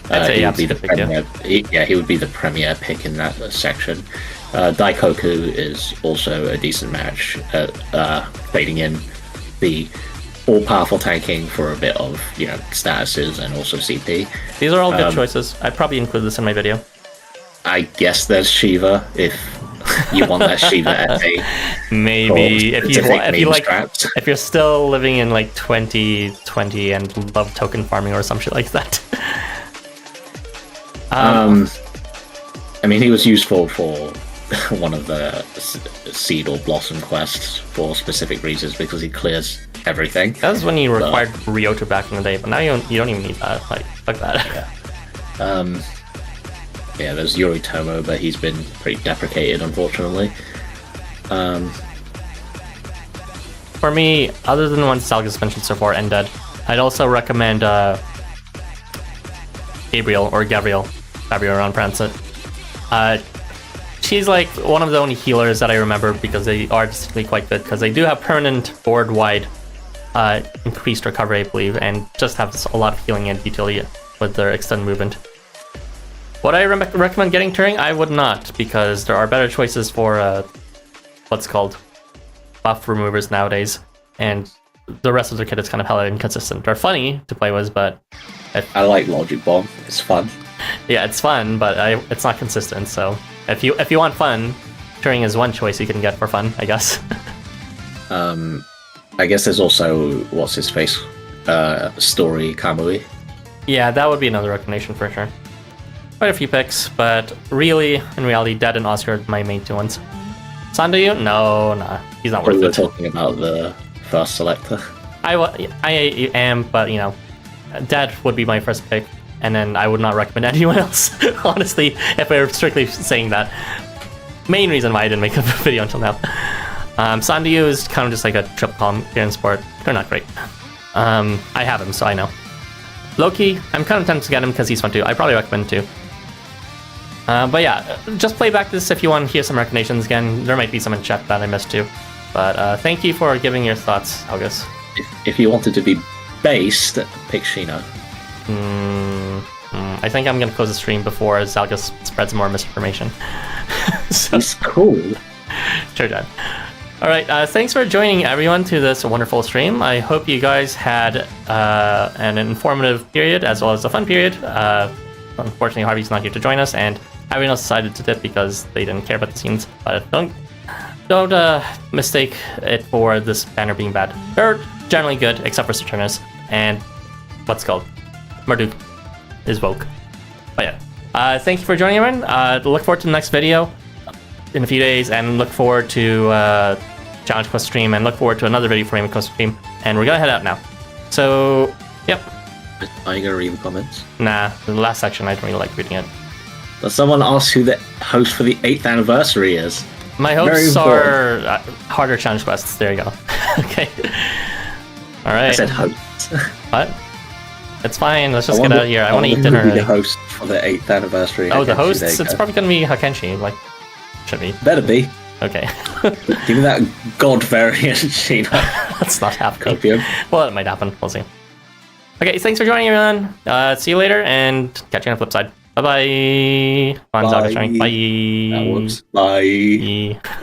He would be the premier. He would be the premier pick in that section. Daikoku is also a decent match at fading in the all-powerful tanking for a bit of statuses and also CP.
These are all good choices. I'd probably include this in my video.
I guess there's Shiva if you want that Shiva as a
maybe if you're still living in like 2020 and love token farming or some shit like that.
I mean, he was useful for one of the seed or blossom quests for specific reasons because he clears everything.
That was when you required Ryota back in the day, but now you don't even need that. Like, fuck that.
Yeah, there's Yoritomo, but he's been pretty deprecated, unfortunately.
For me, other than the ones Zalgus mentioned so far, and Dead, I'd also recommend Gabriel around Transit. She's like one of the only healers that I remember because they are distinctly quite good, because they do have permanent board-wide increased recovery, I believe, and just have a lot of healing and utility with their extended movement. Would I recommend getting Turing? I would not, because there are better choices for what's called buff removers nowadays, and the rest of the kit is kind of hella inconsistent. They're funny to play with, but
I like Logic Bomb. It's fun.
Yeah, it's fun, but it's not consistent. So if you want fun, Turing is one choice you can get for fun, I guess.
I guess there's also what's his face, Story Kamui.
Yeah, that would be another recommendation for sure. Quite a few picks, but really, in reality, Dead and Oscar are my main 2 ones. Sandayu? No, nah, he's not worth it.
We're talking about the first selector.
I am, but Dead would be my first pick, and then I would not recommend anyone else, honestly, if we're strictly saying that. Main reason why I didn't make a video until now. Sandayu is kind of just like a triple column here in sport. They're not great. I have him, so I know. Loki, I'm kind of tempted to get him because he's fun too. I probably recommend too. But yeah, just play back this if you want to hear some recommendations again. There might be some in chat that I missed too. But thank you for giving your thoughts, Zalgus.
If you wanted to be based, pick Shino.
I think I'm going to close the stream before Zalgus spreads more misinformation.
So, he's cool.
Sure, Dad. Alright, thanks for joining everyone to this wonderful stream. I hope you guys had an informative period as well as a fun period. Unfortunately, Harvey's not here to join us, and everyone else decided to dip because they didn't care about the scenes. But don't mistake it for this banner being bad. They're generally good, except for Saturnus, and what's it called? Marduk is woke. But yeah, thank you for joining everyone. Look forward to the next video in a few days, and look forward to Challenge Quest stream, and look forward to another video for Rainbow Quest stream. And we're gonna head out now. So, yep.
Are you gonna read the comments?
Nah, the last section, I don't really like reading it.
Does someone ask who the host for the 8th anniversary is?
My hopes are harder challenge quests. There you go. Okay. All right.
I said host.
What? It's fine. Let's just get out of here. I want to eat dinner.
Who will be the host for the 8th anniversary?
Oh, the hosts? It's probably gonna be Hakenshi. Like, should be.
Better be.
Okay.
Give me that god variant, Sheena.
That's not happening.
Copium.
Well, it might happen. We'll see. Okay, thanks for joining, everyone. See you later, and catch you on the flip side. Bye-bye. Bye.
Bye.
Bye.
Bye.